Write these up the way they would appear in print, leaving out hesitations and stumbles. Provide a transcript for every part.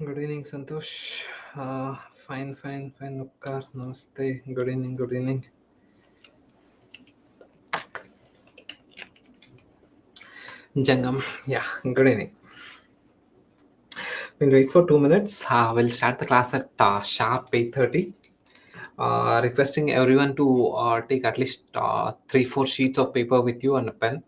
Good evening, Santosh. Fine. Uppkar, namaste. Good evening, good evening. Jangam, yeah, good evening. We'll wait for 2 minutes. We'll start the class at sharp 8:30. Requesting everyone to take at least 3-4 sheets of paper with you and a pen.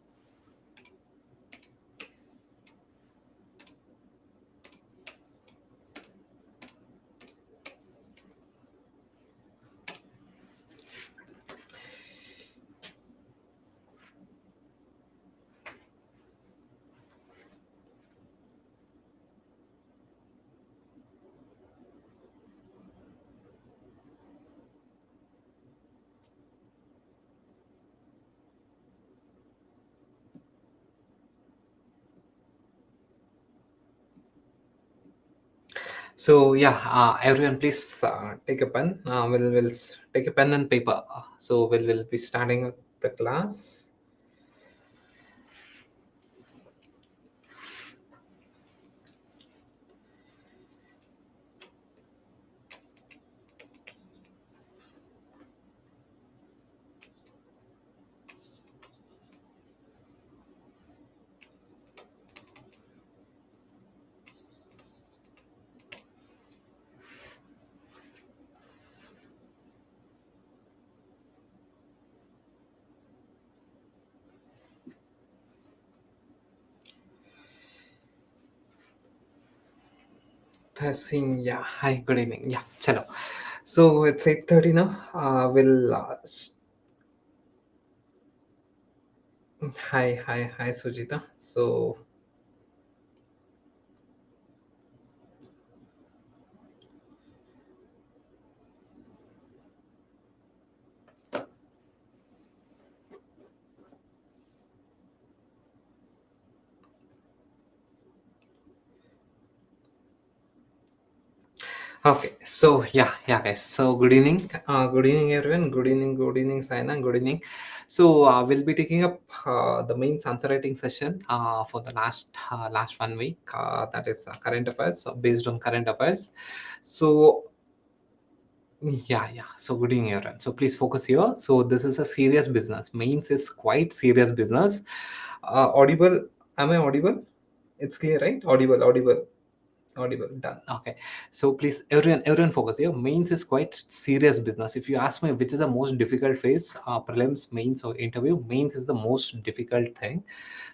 So yeah, everyone, please take a pen. We'll take a pen and paper. So we'll be starting the class. Testing, yeah. Hi, good evening. Yeah, chalo. So it's 8:30 now. Hi, Sujita. So okay, so yeah, guys. So good evening, everyone. Good evening, Saina. Good evening. So we'll be taking up the main answer writing session for the last 1 week. That is current affairs, so based on current affairs. So yeah. So good evening, everyone. So please focus here. So this is a serious business. Mains is quite serious business. Audible? Am I audible? It's clear, right? Audible, done. Okay, so please, everyone focus here. Mains is quite serious business. If you ask me which is the most difficult phase, prelims, mains, or interview, mains is the most difficult thing.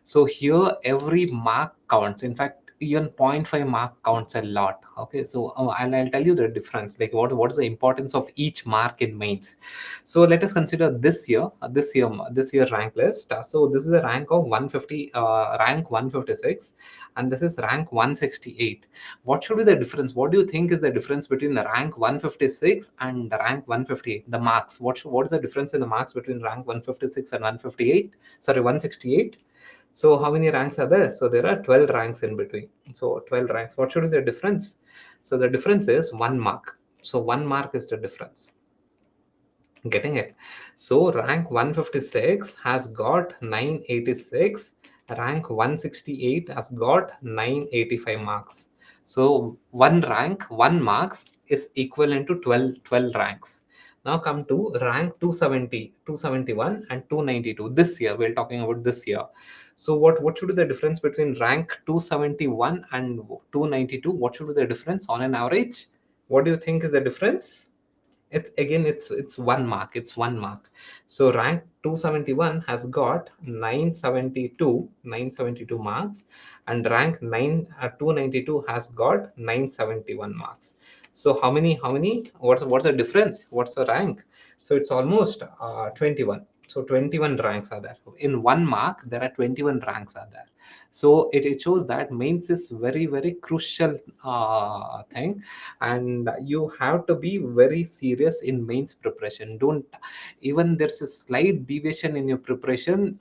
So here every mark counts. In fact, even zero point 0.5 mark counts a lot. Okay, so I'll tell you the difference, like what is the importance of each mark in mains. So let us consider this year rank list. So this is a rank of 150, rank 156, and this is rank 168. What should be the difference? What do you think is the difference between the rank 156 and the rank 158? The marks. What is the difference in the marks between rank 156 and 158? Sorry, 168. So how many ranks are there? So there are 12 ranks in between. So 12 ranks. What should be the difference? So the difference is 1 mark. So 1 mark is the difference. Getting it? So rank 156 has got 986. Rank 168 has got 985 marks. So one rank, 1 marks is equivalent to 12 ranks. Now come to rank 270, 271 and 292. This year, we're talking about this year. So what should be the difference between rank 271 and 292? What should be the difference on an average? What do you think is the difference? It's 1 mark. It's 1 mark. So rank 271 has got 972 marks, and rank 292 has got 971 marks. So how many what's the difference? What's the rank? So it's almost 21. So 21 ranks are there. In 1 mark, there are 21 ranks are there. So it shows that mains is very crucial thing, and you have to be very serious in mains preparation. Don't, even there's a slight deviation in your preparation,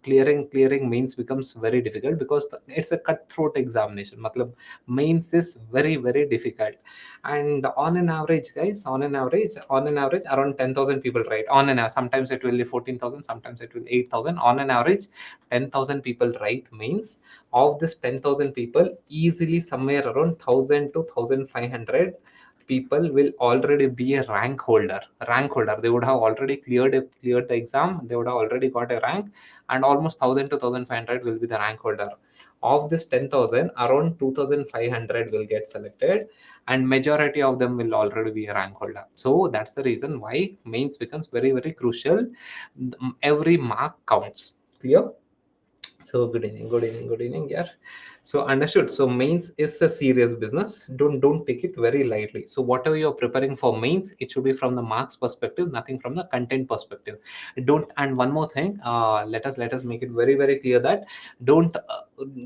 clearing mains becomes very difficult, because it's a cutthroat examination. Matlab, mains is very difficult. And on an average, guys, on an average around 10,000 people write sometimes it will be 14,000, sometimes it will be 8,000. On an average 10,000 people write mains. Of this 10,000 people, easily somewhere around 1,000 to 1,500 people will already be a rank holder. They would have already cleared the exam, they would have already got a rank, and almost 1,000 to 1,500 will be the rank holder. Of this 10,000, around 2,500 will get selected, and majority of them will already be a rank holder. So that's the reason why mains becomes very very crucial. Every mark counts. Clear? So good evening, good evening, good evening. Yeah. So understood. So mains is a serious business. Don't take it very lightly. So whatever you're preparing for mains, it should be from the marks perspective, nothing from the content perspective. Don't. And one more thing, let us make it very very clear that don't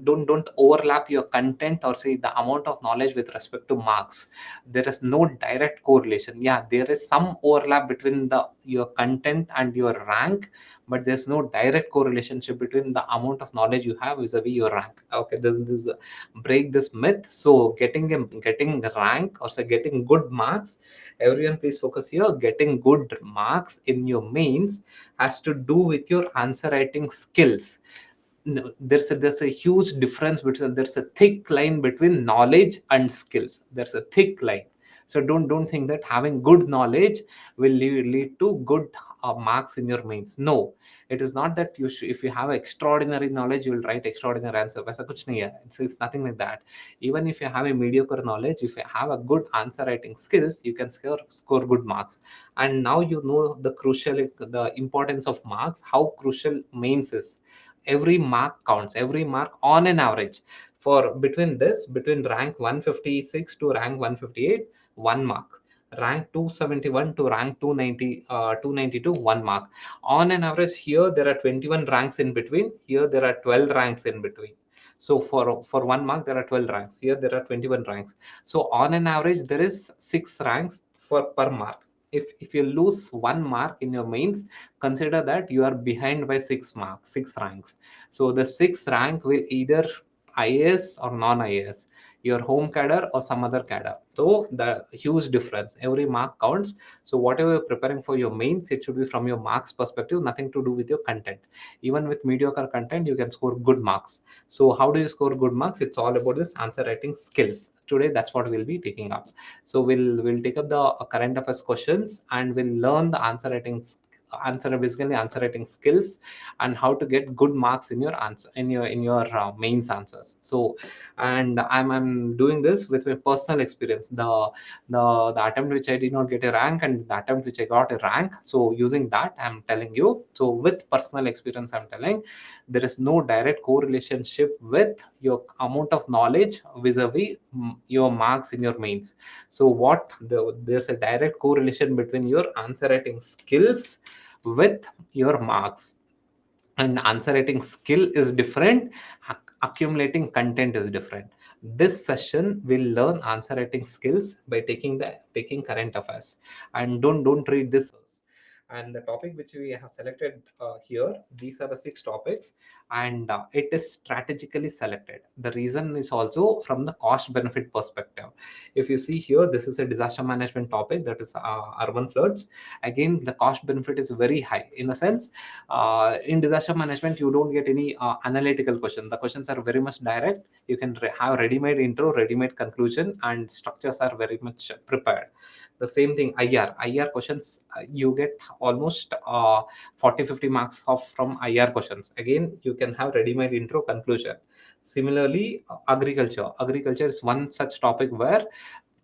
don't overlap your content or say the amount of knowledge with respect to marks. There is no direct correlation. Yeah, there is some overlap between the your content and your rank, but there's no direct correlation between the amount of knowledge you have vis-a-vis your rank. Okay, this break this myth. So getting the rank or say getting good marks, everyone please focus here. Getting good marks in your mains has to do with your answer writing skills. No, there's a huge difference between, there's a thick line between knowledge and skills. There's a thick line. So don't think that having good knowledge will lead to good marks in your mains. No, it is not that if you have extraordinary knowledge you will write extraordinary answer. वैसा कुछ नहीं है. It's nothing like that. Even if you have a mediocre knowledge, if you have a good answer writing skills, you can score good marks. And now you know the importance of marks, how crucial mains is. Every mark counts, every mark on an average. For between rank 156 to rank 158, 1 mark. Rank 271 to rank 292, 1 mark. On an average, here there are 21 ranks in between, here there are 12 ranks in between. So for 1 mark there are 12 ranks, here there are 21 ranks. So on an average there is 6 ranks for per mark. If you lose 1 mark in your mains, consider that you are behind by 6 marks, 6 ranks. So the sixth rank will either IAS or non-IAS, your home cadre or some other cadre. So the huge difference. Every mark counts. So whatever you're preparing for your mains, it should be from your marks perspective, nothing to do with your content. Even with mediocre content, you can score good marks. So how do you score good marks? It's all about this answer writing skills. Today, that's what we'll be taking up. So we'll take up the current affairs questions and we'll learn the answer writing skills and how to get good marks in your answer in your mains answers. So and I'm doing this with my personal experience. The attempt which I did not get a rank and the attempt which I got a rank. So using that, I'm telling you. So with personal experience, I'm telling there is no direct correlation with your amount of knowledge vis-a-vis your marks in your mains. So there's a direct correlation between your answer writing skills with your marks. And answer writing skill is different, accumulating content is different. This session will learn answer writing skills by taking current affairs. And don't read this. And the topic which we have selected here, these are the 6 topics, and it is strategically selected. The reason is also from the cost benefit perspective. If you see here, this is a disaster management topic, that is urban floods. Again, the cost benefit is very high. In the sense, in disaster management you don't get any analytical question. The questions are very much direct. You can have ready-made intro, ready-made conclusion, and structures are very much prepared. The same thing, IR questions, you get almost 40-50 marks from IR questions. Again, you can have ready-made intro, conclusion. Similarly, agriculture is one such topic where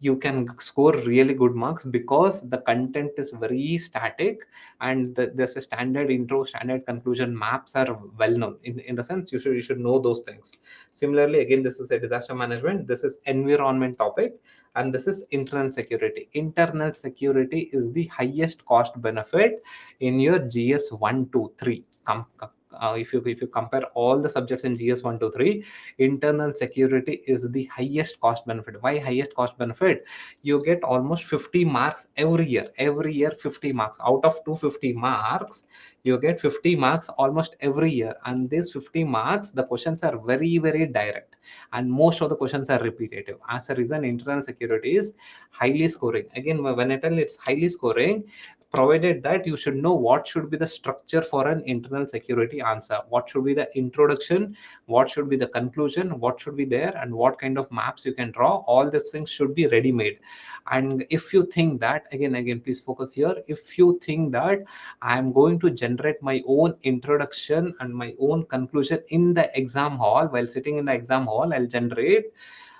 you can score really good marks because the content is very static, and there's a standard intro, standard conclusion, maps are well known. In the sense, you should know those things. Similarly, again, this is a disaster management, this is environment topic, and this is internal security. Internal security is the highest cost benefit in your GS 1 2 3. If you compare all the subjects in GS 1 2 3, internal security is the highest cost benefit. Why highest cost benefit? You get almost 50 marks every year 50 marks out of 250 marks. You get 50 marks almost every year, and these 50 marks, the questions are very very direct, and most of the questions are repetitive. As a reason, internal security is highly scoring. Again, when I tell it's highly scoring, provided that you should know what should be the structure for an internal security answer, what should be the introduction, what should be the conclusion, what should be there, and what kind of maps you can draw. All these things should be ready made. And if you think that, again please focus here, if you think that I am going to generate my own introduction and my own conclusion in the exam hall, while sitting in the exam hall I'll generate,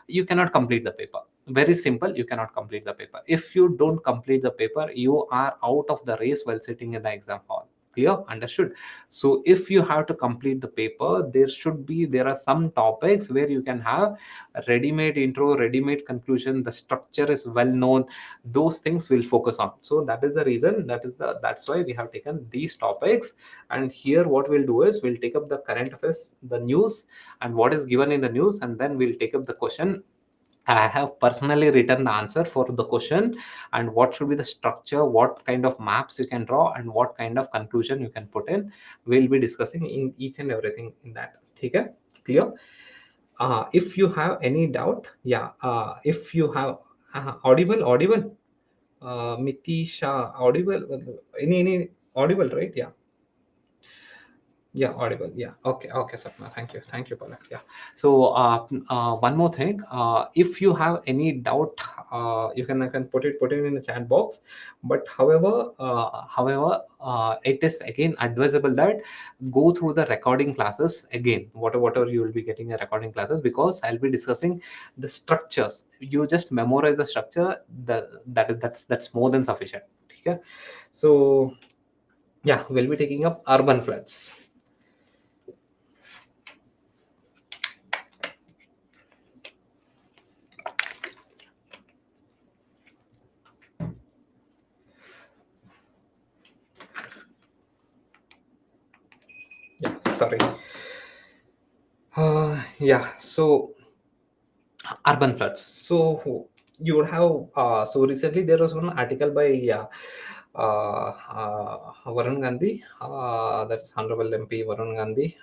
you cannot complete the paper. Very simple, you cannot complete the paper. If you don't complete the paper, you are out of the race while sitting in the exam hall. Clear? Understood? So if you have to complete the paper, there are some topics where you can have a ready-made intro, ready-made conclusion, the structure is well known, those things we'll focus on. So that is the reason, that's why we have taken these topics. And here what we'll do is we'll take up the current affairs, the news, and what is given in the news, and then we'll take up the question. I have personally written the answer for the question, and what should be the structure, what kind of maps you can draw, and what kind of conclusion you can put in. We'll be discussing in each and everything in that. Okay, clear? If you have any doubt, yeah. If you have audible, Mitisha, audible, any audible, right? Yeah. Yeah, audible. Yeah. Okay. Okay, Sapna. Thank you. Thank you, Palak. Yeah. So, one more thing. If you have any doubt, you can put it in the chat box. But however, it is again advisable that go through the recording classes again. Whatever you will be getting a recording classes, because I'll be discussing the structures. You just memorize the structure. That's more than sufficient. Okay. So yeah, we'll be taking up urban floods. Yeah, sorry. Yeah, so urban floods. So you would have so recently there was one article by Varun Gandhi, that's Honorable MP Varun Gandhi.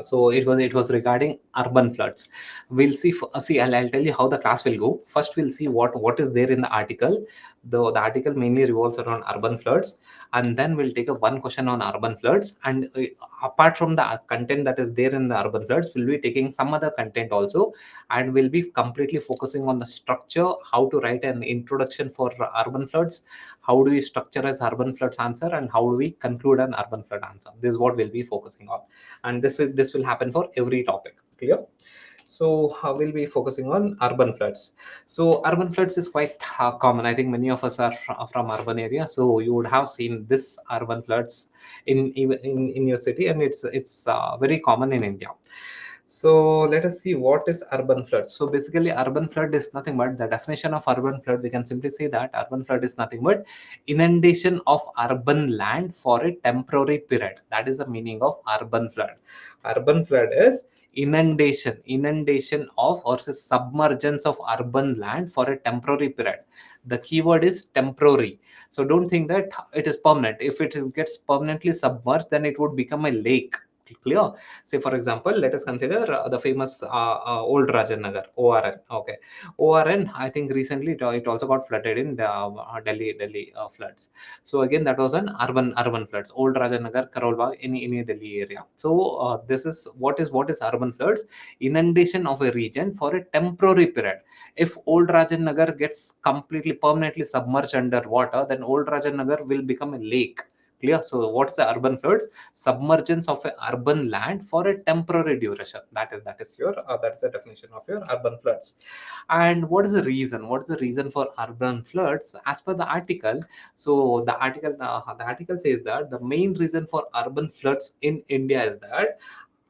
So it was regarding urban floods. We'll see. See, I'll tell you how the class will go. First, we'll see what is there in the article. The article mainly revolves around urban floods, and then we'll take a one question on urban floods. And apart from the content that is there in the urban floods, we'll be taking some other content also, and we'll be completely focusing on the structure, how to write an introduction for urban floods, how do we structure as urban floods answer, and how do we conclude an urban flood answer. This is what we'll be focusing on, and this will happen for every topic. Clear? So we'll be focusing on urban floods. So urban floods is quite common. I think many of us are from urban area, so you would have seen this urban floods in your city, and it's very common in India. So let us see what is urban flood. So basically, urban flood is nothing but the definition of urban flood. We can simply say that urban flood is nothing but inundation of urban land for a temporary period. That is the meaning of urban flood. Urban flood is inundation of, or say submergence of urban land for a temporary period. The keyword is temporary. So don't think that it is permanent. If gets permanently submerged, then it would become a lake. Clear? Say, for example, let us consider the famous old Rajan Nagar, ORN. Okay, ORN. I think recently it also got flooded in the Delhi floods. So again, that was an urban floods. Old Rajan Nagar, Karol Bagh, any Delhi area. So this is what is urban floods? Inundation of a region for a temporary period. If old Rajan Nagar gets completely permanently submerged under water, then old Rajan Nagar will become a lake. Clear? So what's the urban floods? Submergence of a urban land for a temporary duration. That is the definition of your urban floods. And what is the reason? What is the reason for urban floods? As per the article, so the article says that the main reason for urban floods in India is that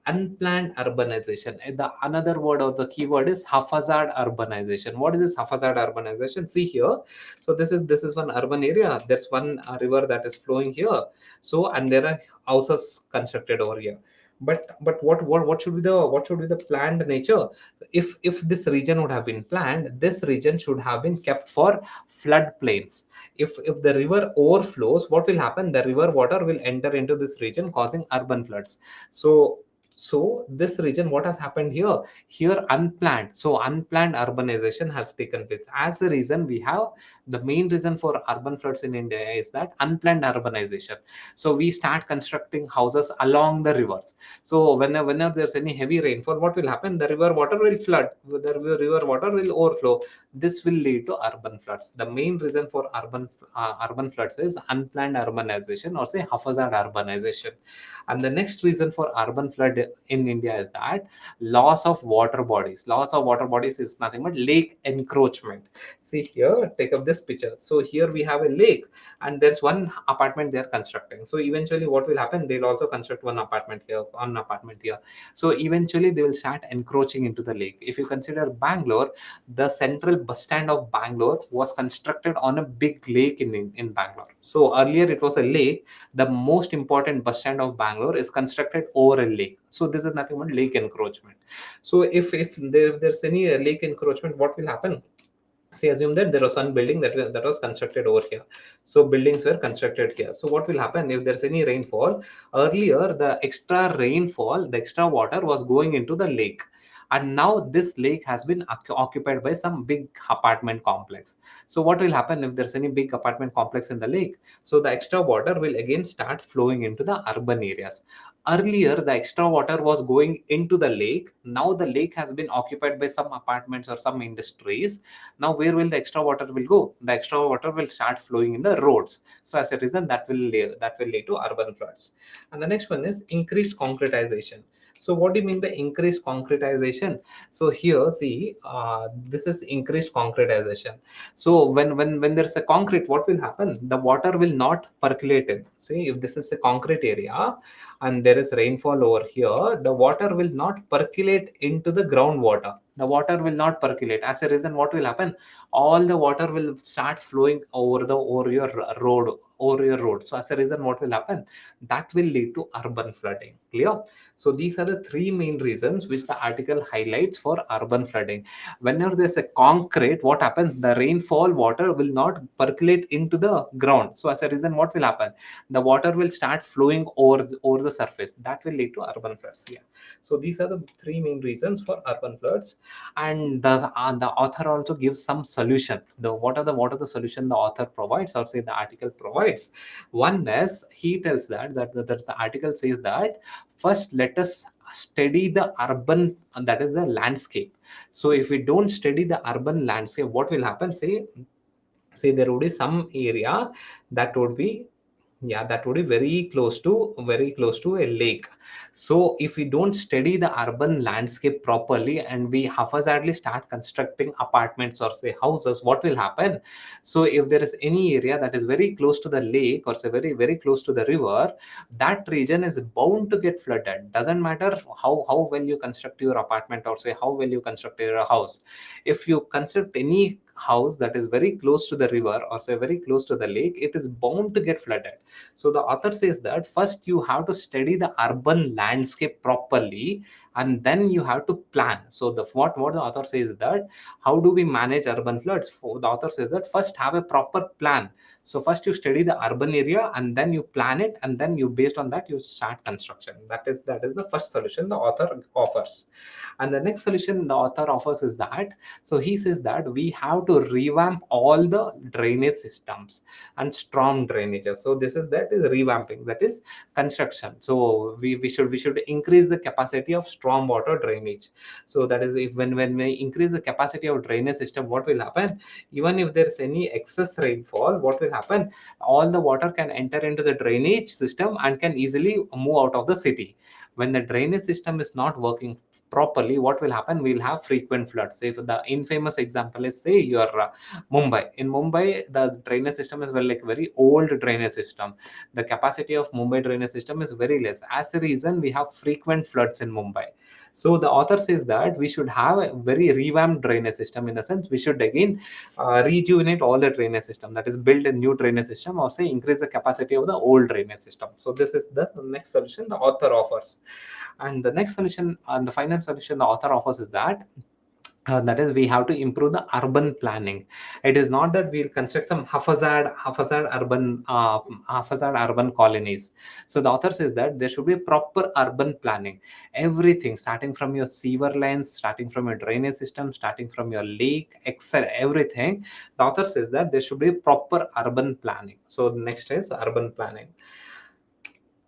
unplanned urbanization. The another word or the keyword is haphazard urbanization. What is this haphazard urbanization? See here. So this is one urban area. There's one river that is flowing here. So, and there are houses constructed over here. But what should be the planned nature? If this region would have been planned, this region should have been kept for flood plains. If the river overflows, what will happen? The river water will enter into this region, causing urban floods. So So this region, what has happened here? Here unplanned. So unplanned urbanization has taken place. As a reason, we have the main reason for urban floods in India is that unplanned urbanization. So we start constructing houses along the rivers. So whenever there's any heavy rainfall, what will happen? The river water will flood. The river water will overflow. This will lead to urban floods. The main reason for urban floods is unplanned urbanization, or say haphazard urbanization. And the next reason for urban flood in India is that loss of water bodies. Loss of water bodies is nothing but lake encroachment. See here, take up this picture. So here we have a lake, and there's one apartment they are constructing. So eventually, what will happen? They'll also construct one apartment here. So eventually, they will start encroaching into the lake. If you consider Bangalore, the central bus stand of Bangalore was constructed on a big lake in Bangalore. So earlier it was a lake. The most important bus stand of Bangalore is constructed over a lake. So this is nothing but lake encroachment. So if there's any lake encroachment, what will happen? See, assume that there was one building that was constructed over here. So buildings were constructed here. So what will happen if there's any rainfall? Earlier, the extra rainfall, the extra water was going into the lake. And now this lake has been occupied by some big apartment complex. So what will happen if there's any big apartment complex in the lake? So the extra water will again start flowing into the urban areas. Earlier, the extra water was going into the lake. Now the lake has been occupied by some apartments or some industries. Now where will the extra water will go? The extra water will start flowing in the roads. So as a reason, that will lead to urban floods. And the next one is increased concretization. So what do you mean by increased concretization? So here, see, this is increased concretization. So when there's a concrete, what will happen? The water will not percolate in. See, if this is a concrete area and there is rainfall over here, the water will not percolate into the groundwater. The water will not percolate. As a reason, what will happen? All the water will start flowing over your road, over your road. So as a reason, what will happen? That will lead to urban flooding. Clear? So these are the three main reasons which the article highlights for urban flooding. Whenever there's a concrete, what happens? The rainfall water will not percolate into the ground. So as a reason, what will happen? The water will start flowing over the surface. That will lead to urban floods. Yeah. So these are the three main reasons for urban floods. And the author also gives some solution. What are the solution the author provides, or say the article provides? One is, he tells that the article says that first let us study the urban, that is the landscape. So if we don't study the urban landscape, what will happen? Say there would be some area that would be, yeah, that would be very close to a lake. So if we don't study the urban landscape properly and we haphazardly start constructing apartments or say houses, what will happen? So if there is any area that is very close to the lake, or say very close to the river, that region is bound to get flooded. Doesn't matter how well you construct your apartment, or say how well you construct your house. If you construct any house that is very close to the river, or say very close to the lake, it is bound to get flooded. So the author says that first you have to study the urban landscape properly, and then you have to plan. So what the author says is that how do we manage urban floods? The author says that first have a proper plan. So first you study the urban area, and then you plan it, and then you, based on that, you start construction. That is the first solution the author offers. And the next solution the author offers is that, so he says that we have to revamp all the drainage systems and storm drainages. So that is revamping, that is construction. So we should increase the capacity of storm water drainage. So that is, if when we increase the capacity of drainage system, what will happen? Even if there's any excess rainfall, what will happen? All the water can enter into the drainage system and can easily move out of the city. When the drainage system is not working properly, what will happen? We'll have frequent floods. If the infamous example is, say, your Mumbai. In Mumbai, the drainage system is like very old drainage system. The capacity of Mumbai drainage system is very less. As a reason, we have frequent floods in Mumbai. So the author says that we should have a very revamped drainage system. In the sense, we should again rejuvenate all the drainage system. That is, build a new drainage system, or say increase the capacity of the old drainage system. So this is the next solution the author offers. And the next solution, and the final solution the author offers, is that that is, we have to improve the urban planning. It is not that we'll construct some haphazard urban colonies. So the author says that there should be proper urban planning. Everything, starting from your sewer lines, starting from your drainage system, starting from your lake, excel, everything. The author says that there should be proper urban planning. So the next is urban planning.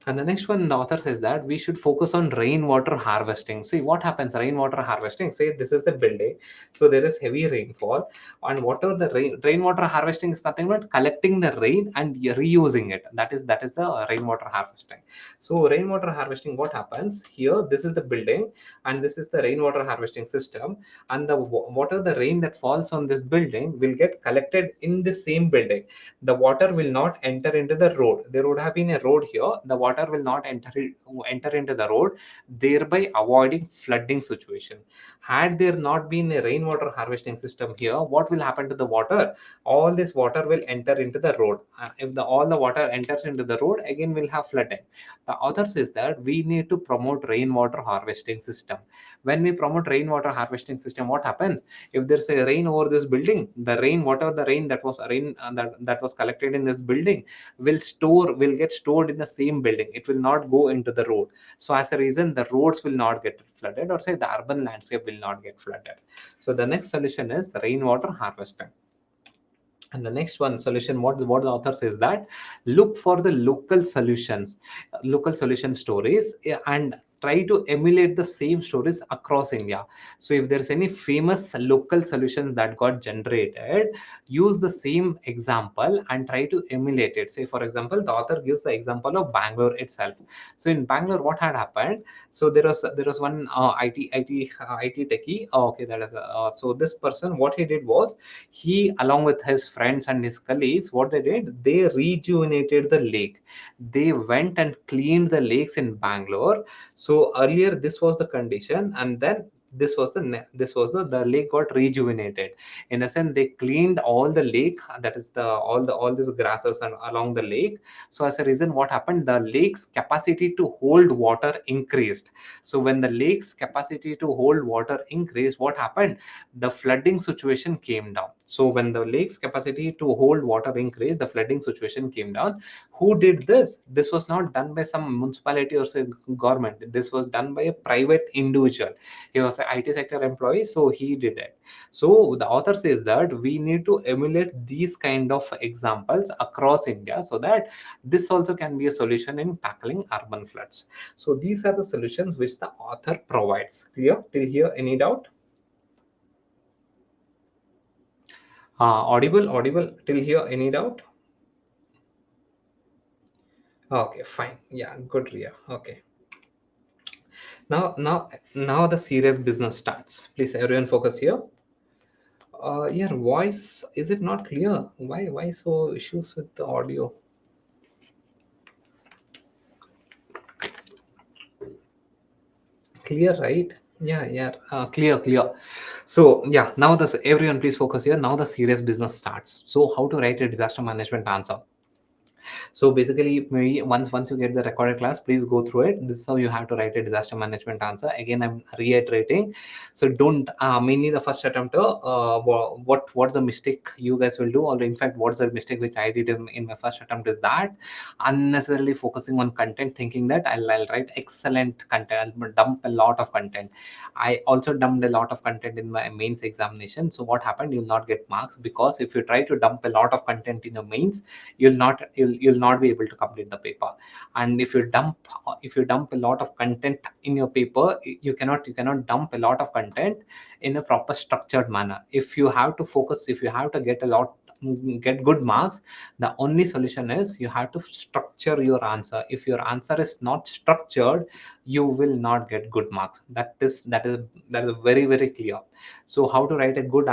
And the next one, the author says that we should focus on rainwater harvesting. See what happens, rainwater harvesting. Say this is the building, so there is heavy rainfall, and whatever the rainwater harvesting is nothing but collecting the rain and reusing it. That is the rainwater harvesting. So rainwater harvesting, what happens here? This is the building, and this is the rainwater harvesting system, and the water, the rain that falls on this building will get collected in the same building. The water will not enter into the road. There would have been a road here. The water will not enter into the road, thereby avoiding flooding situation. Had there not been a rainwater harvesting system here, what will happen to the water? All this water will enter into the road. If the all the water enters into the road, again we'll have flooding. The author says that we need to promote rainwater harvesting system. When we promote rainwater harvesting system, what happens? If there's a rain over this building, the rain, whatever the rain that was that was collected in this building, will get stored in the same building. It will not go into the road. So as a reason, the roads will not get flooded, or say the urban landscape will not get flooded. So the next solution is rainwater harvesting. And the next one solution, what the author says that look for the local solution stories, and try to emulate the same stories across India. So if there's any famous local solutions that got generated, use the same example and try to emulate it. Say for example, the author gives the example of Bangalore itself. So in Bangalore, what had happened? So there was one IT techie. Oh, okay, that is so this person, what he did was, he, along with his friends and his colleagues, what they did, they rejuvenated the lake. They went and cleaned the lakes in Bangalore. So earlier this was the condition, and then the lake got rejuvenated. In a sense, they cleaned all the lake, that is the all these grasses and along the lake. So as a reason, what happened, the lake's capacity to hold water increased. So when the lake's capacity to hold water increased, what happened? The flooding situation came down. So when the lake's capacity to hold water increased, the flooding situation came down. Who did this? This was not done by some municipality or say government. This was done by a private individual. He was an IT sector employee, so he did it. So the author says that we need to emulate these kind of examples across India, so that this also can be a solution in tackling urban floods. So these are the solutions which the author provides. Clear till here? Any doubt? Audible till here? Any doubt? Okay, fine. Yeah, good, Ria. Okay. Now the serious business starts. Please, everyone, focus here. Your voice, is it not clear? Why so issues with the audio? Clear, right? Yeah. Clear. So yeah, now this, everyone, please focus here. Now the serious business starts. So how to write a disaster management answer? So basically, maybe once you get the recorded class, please go through it. This is how you have to write a disaster management answer. Again, I'm reiterating. So don't mainly the first attempt. What's the mistake you guys will do, or in fact, what's the mistake which I did in my first attempt is that unnecessarily focusing on content, thinking that I'll write excellent content. I'll dump a lot of content. I also dumped a lot of content in my mains examination. So what happened? You'll not get marks, because if you try to dump a lot of content in your mains, you'll not be able to complete the paper. And if you dump a lot of content in your paper, you cannot dump a lot of content in a proper structured manner. If you have to focus, if you have to get good marks, the only solution is you have to structure your answer. If your answer is not structured, you will not get good marks. That is very, very clear. So how to write a good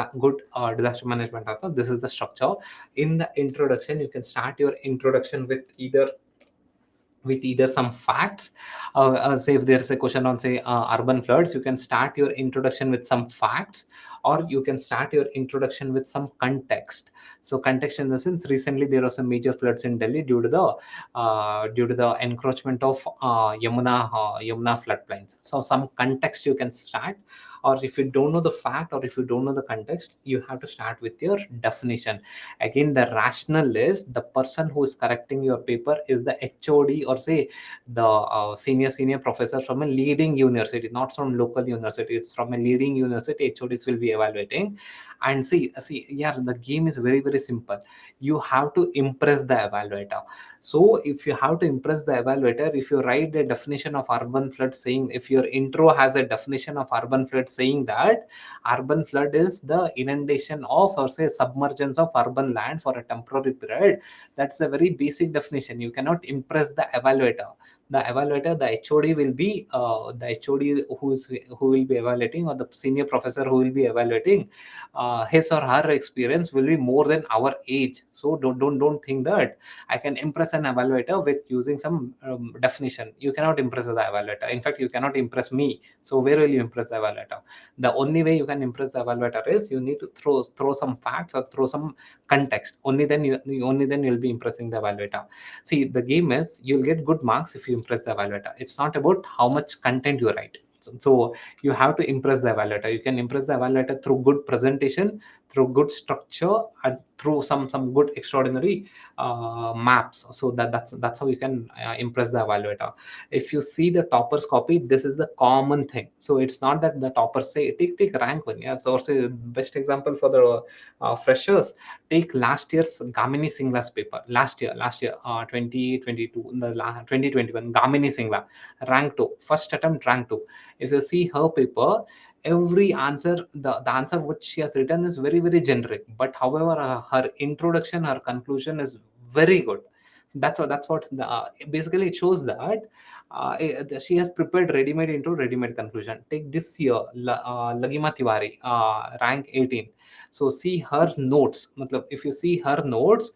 disaster management answer? This is the structure. In the introduction, you can start your introduction with either some facts. Say if there's a question on, say, urban floods, you can start your introduction with some facts, or you can start your introduction with some context. So context in the sense, recently there was some major floods in Delhi due to the encroachment of Yamuna floodplains. So some context you can start. or if you don't know the fact, or if you don't know the context, you have to start with your definition. Again, the rationale is the person who is correcting your paper is the HOD, or say the senior professor from a leading university, not from local university, it's from a leading university. HODs will be evaluating. And see, yeah, the game is very very simple. You have to impress the evaluator. So if you have to impress the evaluator, if you write a definition of urban flood saying, if your intro has a definition of urban flood saying that urban flood is the inundation of, or say submergence of urban land for a temporary period, that's a very basic definition. You cannot impress the evaluator. The evaluator, the HOD will be the HOD who will be evaluating, or the senior professor who will be evaluating, his or her experience will be more than our age. So don't think that I can impress an evaluator with using some definition. You cannot impress the evaluator. In fact, you cannot impress me. So where will you impress the evaluator? The only way you can impress the evaluator is you need to throw some facts or throw some context. Only then you'll be impressing the evaluator. See, the game is you'll get good marks if you impress the evaluator. It's not about how much content you write. So you have to impress the evaluator. You can impress the evaluator through good presentation, through good structure, and through some good extraordinary maps. So that's how you can impress the evaluator. If you see the toppers copy, this is the common thing. So it's not that the toppers say take rank one. Yeah, so say best example for the freshers, take last year's Gamini Singla's paper. Last year 2022, 2021 Gamini Singla, rank 2, first attempt rank 2. If you see her paper, every answer, the answer which she has written is very very generic, but however her introduction, her conclusion is very good. That's what basically it shows that she has prepared ready-made intro, ready-made conclusion. Take this year, Lagima Tiwari, rank 18. So see her notes. Matlab, if you see her notes,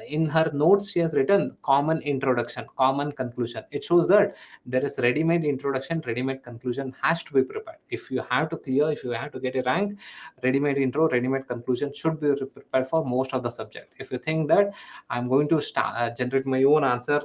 in her notes she has written common introduction, common conclusion. It shows that there is ready-made introduction, ready-made conclusion has to be prepared. If you have to clear, if you have to get a rank, ready-made intro, ready-made conclusion should be prepared for most of the subject. If you think that I'm going to generate my own answer,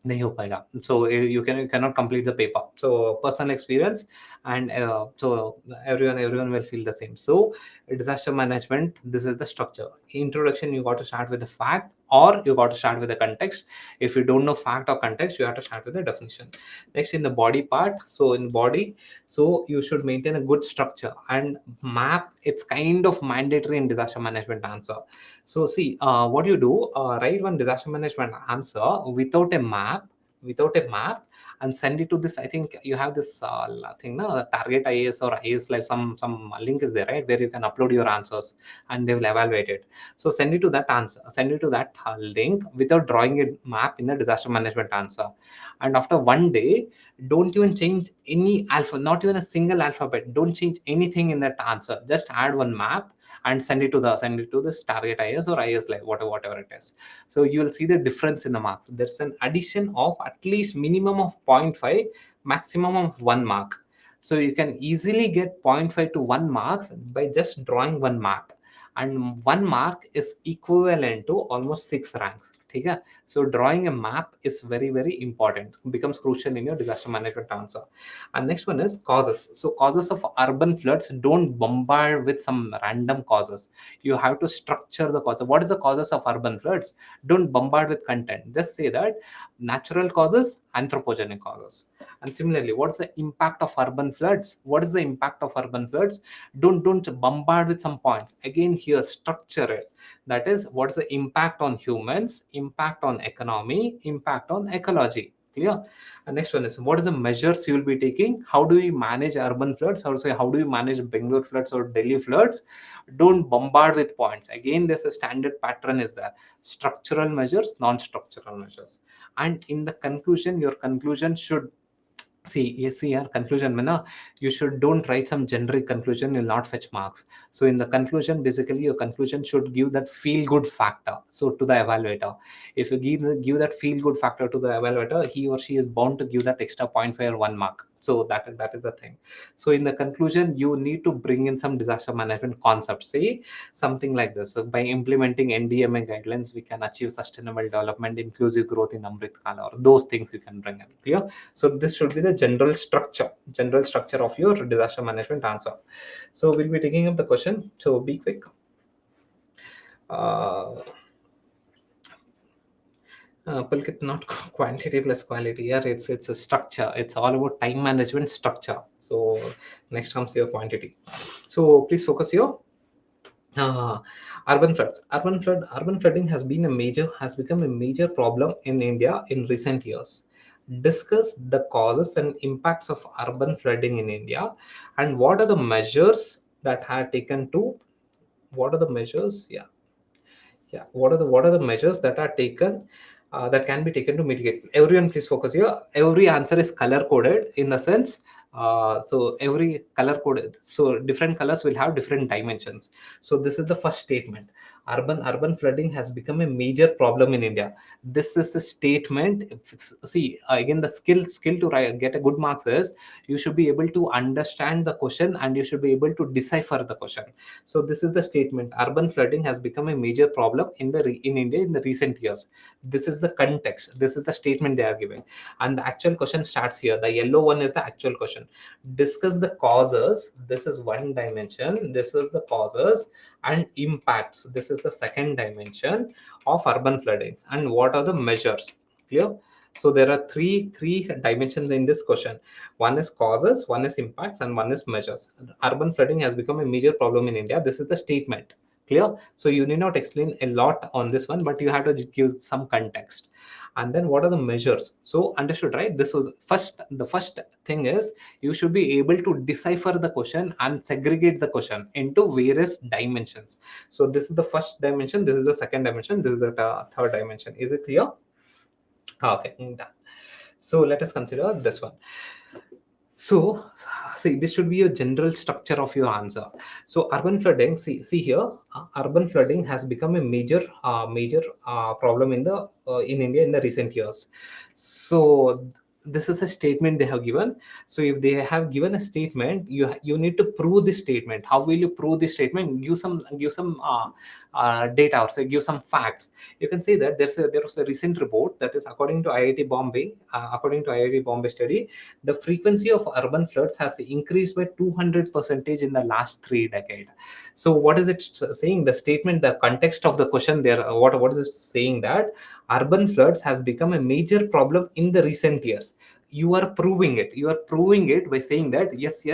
नहीं हो पाएगा. So you cannot complete the paper. So personal experience, and so everyone will feel the same. So disaster management, this is the structure. Introduction, you got to start with the fact, or you got to start with the context. If you don't know fact or context, you have to start with the definition. Next, in the body part, so in body, so you should maintain a good structure and map. It's kind of mandatory in disaster management answer. So see, what you do, write one disaster management answer without a map, and send it to this. I think you have this thing, no, Target IAS or IAS Live. Some link is there, right, where you can upload your answers, and they will evaluate it. So send it to that answer. Send it to that link without drawing a map in the disaster management answer. And after one day, don't even change any alpha, not even a single alphabet. Don't change anything in that answer. Just add one map and send it to this Target IAS or IAS Live, whatever it is. So you will see the difference in the marks. There's an addition of at least minimum of 0.5, maximum of 1 mark. So you can easily get 0.5 to 1 marks by just drawing one map, and 1 mark is equivalent to almost 6 ranks. Okay? So drawing a map is very very important, becomes crucial in your disaster management answer. And next one is causes. So causes of urban floods, don't bombard with some random causes. You have to structure the cause. What is the causes of urban floods? Don't bombard with content. Just say that natural causes, anthropogenic causes. And similarly, what's the impact of urban floods? What is the impact of urban floods? Don't bombard with some points. Again, here structure it. That is, what's the impact on humans, impact on economy, impact on ecology. Clear? And next one is, what is the measures you will be taking? How do you manage urban floods? Or say, how do you manage Bangalore floods or Delhi floods? Don't bombard with points. Again, there's a standard pattern is there: structural measures, non-structural measures. And in the conclusion, your conclusion should see your conclusion mein na, you should don't write some generic conclusion, you'll not fetch marks. So in the conclusion, basically your conclusion should give that feel good factor, so to the evaluator. If you give that feel good factor to the evaluator, he or she is bound to give that extra 0.5 or 1 mark. So that is the thing. So in the conclusion, you need to bring in some disaster management concepts. Say something like this: so by implementing NDMA guidelines, we can achieve sustainable development, inclusive growth in Amrit Kala, or those things you can bring in. Clear? So this should be the general structure of your disaster management answer. So we'll be taking up the question. So be quick. Uh, Pulkit, not quantity plus quality. Yeah, it's a structure. It's all about time management structure. So next comes your quantity. So please focus here. uh, Urban floods. Urban flooding has become a major problem in India in recent years. Discuss the causes and impacts of urban flooding in India, and what are the measures that are taken to. What are the measures? Yeah, what are the measures that are taken, that can be taken to mitigate. Everyone please focus here. Every answer is color coded, in the sense, so every color coded, so different colors will have different dimensions. So this is the first statement: urban flooding has become a major problem in India. This is the statement. See, again, the skill to get a good marks is you should be able to understand the question, and you should be able to decipher the question. So this is the statement: urban flooding has become a major problem in India in the recent years. This is the context. This is the statement they are giving, and the actual question starts here. The yellow one is the actual question. Discuss the causes. This is one dimension. This is the causes and impacts. This is the second dimension of urban floodings. And what are the measures? Clear? So there are three dimensions in this question. One is causes, one is impacts, and one is measures. Urban flooding has become a major problem in India. This is the statement. Clear? So you need not explain a lot on this one, but you have to give some context. And then what are the measures? So understood, right? This was the first thing is you should be able to decipher the question and segregate the question into various dimensions. So this is the first dimension, this is the second dimension, this is the third dimension. Is it clear? Okay, done. So let us consider this one. So, see, this should be a general structure of your answer. So, urban flooding. See here. Urban flooding has become a major problem in India in the recent years. So, this is a statement they have given. So, if they have given a statement, you need to prove this statement. How will you prove this statement? Give some data, or say give some facts. You can say that there was a recent report that is according to IIT Bombay. According to IIT Bombay study, the frequency of urban floods has increased by 200% in the last 3 decades. So what is it saying? The statement, the context of the question there, what is it saying? That urban floods has become a major problem in the recent years. You are proving it. You are proving it by saying that yes,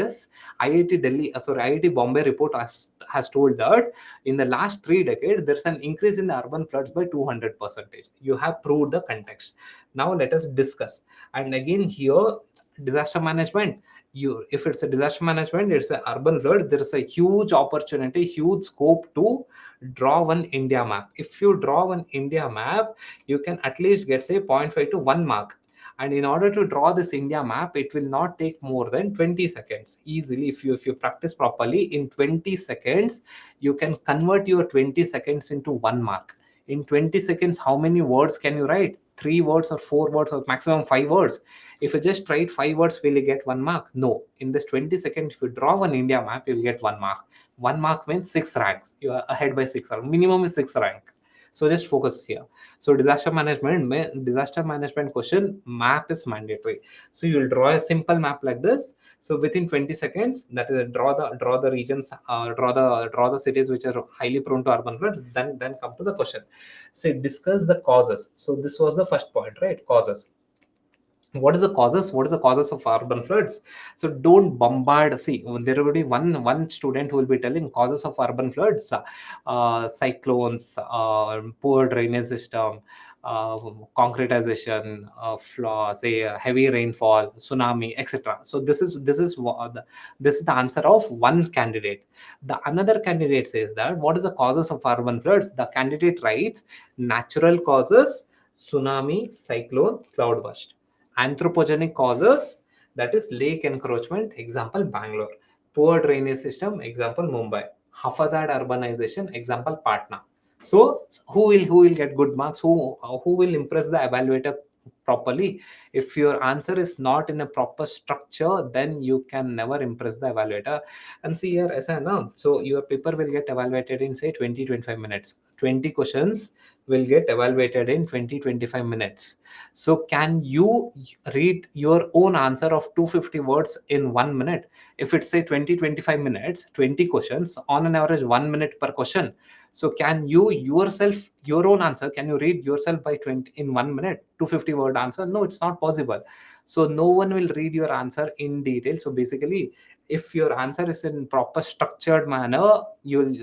IIT Delhi, sorry, IIT Bombay report has told that in the last 3 decades there's an increase in the urban floods by 200%. You have proved the context. Now let us discuss. And again here, disaster management, you, if it's a disaster management, it's an urban flood, there's a huge opportunity, huge scope to draw one India map. If you draw one India map, you can at least get, say, 0.5 to 1 mark. And in order to draw this India map, it will not take more than 20 seconds easily. If you practice properly, in 20 seconds you can convert your 20 seconds into 1 mark. In 20 seconds, how many words can you write? 3 words or 4 words or maximum 5 words. If you just write 5 words, will you get 1 mark? No. In this 20 seconds, if you draw one India map, you'll get 1 mark. 1 mark means 6 ranks. You are ahead by 6 rank. Minimum is 6 rank. So just focus here. So disaster management question, map is mandatory. So you will draw a simple map like this. So within 20 seconds, that is, draw the regions, draw the cities which are highly prone to urban flood. Then come to the question. Say discuss the causes. So this was the first point, right? Causes. What is the causes of urban floods? So don't bombard. See, there will be one student who will be telling causes of urban floods: cyclones, poor drainage system, uh, concretization, say heavy rainfall, tsunami, etc. So this is the answer of one candidate. The another candidate says that what is the causes of urban floods? The candidate writes natural causes: tsunami, cyclone, cloud burst. Anthropogenic causes, that is lake encroachment, example Bangalore. Poor drainage system, example Mumbai. Haphazard urbanization, example Patna. So who will get good marks? Who will impress the evaluator properly. If your answer is not in a proper structure, then you can never impress the evaluator. And see here, as I know, so your paper will get evaluated in say 20-25 minutes. 20 questions will get evaluated in 20-25 minutes. So can you read your own answer of 250 words in 1 minute? If it's say 20-25 minutes, 20 questions on an average 1 minute per question. So can you yourself, your own answer, can you read yourself by 20 in 1 minute, 250 word answer? No, it's not possible. So no one will read your answer in detail. So basically, if your answer is in proper structured manner, you'll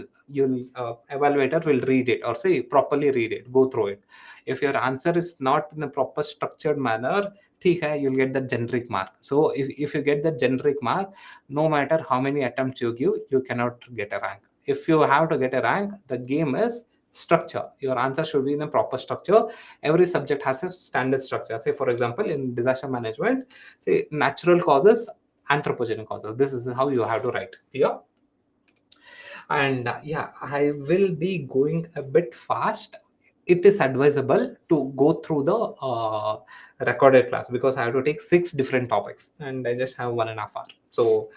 evaluator will read it, or say properly read it, go through it. If your answer is not in a proper structured manner, ठीक है, you'll get the generic mark. So if you get the generic mark, no matter how many attempts you give, you cannot get a rank. If you have to get a rank, the game is structure. Your answer should be in a proper structure. Every subject has a standard structure. Say for example, in disaster management, say natural causes, anthropogenic causes. This is how you have to write. Yeah. And yeah, I will be going a bit fast. It is advisable to go through the recorded class, because I have to take 6 different topics and I just have 1.5 hours. So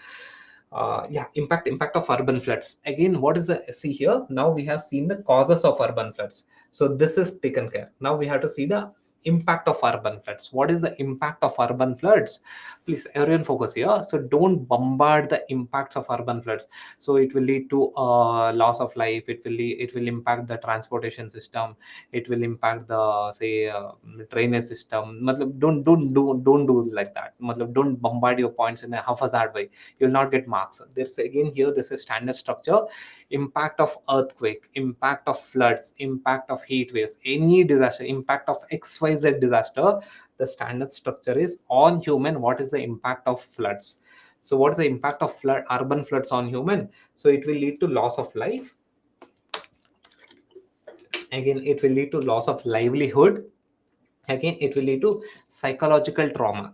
yeah, impact of urban floods. Again, what is the, see here, now we have seen the causes of urban floods, so this is taken care. Now we have to see the impact of urban floods. What is the impact of urban floods? Please everyone focus here. So don't bombard the impacts of urban floods. So it will lead to loss of life, it will impact the transportation system, it will impact the say drainage system. Matlab, don't do like that. Matlab, don't bombard your points in a haphazard way. You'll not get marks. There's again here, this is standard structure. Impact of earthquake, impact of floods, impact of heat waves, any disaster, impact of xyz disaster. The standard structure is on human, what is the impact of floods. So what is the impact of urban floods on human? So it will lead to loss of life. Again, it will lead to loss of livelihood. Again, it will lead to psychological trauma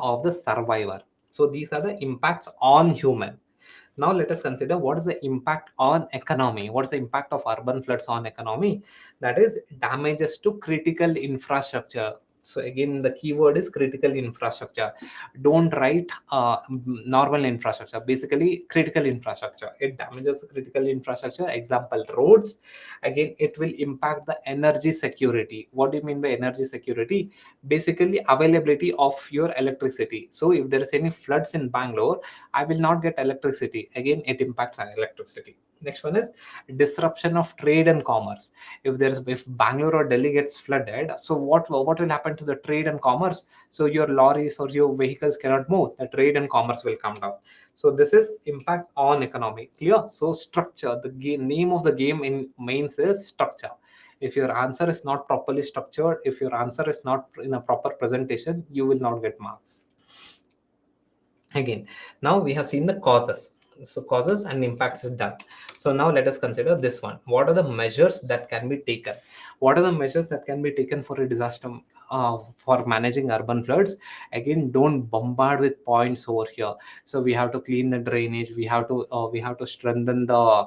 of the survivor. So these are the impacts on human. Now let us consider what is the impact on economy. What is the impact of urban floods on economy? That is damages to critical infrastructure. So again, the keyword is critical infrastructure. Don't write normal infrastructure. Basically, critical infrastructure. It damages the critical infrastructure. Example, roads. Again, it will impact the energy security. What do you mean by energy security? Basically, availability of your electricity. So if there is any floods in Bangalore, I will not get electricity. Again, it impacts on electricity. Next one is disruption of trade and commerce. If Bangalore or Delhi gets flooded, so what will happen to the trade and commerce? So your lorries or your vehicles cannot move. The trade and commerce will come down. So this is impact on economy. Clear? So structure. The name of the game in mains is structure. If your answer is not properly structured, if your answer is not in a proper presentation, you will not get marks. Again, now we have seen the causes. So causes and impacts is done. So now let us consider this one. What are the measures that can be taken? What are the measures that can be taken for a disaster, for managing urban floods? Again, don't bombard with points over here. So we have to clean the drainage, we have to strengthen the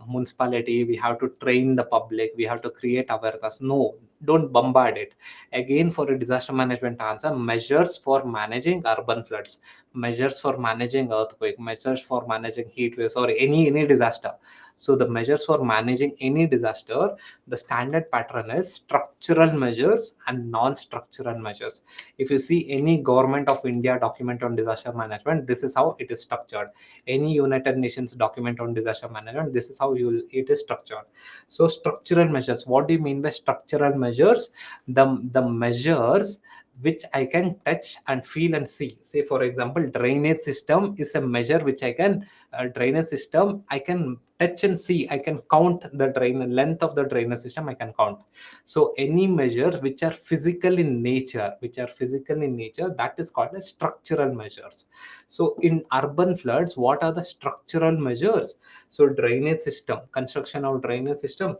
municipality, we have to train the public, we have to create awareness. No, don't bombard it. Again, for a disaster management answer, measures for managing urban floods, measures for managing earthquake, measures for managing heat waves, or any disaster. So the measures for managing any disaster, the standard pattern is structural measures and non-structural measures. If you see any government of India document on disaster management, this is how it is structured. Any United Nations document on disaster management, this is how it is structured. So structural measures, what do you mean by structural measures? The measures which I can touch and feel and see. Say for example, drainage system is a measure which I can, drainage system I can touch and see. I can count the drain length of the drainage system, I can count. So any measures which are physical in nature, that is called as structural measures. So in urban floods, what are the structural measures? So drainage system, construction of drainage system,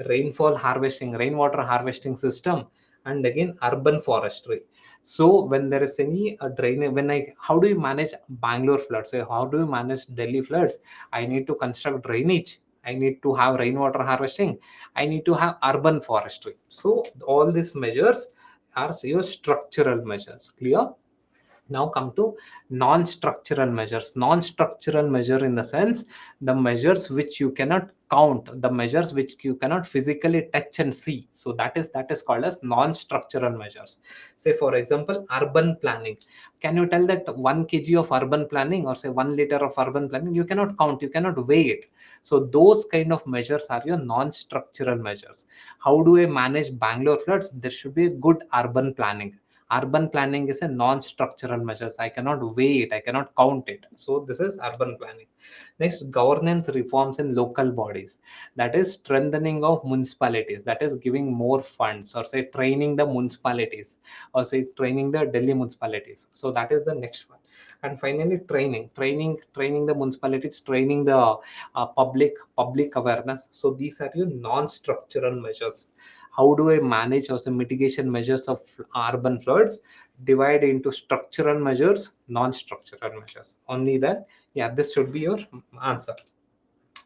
rainfall harvesting, rainwater harvesting system, and again urban forestry. So when there is any drainage, how do you manage Bangalore floods? So how do you manage Delhi floods? I need to construct drainage, I need to have rainwater harvesting, I need to have urban forestry. So all these measures are your structural measures. Clear? Now come to non-structural measures. Non-structural measure in the sense, the measures which you cannot count, the measures which you cannot physically touch and see. So that is called as non-structural measures. Say for example, urban planning. Can you tell that 1 kg of urban planning, or say 1 liter of urban planning, you cannot count, you cannot weigh it. So those kind of measures are your non-structural measures. How do I manage Bangalore floods? There should be good urban planning. Urban planning is a non-structural measures. I cannot weigh it, I cannot count it. So this is urban planning. Next, governance reforms in local bodies. That is strengthening of municipalities. That is giving more funds, or say training the municipalities, or say training the Delhi municipalities. So that is the next one. And finally, training the municipalities, training the public awareness. So these are your non-structural measures. How do I manage also mitigation measures of urban floods? Divide into structural measures, non-structural measures. Only then, yeah, this should be your answer.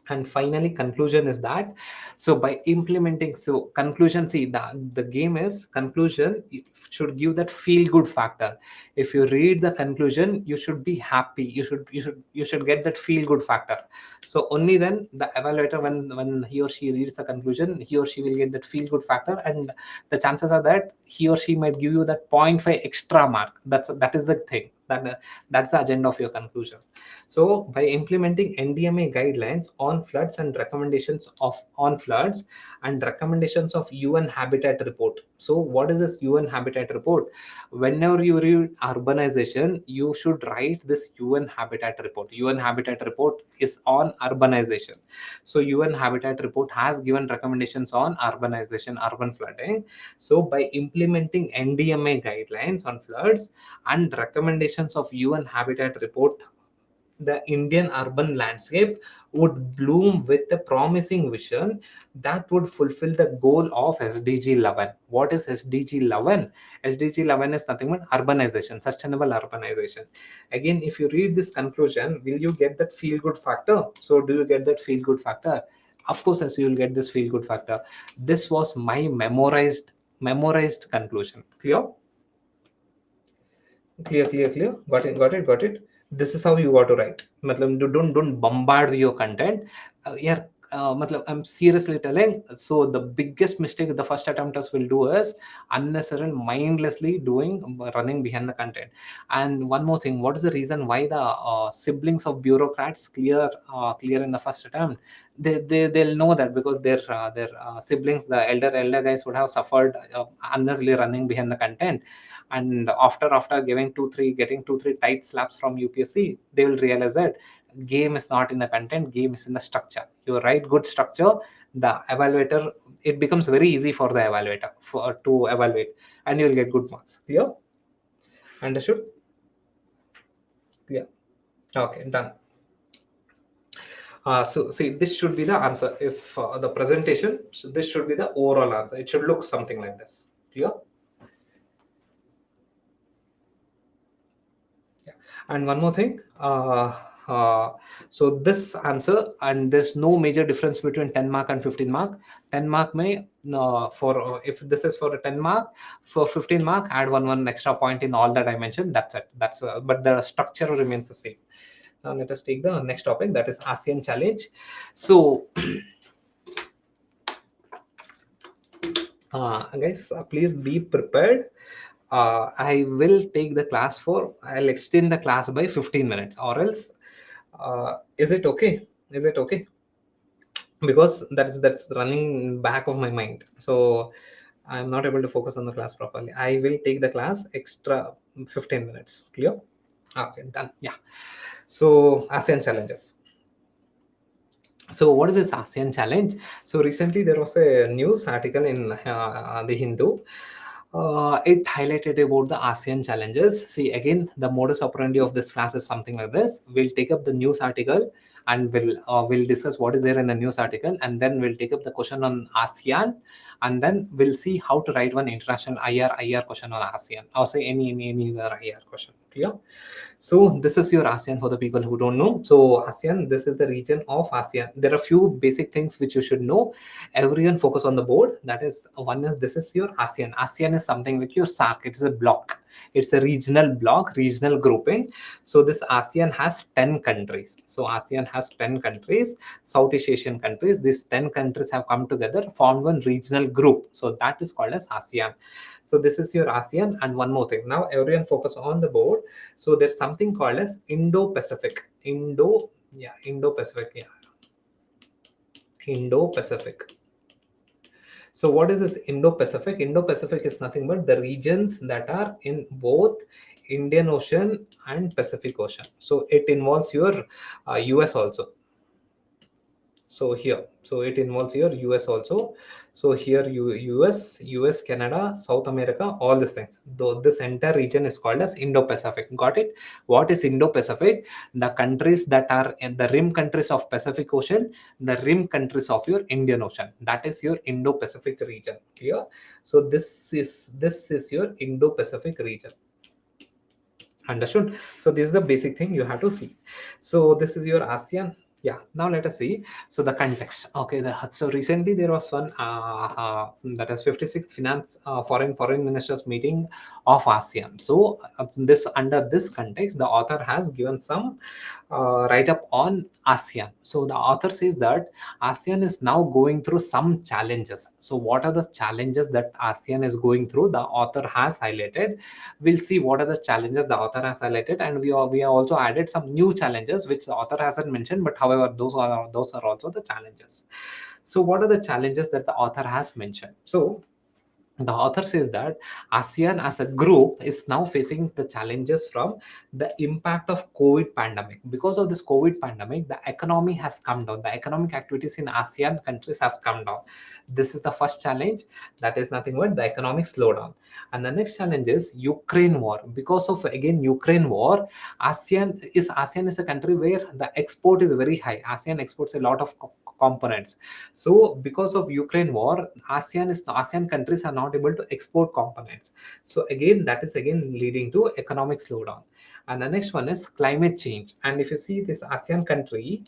And finally, conclusion is that, so by implementing, so conclusion, see, the game is conclusion, it should give that feel good factor. If you read the conclusion, you should be happy, you should get that feel good factor. So only then the evaluator, when he or she reads the conclusion, he or she will get that feel good factor, and the chances are that he or she might give you that point 0.5 extra mark. That is the thing, that's the agenda of your conclusion. So, by implementing NDMA guidelines on floods and recommendations of on floods and recommendations of UN Habitat Report. So, what is this UN Habitat Report? Whenever you read urbanization, you should write this UN Habitat Report. UN Habitat Report is on urbanization. So, UN Habitat Report has given recommendations on urbanization, urban flooding. So, by implementing NDMA guidelines on floods and recommendations of UN Habitat Report, the Indian urban landscape would bloom with a promising vision that would fulfill the goal of SDG 11. What is SDG 11? SDG 11 is nothing but urbanization, sustainable urbanization. Again, if you read this conclusion, will you get that feel good factor? So, do you get that feel good factor? Of course, as you will get this feel good factor. This was my memorized conclusion. Clear? Clear. Got it. This is how you got to write. मतलब don't bombard your content. Yeah, मतलब I'm seriously telling. So the biggest mistake the first attempters will do is unnecessary, mindlessly running behind the content. And one more thing, what is the reason why the siblings of bureaucrats clear in the first attempt? They'll know that because their siblings, the elder guys, would have suffered unnecessarily running behind the content, and after getting 2 3 tight slaps from UPSC, they will realize that game is not in the content, game is in the structure. You write good structure, the evaluator, it becomes very easy for the evaluator to evaluate, and you will get good marks. Clear? Understood? Yeah. Okay, done. So see, this should be the answer. If the presentation, so this should be the overall answer. It should look something like this. Clear? And one more thing, so this answer, and there's no major difference between 10 mark and 15 mark. 10 mark may for if this is for a 10 mark, for 15 mark, add one extra point in all the dimension. That's it. But the structure remains the same. Now let us take the next topic, that is ASEAN challenge. So guys, please be prepared. I will take the class I'll extend the class by 15 minutes, or else, is it okay? Is it okay? Because that's running back of my mind. So I'm not able to focus on the class properly. I will take the class extra 15 minutes. Clear? Okay, done. Yeah. So ASEAN challenges. So what is this ASEAN challenge? So recently there was a news article in the Hindu. It highlighted about the ASEAN challenges. See, again, the modus operandi of this class is something like this. We'll take up the news article, and we'll discuss what is there in the news article, and then we'll take up the question on ASEAN, and then we'll see how to write one international IR question on ASEAN, or say any other IR question. Clear? So this is your ASEAN for the people who don't know. So ASEAN, this is the region of ASEAN. There are few basic things which you should know. Everyone focus on the board. That is one is this is your ASEAN. ASEAN is something like your SAARC. It is a block. It's a regional block, regional grouping. So this ASEAN has 10 countries. So ASEAN has 10 countries, Southeast Asian countries. These 10 countries have come together, formed one regional group. So that is called as ASEAN. So this is your ASEAN. And one more thing. Now everyone focus on the board. So there's something called as Indo-Pacific. Indo-Pacific. Yeah, Indo-Pacific. So what is this Indo-Pacific? Indo-Pacific is nothing but the regions that are in both Indian Ocean and Pacific Ocean. So it involves your US also. So here, so it involves your US also. So here US, Canada, South America, all these things. Though this entire region is called as Indo-Pacific. Got it? What is Indo-Pacific? The countries that are in the rim countries of Pacific Ocean, the rim countries of your Indian Ocean. That is your Indo-Pacific region. Clear? So this is your Indo-Pacific region. Understood? So this is the basic thing you have to see. So this is your ASEAN. Yeah, now let us see. So the context. Okay, so recently there was one that is 56th finance foreign ministers meeting of ASEAN. So this under this context, the author has given some write up on ASEAN. So the author says that ASEAN is now going through some challenges. So what are the challenges that ASEAN is going through? The author has highlighted. We'll see what are the challenges the author has highlighted, and we have also added some new challenges which the author hasn't mentioned, but however those are also the challenges. So what are the challenges that the author has mentioned? So the author says that ASEAN as a group is now facing the challenges from the impact of COVID pandemic. Because of this COVID pandemic, the economy has come down. The economic activities in ASEAN countries has come down. This is the first challenge. That is nothing but the economic slowdown. And the next challenge is Ukraine war. Because of again Ukraine war, ASEAN is a country where the export is very high. ASEAN exports a lot of components. So because of Ukraine war, ASEAN countries are not able to export components. So again, that is again leading to economic slowdown. And the next one is climate change. And if you see this ASEAN country,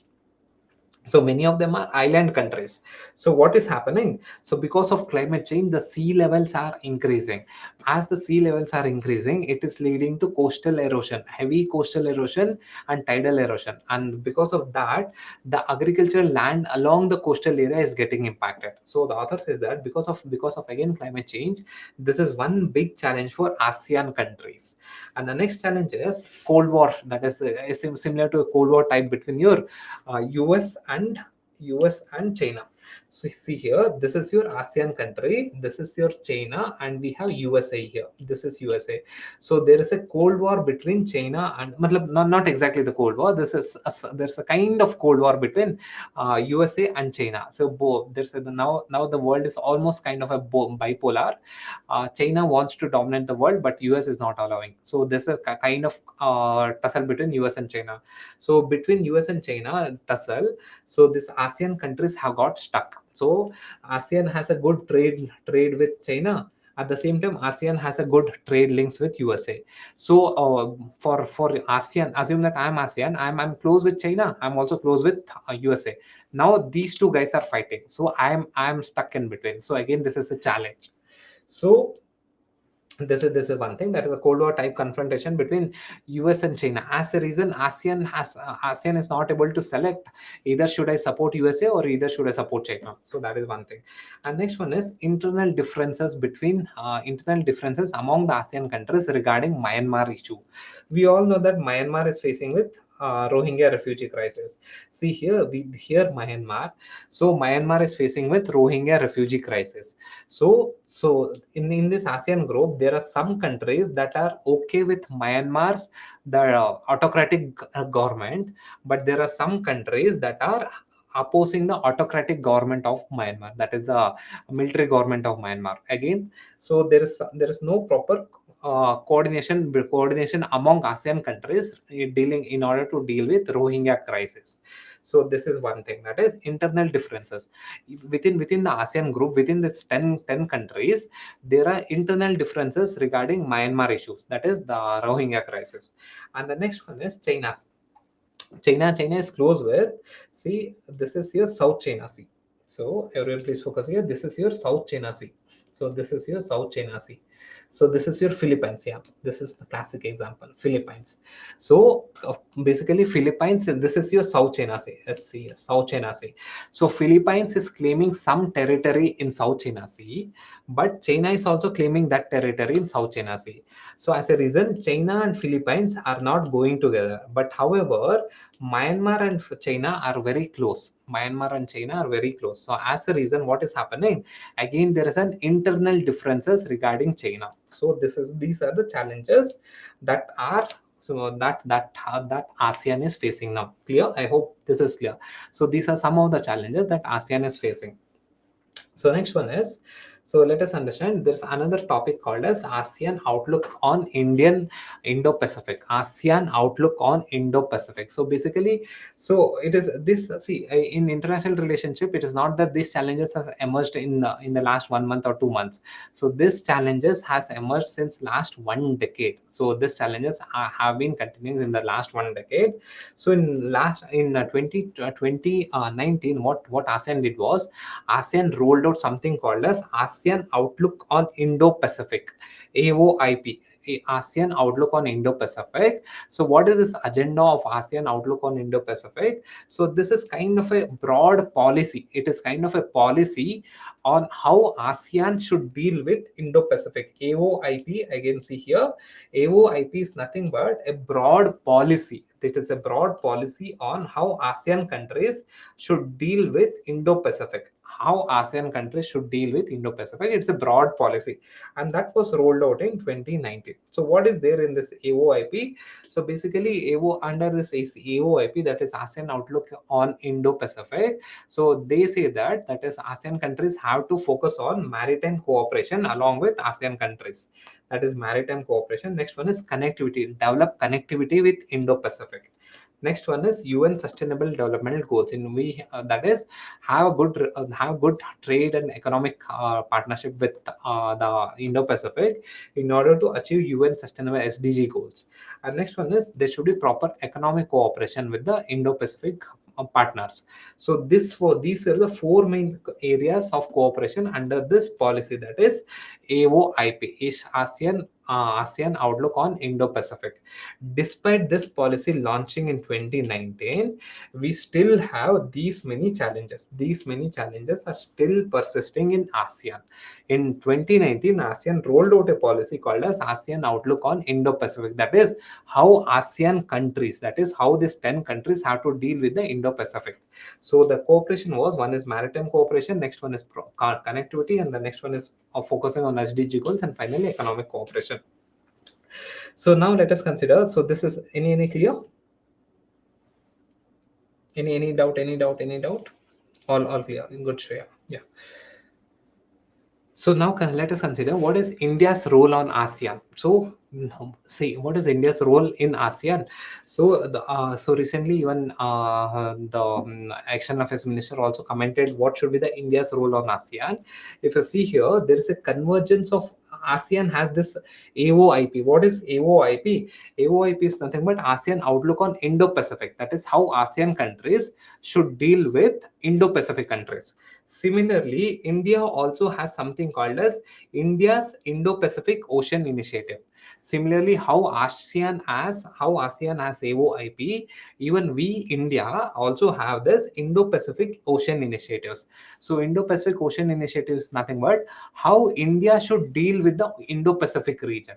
so many of them are island countries. So what is happening? So because of climate change, the sea levels are increasing. As the sea levels are increasing, it is leading to coastal erosion, heavy coastal erosion and tidal erosion. And because of that, the agricultural land along the coastal area is getting impacted. So the author says that because of again climate change, this is one big challenge for ASEAN countries. And the next challenge is Cold War. That is similar to a Cold War type between your US and China. So see here, this is your ASEAN country, this is your China, and we have USA here. This is USA. So there is a Cold War between China and, not exactly the Cold War. There's a kind of Cold War between USA and China. So both now the world is almost kind of a bipolar. China wants to dominate the world, but US is not allowing. So this is a kind of tussle between US and China. So between US and China tussle, so these ASEAN countries have got stuck. So ASEAN has a good trade with China. At the same time, ASEAN has a good trade links with USA. So for ASEAN, assume that I'm ASEAN, I'm close with China. I'm also close with USA. Now these two guys are fighting. So I'm stuck in between. So again, this is a challenge. So this is one thing, that is a Cold War type confrontation between US and China. As a reason, ASEAN is not able to select either should I support USA or either should I support China. So that is one thing. And next one is internal differences among the ASEAN countries regarding Myanmar issue. We all know that Myanmar is facing with Rohingya refugee crisis. See here Myanmar. So Myanmar is facing with Rohingya refugee crisis. So in this ASEAN group, there are some countries that are okay with Myanmar's the autocratic government, but there are some countries that are opposing the autocratic government of Myanmar, that is the military government of Myanmar. Again, so there is no proper coordination among ASEAN countries dealing in order to deal with Rohingya crisis. So this is one thing, that is internal differences within the ASEAN group. Within this 10 countries, there are internal differences regarding Myanmar issues, that is the Rohingya crisis. And the next one is China is close with, see, this is your South China Sea. So everyone please focus here. This is your South China Sea. So this is your South China Sea. So this is your Philippines. Yeah, this is the classic example, Philippines. So basically Philippines, this is your South China Sea. Let's see, South China Sea. So Philippines is claiming some territory in South China Sea, but China is also claiming that territory in South China Sea. So as a reason, China and Philippines are not going together. But however, Myanmar and China are very close. Myanmar and China are very close. So as a reason, what is happening? Again, there is an internal differences regarding China. So these are the challenges that are, that ASEAN is facing now. Clear? I hope this is clear. So these are some of the challenges that ASEAN is facing. So next one is, so let us understand, there's another topic called as ASEAN outlook on Indo-Pacific. ASEAN outlook on Indo-Pacific. So basically, so it is this, see, in international relationship, it is not that these challenges have emerged in the last 1 month or 2 months. So this challenges has emerged since last 1 decade. So these challenges have been continuing in the last 1 decade. So in 2019, what ASEAN did was, ASEAN rolled out something called as ASEAN Outlook on Indo-Pacific, AOIP. ASEAN Outlook on Indo-Pacific. So what is this agenda of ASEAN Outlook on Indo-Pacific? So this is kind of a broad policy. It is kind of a policy on how ASEAN should deal with Indo-Pacific. AOIP, again see here, AOIP is nothing but a broad policy. It is a broad policy on how ASEAN countries should deal with Indo-Pacific. How ASEAN countries should deal with Indo-Pacific. It's a broad policy, and that was rolled out in 2019. So what is there in this AOIP? So basically, under this AOIP, that is ASEAN Outlook on Indo-Pacific. So they say that is ASEAN countries have to focus on maritime cooperation along with ASEAN countries. That is maritime cooperation. Next one is connectivity. Develop connectivity with Indo-Pacific. Next one is UN Sustainable Development Goals. In we that is have good trade and economic partnership with the Indo-Pacific in order to achieve UN Sustainable SDG goals. And next one is there should be proper economic cooperation with the Indo-Pacific partners. So these are the four main areas of cooperation under this policy, that is AOIP, is ASEAN Outlook on Indo-Pacific. Despite this policy launching in 2019, we still have these many challenges. These many challenges are still persisting in ASEAN. In 2019, ASEAN rolled out a policy called as ASEAN Outlook on Indo-Pacific. That is how ASEAN countries, that is how these 10 countries have to deal with the Indo-Pacific. So the cooperation was, one is maritime cooperation, next one is connectivity, and the next one is focusing on SDG goals, and finally economic cooperation. So now let us consider. So this is any clear? Any doubt? Any doubt? Any doubt? All clear. Good, Shreya. Yeah. So now let us consider what is India's role on ASEAN. So see, what is India's role in ASEAN? So so recently even the Action Affairs Minister also commented what should be the India's role on ASEAN. If you see here, there is a convergence of ASEAN has this AOIP. What is AOIP? AOIP is nothing but ASEAN Outlook on Indo-Pacific. That is how ASEAN countries should deal with Indo-Pacific countries. Similarly, India also has something called as India's Indo-Pacific Ocean Initiative. Similarly, how ASEAN has AOIP, even we India also have this Indo-Pacific Ocean initiatives. So Indo-Pacific Ocean initiative is nothing but how India should deal with the Indo-Pacific region.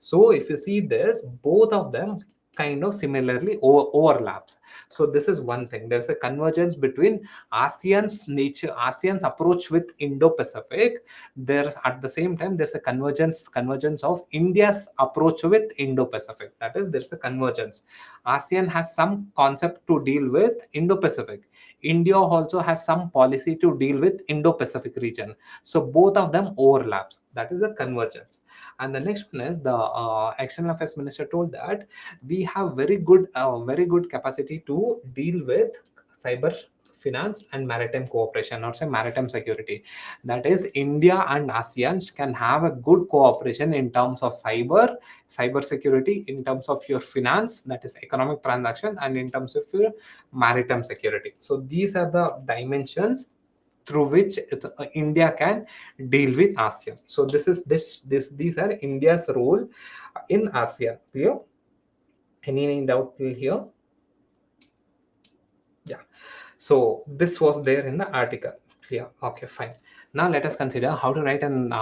So if you see this, both of them kind of similarly overlaps. So this is one thing. There's a convergence between ASEAN's approach with Indo-Pacific. There's at the same time there's a convergence of India's approach with Indo-Pacific. That is, there's a convergence. ASEAN has some concept to deal with Indo-Pacific. India also has some policy to deal with Indo-Pacific region. So both of them overlaps. That is a convergence. And the next one is the external affairs minister told that we have very good capacity to deal with cyber finance and maritime cooperation, or say maritime security. That is, India and ASEAN can have a good cooperation in terms of cyber security, in terms of your finance, that is economic transaction, and in terms of your maritime security. So these are the dimensions through which India can deal with ASEAN. So these are India's role in ASEAN. Clear? Any doubt till here? Yeah. So this was there in the article. Clear? Okay, fine. Now let us consider how to write an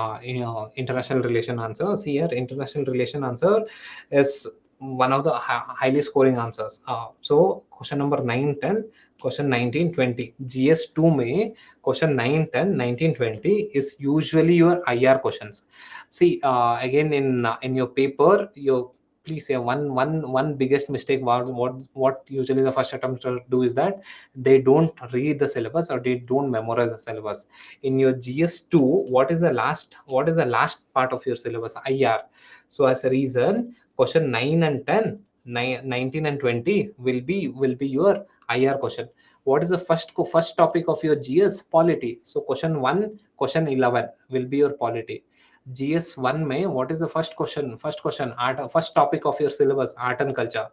international relation answer. See here, international relation answer is one of the highly scoring answers. So question number 9, 10, question 19, 20. GS2 may question 9, 10, 19, 20 is usually your IR questions. See, again in your paper, you please say one biggest mistake. What usually the first attempters do is that they don't read the syllabus, or they don't memorize the syllabus. In your GS2, what is the last part of your syllabus? IR. So as a reason, question 9 and 10, 19 and 20 will be your IR question. What is the first topic of your GS? Polity. So question 1, question 11 will be your polity. GS1 may, what is the first question art, first topic of your syllabus? Art and culture.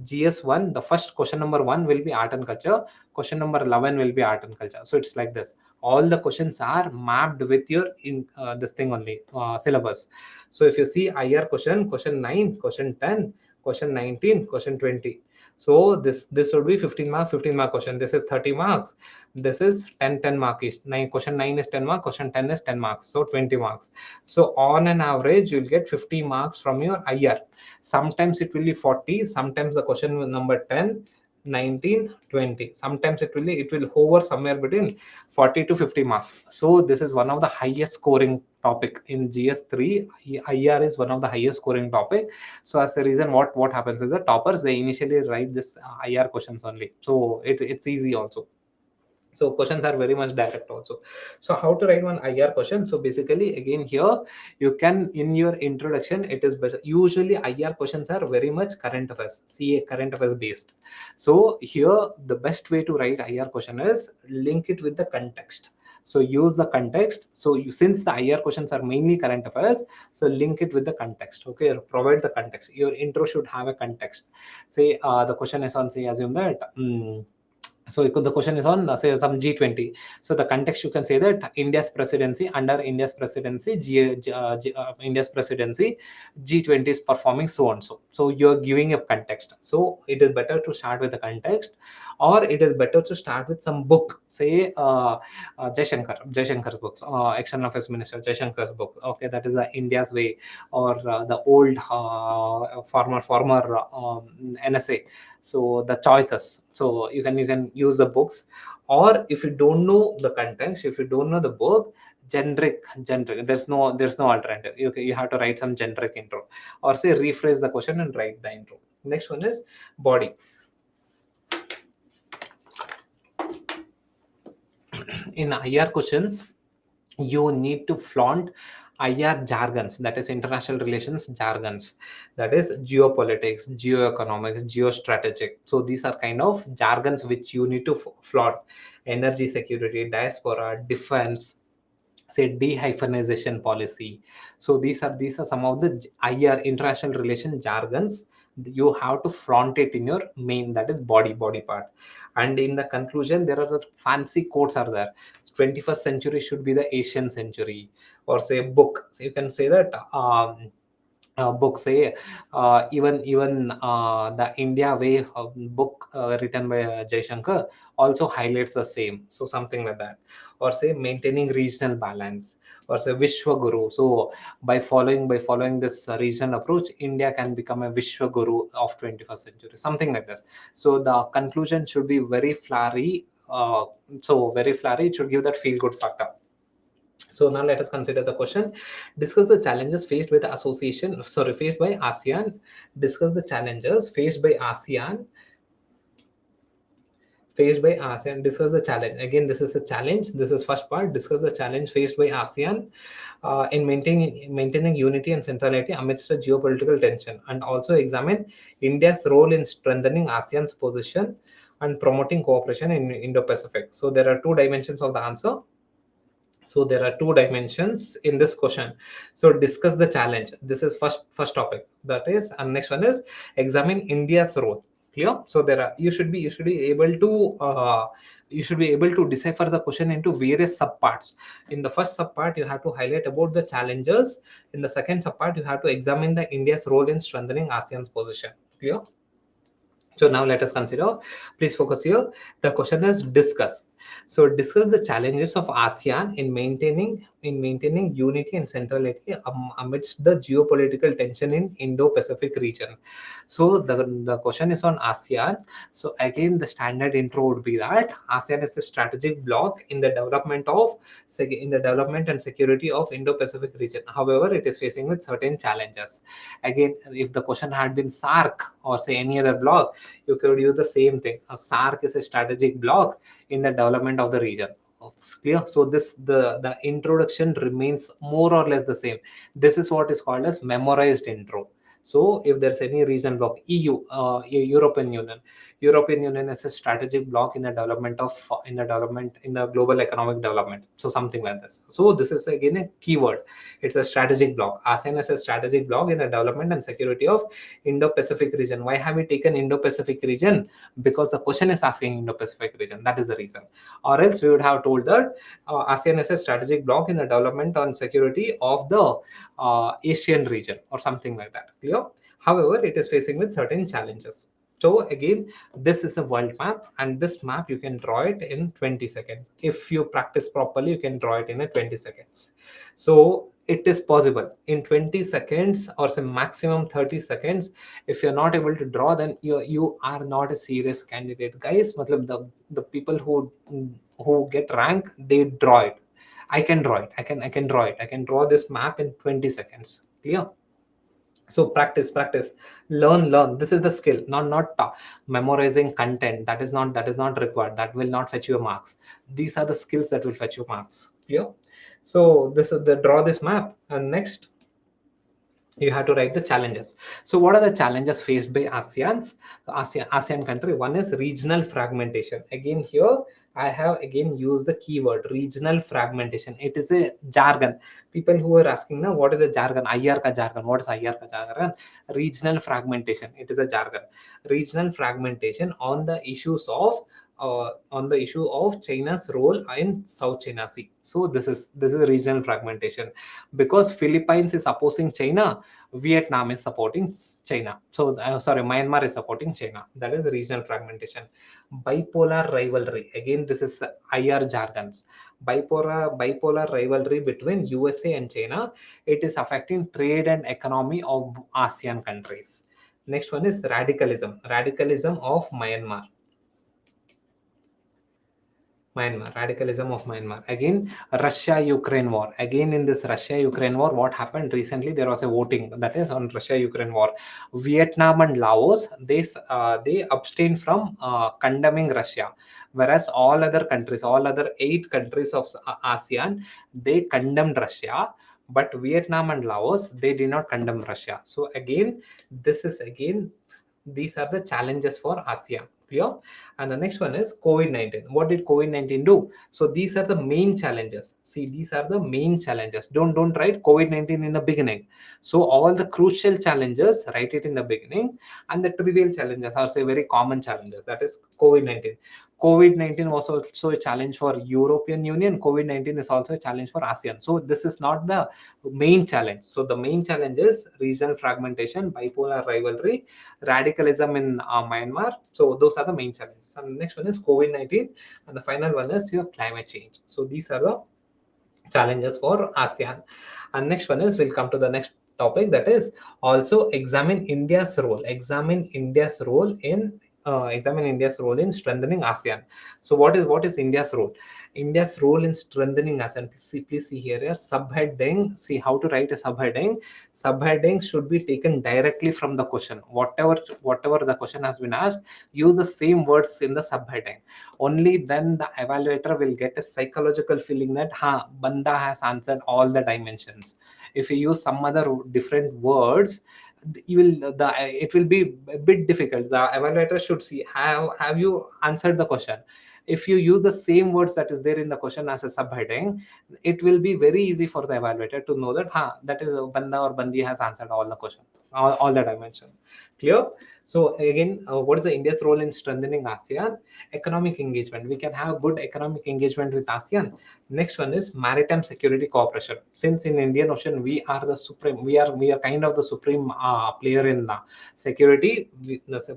GS1, the first question number 1 will be art and culture, question number 11 will be art and culture. So it's like this, all the questions are mapped with your in this thing only, syllabus. So if you see IR question 9, question 10, question 19, question 20. So this would be 15 mark question. This is 30 marks. This is 10 mark is 9. Question 9 is 10 mark, question 10 is 10 marks, so 20 marks. So on an average, you'll get 50 marks from your IR. Sometimes it will be 40, sometimes the question number 10, 19, 20. Sometimes it will hover somewhere between 40 to 50 marks. So this is one of the highest scoring topic in GS3. IR is one of the highest scoring topic. So as a reason, what happens is the toppers, they initially write this IR questions only. So it's easy also. So questions are very much direct also. So how to write one IR question? So basically, again here, you can, in your introduction, it is better. Usually IR questions are very much current affairs, CA current affairs based. So here the best way to write IR question is link it with the context. So use the context. So since the IR questions are mainly current affairs, so link it with the context. Okay, provide the context. Your intro should have a context. Say the question is on, say, assume that so the question is on, say, some G20. So the context, you can say that under India's presidency, India's presidency, G20 is performing so and so. So you're giving a context. So it is better to start with the context, or it is better to start with some book. Say Jaishankar's books, External Affairs Minister Jaishankar's book. Okay, that is the India's Way, or the old former NSA. So the choices. So you can use the books, or if you don't know the context, if you don't know the book, generic. There's no alternative. You have to write some generic intro, or say rephrase the question and write the intro. Next one is body. In IR questions, you need to flaunt IR jargons, that is international relations jargons, that is geopolitics, geoeconomics, geostrategic. So these are kind of jargons which you need to flaunt. Energy security, diaspora, defense, say dehyphenization policy. So these are some of the IR, international relation jargons. You have to flaunt it in your main, that is body part. And in the conclusion, there are the fancy quotes are there. 21st century should be the Asian century, or say book. So you can say that book, say even the India Way book written by Jaishankar also highlights the same. So something like that. Or say maintaining regional balance, or say Vishwa Guru. So by following this regional approach, India can become a Vishwa Guru of 21st century, something like this. So the conclusion should be very flowery. Very flowery, it should give that feel good factor. So now let us consider the question. Discuss the challenges faced by the association, faced by ASEAN. Discuss the challenges faced by ASEAN faced by ASEAN. Discuss the challenge. Again, this is a challenge. This is first part. Discuss the challenge faced by ASEAN in maintaining unity and centrality amidst a geopolitical tension, and also examine India's role in strengthening ASEAN's position and promoting cooperation in Indo-Pacific. So there are two dimensions of the answer. So there are two dimensions in this question. So discuss the challenge. This is first topic. That is, and next one is examine India's role. Clear? So there are, you should be able to decipher the question into various subparts. In the first subpart, you have to highlight about the challenges. In the second subpart, you have to examine the India's role in strengthening ASEAN's position. Clear? So now let us consider. Please focus here. The question is discuss. So discuss the challenges of ASEAN in maintaining unity and centrality amidst the geopolitical tension in Indo-Pacific region. So the question is on ASEAN. So again, the standard intro would be that ASEAN is a strategic bloc in the development and security of Indo-Pacific region. However, it is facing with certain challenges. Again, if the question had been SARC or say any other bloc, you could use the same thing. A SARC is a strategic bloc in the development of the region. Clear? So the introduction remains more or less the same. This is what is called as memorized intro. So if there's any region bloc, EU, European Union is a strategic bloc in the global economic development. So something like this. So this is again a keyword. It's a strategic bloc. ASEAN is a strategic bloc in the development and security of Indo-Pacific region. Why have we taken Indo-Pacific region? Because the question is asking Indo-Pacific region. That is the reason. Or else we would have told that ASEAN is a strategic bloc in the development and security of the Asian region or something like that. Clear? However, it is facing with certain challenges. So again, this is a world map, and this map you can draw it in 20 seconds. If you practice properly, you can draw it in a 20 seconds. So it is possible in 20 seconds or say maximum 30 seconds. If you're not able to draw, then you are not a serious candidate, guys. Matlab the people who get rank, they draw it. I can draw it. I can draw it. I can draw this map in 20 seconds. Clear? So practice, learn. This is the skill, not memorizing content. That is not required. That will not fetch you marks. These are the skills that will fetch you marks. Clear? So this is the draw this map, and next you have to write the challenges. So what are the challenges faced by ASEAN country? One is regional fragmentation. Again, here I have again used the keyword regional fragmentation. It is a jargon. People who are asking now, what is a jargon? IR ka jargon. What is IR ka jargon? Regional fragmentation. It is a jargon. Regional fragmentation on the issue of China's role in South China Sea. So this is regional fragmentation, because Philippines is opposing China, Vietnam is supporting China. So Myanmar is supporting China. That is regional fragmentation. Bipolar rivalry. Again, this is IR jargons. Bipolar rivalry between USA and China. It is affecting trade and economy of ASEAN countries. Next one is radicalism. Radicalism of Myanmar. Radicalism of Myanmar. Again, Russia-Ukraine war. Again, in this Russia-Ukraine war, what happened recently? There was a voting that is on Russia-Ukraine war. Vietnam and Laos, they abstained from condemning Russia, whereas all other 8 countries of ASEAN, they condemned Russia. But Vietnam and Laos, they did not condemn Russia. So again, these are the challenges for ASEAN. Clear? And the next one is COVID-19. What did COVID-19 do? So these are the main challenges. See, these are the main challenges. Don't write COVID-19 in the beginning. So all the crucial challenges, write it in the beginning, and the trivial challenges are say very common challenges. That is COVID-19. COVID-19 was also a challenge for European Union. COVID-19 is also a challenge for ASEAN. So this is not the main challenge. So the main challenge is regional fragmentation, bipolar rivalry, radicalism in Myanmar. So those are the main challenges. And the next one is COVID-19, and the final one is your climate change. So these are the challenges for ASEAN. And next one is, we'll come to the next topic, that is also examine India's role. Examine India's role in examine India's role in strengthening ASEAN. So what is India's role? India's role in strengthening ASEAN. Please see here. Subheading. See how to write a subheading. Subheading should be taken directly from the question. Whatever the question has been asked, use the same words in the subheading. Only then the evaluator will get a psychological feeling that banda has answered all the dimensions. If you use some other different words, you will the it will be a bit difficult. The evaluator should see, have you answered the question. If you use the same words that is there in the question as a subheading, it will be very easy for the evaluator to know that that is banda or bandi has answered all the question, all the dimension. Clear? So again, what is the India's role in strengthening ASEAN? Economic engagement. We can have good economic engagement with ASEAN. Next one is maritime security cooperation. Since in Indian Ocean we are the supreme, we are kind of the supreme player in security,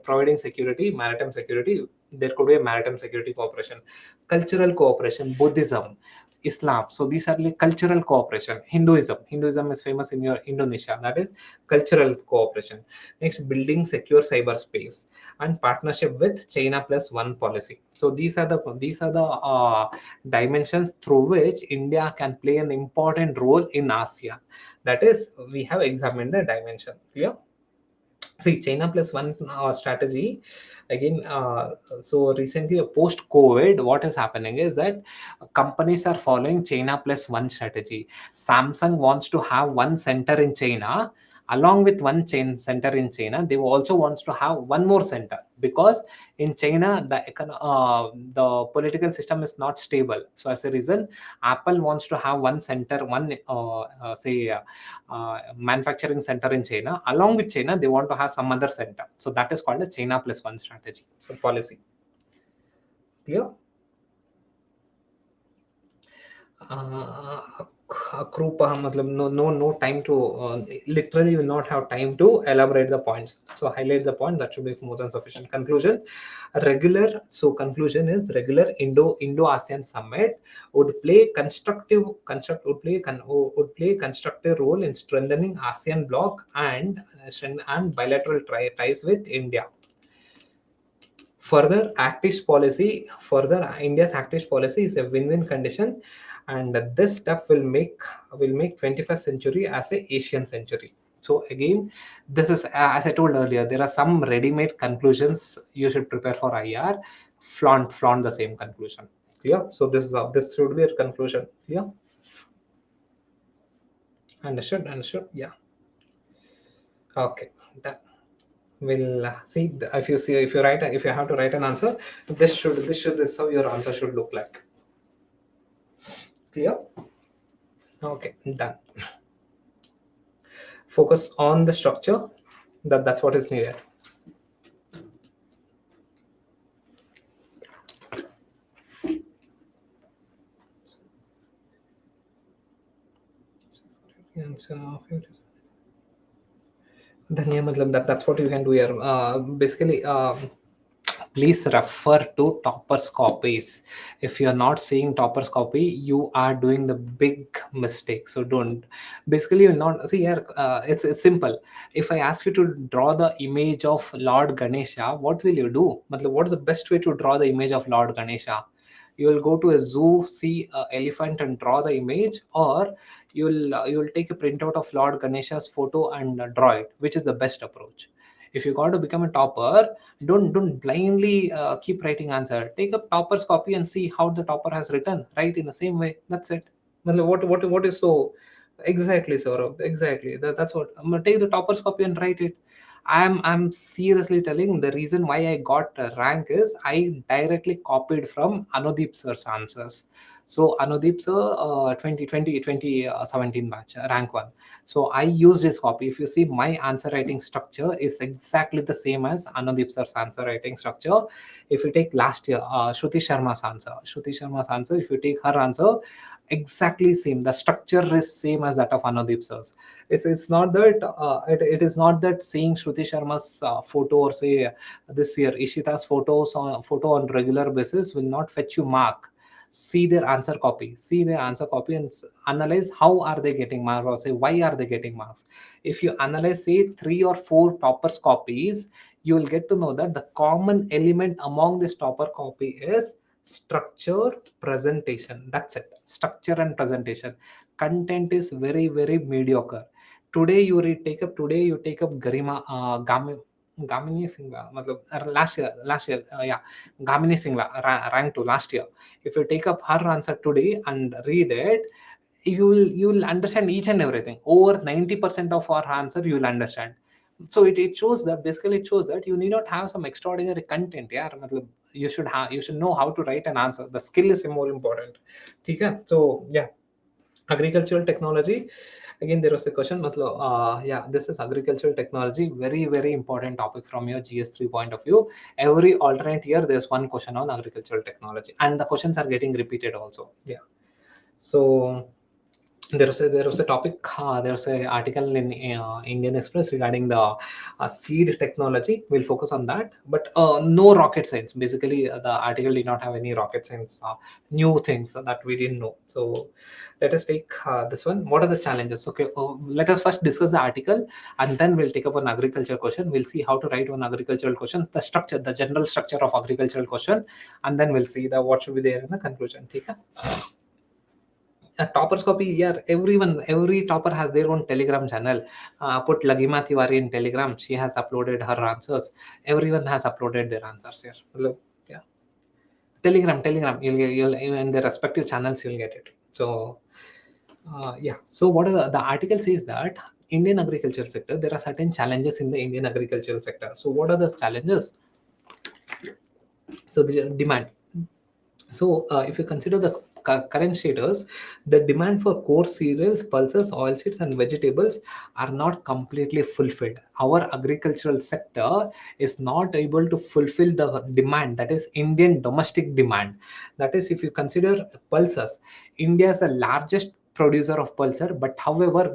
providing security, maritime security. There could be a maritime security cooperation. Cultural cooperation, Buddhism, Islam. So these are like cultural cooperation. Hinduism is famous in your Indonesia. That is cultural cooperation. Next, building secure cyberspace and partnership with China plus one policy. So these are the dimensions through which India can play an important role in ASEAN. That is, we have examined the dimension. Clear? See, China plus one strategy again. So recently, post COVID, what is happening is that companies are following China plus one strategy. Samsung wants to have one center in China. Along with one chain center in China, they also wants to have one more center, because in China the political system is not stable. So as a result, Apple wants to have one center, one say manufacturing center in China. Along with China, they want to have some other center. So that is called a China plus one strategy. So policy. Clear? Krupa, matlab, no time to literally you will not have time to elaborate the points. So highlight the point, that should be more than sufficient. Conclusion. Conclusion is regular Indo ASEAN summit would play constructive role in strengthening ASEAN bloc and bilateral ties with India. Further India's active policy is a win-win condition, and this step will make 21st century as a Asian century. So again, this is, as I told earlier, there are some ready-made conclusions you should prepare for IR. Flaunt the same conclusion. Clear? So this should be a conclusion. Yeah. Understood. Yeah. Okay. Done. We'll see if you have to write an answer. This how your answer should look like. Clear? Okay, done. Focus on the structure. That's what is needed. Dhanya, matlab that's what you can do here. Basically, please refer to toppers copies. If you're not seeing toppers copy, you are doing the big mistake. So don't. Basically, you'll not see here. It's simple. If I ask you to draw the image of Lord Ganesha, what will you do? Matlab, what is the best way to draw the image of Lord Ganesha? You will go to a zoo, see an elephant, and draw the image, or you'll take a printout of Lord Ganesha's photo and draw it. Which is the best approach? If you got to become a topper, don't blindly keep writing answer. Take a topper's copy and see how the topper has written. Write in the same way. That's it. What is so exactly, Saurabh? Exactly. That's what I'm gonna take the topper's copy and write it. I'm seriously telling, the reason why I got a rank is I directly copied from Anudeep sir's answers. So Anudeep sir, 2017 batch, rank one. So I used his copy. If you see, my answer writing structure is exactly the same as Anudeep sir's answer writing structure. If you take last year, Shruti Sharma's answer, if you take her answer, exactly same. The structure is same as that of Anudeep sir's. It's not that it is not that seeing Shruti Sharma's photo, or say this year Ishita's photo on regular basis will not fetch you mark. see their answer copy, and analyze how are they getting marks, or say why are they getting marks. If you analyze, say, 3 or 4 toppers copies, you will get to know that the common element among this topper copy is structure, presentation. That's it. Structure and presentation. Content is very, very mediocre. Today you take up Garima, Gamini Singla, matlab, last year, yeah, Gamini Singla, rank 2 last year. If you take up her answer today and read it, you will understand each and everything. Over 90% of our answer you will understand. So it shows that, basically it shows that you need not have some extraordinary content. Yeah, matlab, you should know how to write an answer. The skill is more important. Okay, so yeah, agricultural technology. Again, there was a question, matlab, yeah, this is agricultural technology, very, very important topic from your GS3 point of view. Every alternate year there's one question on agricultural technology, and the questions are getting repeated also. Yeah. So there was a topic, there was a article in Indian Express regarding the seed technology. We'll focus on that, but no rocket science. Basically, the article did not have any rocket science new things that we didn't know. So let us take this one. What are the challenges? Okay, let us first discuss the article, and then we'll take up an agriculture question. We'll see how to write one agricultural question, the structure, the general structure of agricultural question, and then we'll see the what should be there in the conclusion. Okay? A toppers copy, yeah, every topper has their own Telegram channel. Put Lagima Tiwari in Telegram, she has uploaded her answers. Everyone has uploaded their answers here. Look, yeah, Telegram, you'll in the respective channels you'll get it. So yeah, so what are the article says that Indian agriculture sector, there are certain challenges in the Indian agricultural sector. So what are the challenges? So the demand. So, if you consider the current status, the demand for core cereals, pulses, oilseeds, and vegetables are not completely fulfilled. Our agricultural sector is not able to fulfill the demand, that is Indian domestic demand. That is, if you consider pulses, India is the largest producer of pulsar, but however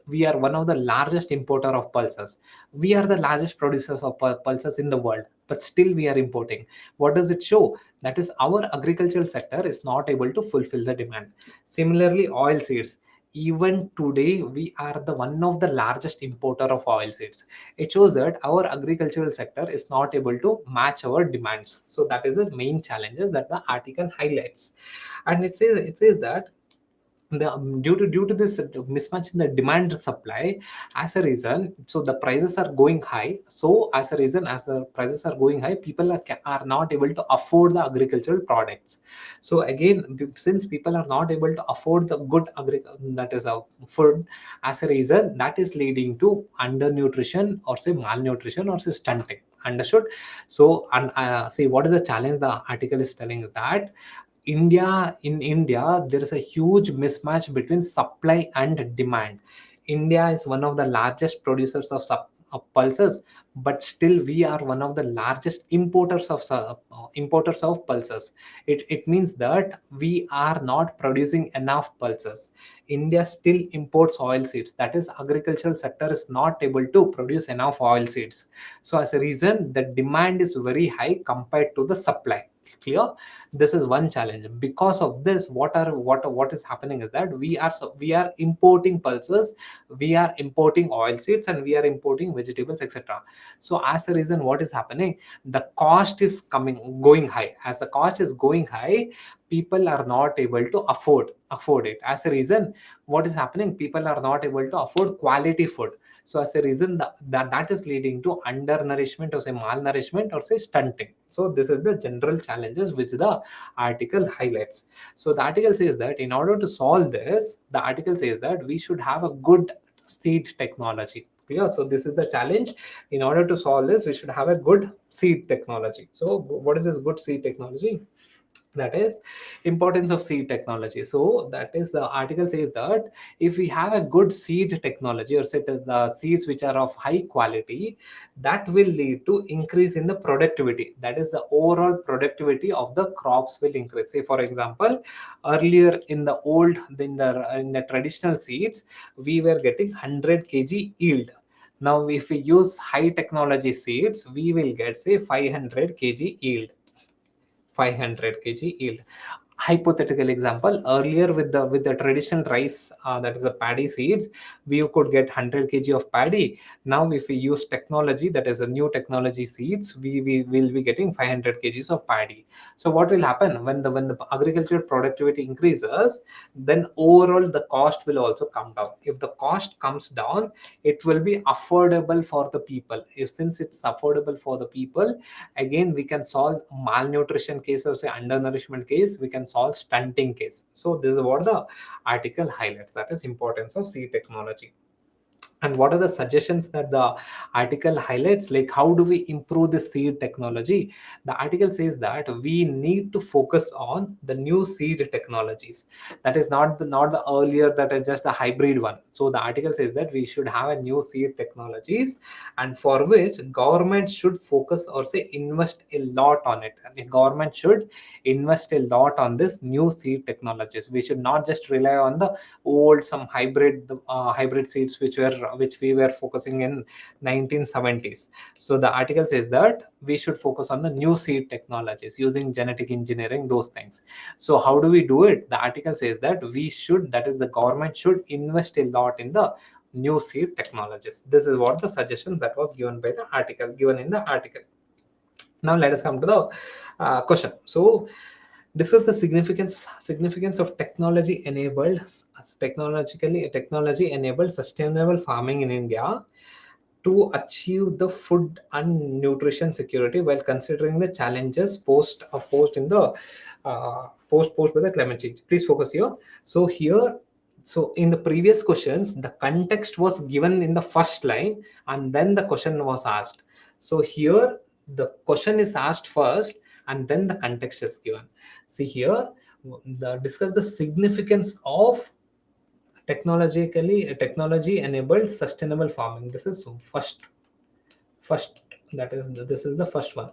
we are one of the largest importer of pulses. We are the largest producers of pulses in the world, but still we are importing. What does it show? That is, our agricultural sector is not able to fulfill the demand. Similarly, oil seeds, even today we are the one of the largest importer of oil seeds. It shows that our agricultural sector is not able to match our demands. So that is the main challenges that the article highlights. And it says that due to this mismatch in the demand supply, as a reason, so the prices are going high. So as a reason, as the prices are going high, people are not able to afford the agricultural products. So again, since people are not able to afford the good that is food, as a reason, that is leading to undernutrition, or say malnutrition, or say stunting. Understood? So, and see, what is the challenge the article is telling is that in India, there is a huge mismatch between supply and demand. India is one of the largest producers of pulses, but still we are one of the largest importers of pulses. It means that we are not producing enough pulses. India still imports oil seeds. That is, agricultural sector is not able to produce enough oil seeds. So as a reason, the demand is very high compared to the supply. Clear? This is one challenge. Because of this, what is happening is that we are importing pulses, we are importing oil seeds, and we are importing vegetables, etc. So as a reason, what is happening, the cost is going high. As the cost is going high, people are not able to afford it. As a reason, what is happening, people are not able to afford quality food. So as a reason, that is leading to undernourishment, or say malnourishment, or say stunting. So this is the general challenges which the article highlights. So the article says that in order to solve this, the article says that we should have a good seed technology. Yeah, so this is the challenge. In order to solve this, we should have a good seed technology. So what is this good seed technology? That is importance of seed technology. So that is, the article says that if we have a good seed technology, or set the seeds which are of high quality, that will lead to increase in the productivity. That is, the overall productivity of the crops will increase. Say for example, earlier in the traditional seeds, we were getting 100 kg yield. Now if we use high technology seeds, we will get, say, 500 kg yield. 500 kg yield. hypothetical example, earlier with the traditional rice, that is the paddy seeds, we could get 100 kg of paddy. Now if we use technology, that is a new technology seeds, we will be getting 500 kgs of paddy. So what will happen when the agricultural productivity increases, then overall the cost will also come down. If the cost comes down, it will be affordable for the people. If since it's affordable for the people, again we can solve malnutrition case or say undernourishment case, we can solve stunting case. So this is what the article highlights, that is importance of seed technology. And what are the suggestions that the article highlights, like how do we improve the seed technology? The article says that we need to focus on the new seed technologies, that is not the earlier, that is just a hybrid one. So the article says that we should have a new seed technologies, and for which government should focus or say invest a lot on it. And the government should invest a lot on this new seed technologies. We should not just rely on the old some hybrid seeds which we were focusing in 1970s. So the article says that we should focus on the new seed technologies using genetic engineering, those things. So how do we do it? The article says that we should, that is the government should invest a lot in the new seed technologies. This is what the suggestion that was given by the article, given in the article. Now let us come to the question. So discuss the significance of technology enabled sustainable farming in India to achieve the food and nutrition security while considering the challenges posed in the posed by the climate change. Please focus here. So here, so in the previous questions, the context was given in the first line, and then the question was asked. So here, the question is asked first, and then the context is given. See here, discuss the significance of technology enabled sustainable farming. This is first, that is, this is the first one,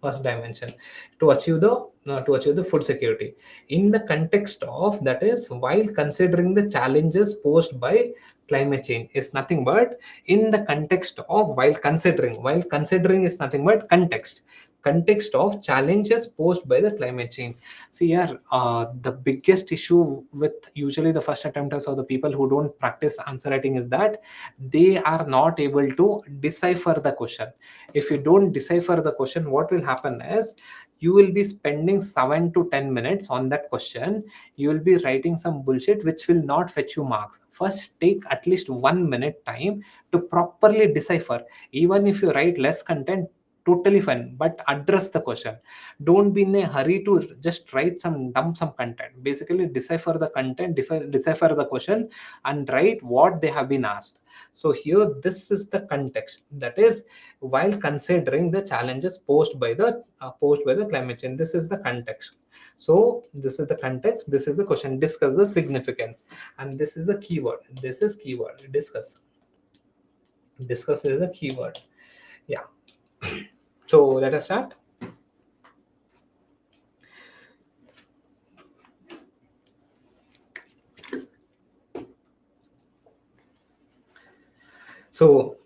first dimension, to achieve the food security in the context of, that is, while considering the challenges posed by climate change, is nothing but in the context of, while considering is nothing but context of challenges posed by the climate change. See here, the biggest issue with usually the first attempters or the people who don't practice answer writing is that they are not able to decipher the question. If you don't decipher the question, what will happen is you will be spending 7 to 10 minutes on that question. You will be writing some bullshit which will not fetch you marks. First take at least 1 minute time to properly decipher. Even if you write less content, totally fine, but address the question. Don't be in a hurry to just write some dump some content. Basically decipher the content, decipher the question, and write what they have been asked. So here, this is the context, that is, while considering the challenges posed by the climate change. This is the context. So this is the context, this is the question, discuss the significance, and this is the keyword. This is keyword, discuss is the keyword. Yeah. So let us start. So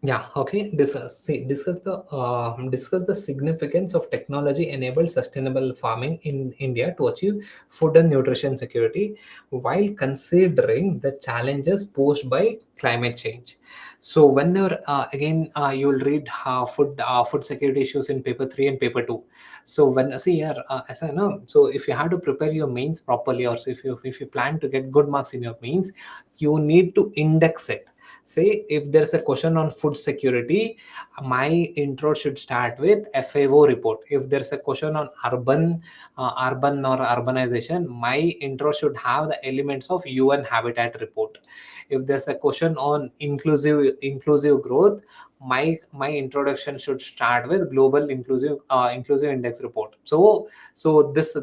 yeah, okay. Discuss the significance of technology-enabled sustainable farming in India to achieve food and nutrition security while considering the challenges posed by climate change. So whenever again you will read food security issues in paper 3 and paper 2. So when see here, as I know, so if you have to prepare your mains properly, or so if you plan to get good marks in your mains, you need to index it. Say if there's a question on food security, my intro should start with FAO report. If there's a question on urban or urbanization, my intro should have the elements of UN Habitat report. If there's a question on inclusive growth, my introduction should start with global inclusive index report. So this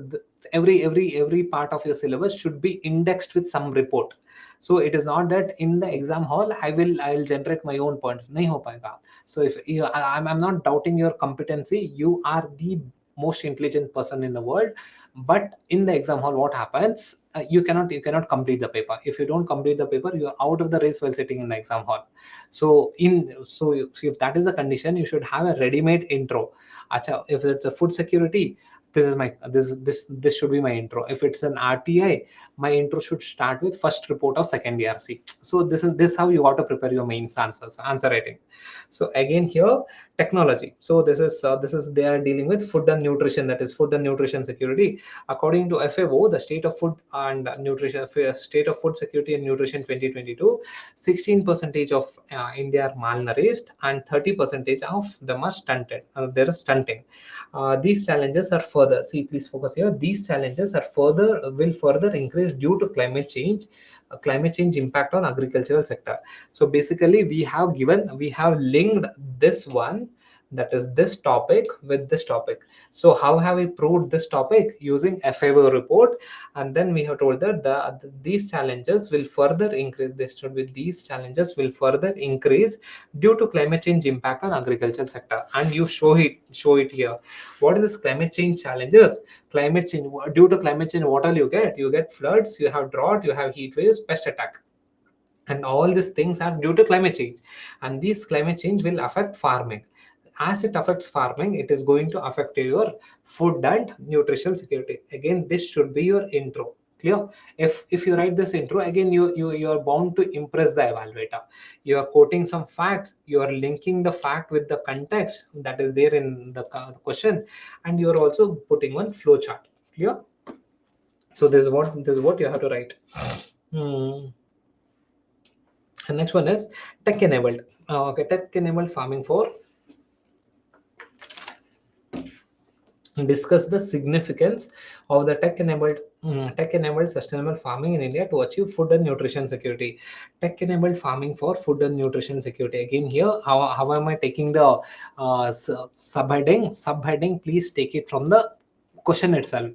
every part of your syllabus should be indexed with some report. So it is not that in the exam hall I will generate my own points. Nahi ho payega. So if you, I'm not doubting your competency. You are the most intelligent person in the world, but in the exam hall, what happens? You cannot complete the paper. If you don't complete the paper, you are out of the race while sitting in the exam hall. So if that is the condition, you should have a ready-made intro. Acha, if it's a food security, This is my this should be my intro. If it's an RTI, my intro should start with first report of second ERC. So this how you got to prepare your mains answer writing. So again here, technology. So this is they are dealing with food and nutrition, that is food and nutrition security. According to FAO, the state of food and nutrition, state of food security and nutrition 2022, 16% of India are malnourished and 30% of them are stunted. There is stunting. These challenges are further, see, please focus here. These challenges are further will further increase due to climate change impact on agricultural sector. So basically, we have linked this one, that is this topic with this topic. So how have we proved this topic? Using FAO report, and then we have told that these challenges will further increase. These challenges will further increase due to climate change impact on agricultural sector, and you show it here. What is this climate change challenges? Climate change, due to climate change, what all you get? You get floods, you have drought, you have heat waves, pest attack, and all these things are due to climate change. And this climate change will affect farming. As it affects farming, it is going to affect your food and nutrition security. Again, this should be your intro. Clear? If you write this intro, again, you are bound to impress the evaluator. You are quoting some facts, you are linking the fact with the context that is there in the question, and you are also putting one flow chart. Clear? So this is what you have to write. Hmm. And next one is tech enabled. Okay, tech enabled farming for discuss the significance of the tech enabled sustainable farming in India to achieve food and nutrition security. Tech enabled farming for food and nutrition security. Again here, how am I taking the subheading? Please take it from the question itself.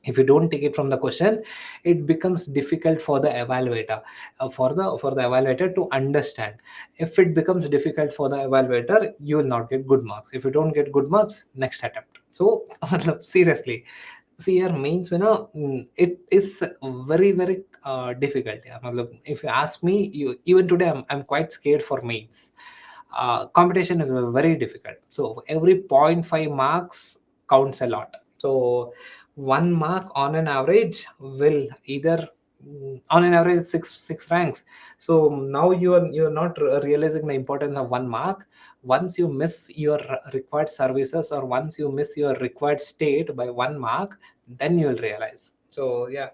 If you don't take it from the question, it becomes difficult for the evaluator, for the evaluator to understand. If it becomes difficult for the evaluator, you will not get good marks. If you don't get good marks, next attempt. So seriously, see here, mains it is very difficult. Yeah. If you ask me, even today I'm quite scared for mains. Competition is very difficult, so every point 0.5 marks counts a lot. So 1 mark on an average will either, on an average, six ranks. So now you're not realizing the importance of 1 mark. Once you miss your required services, or once you miss your required state by 1 mark, then you will realize. So yeah.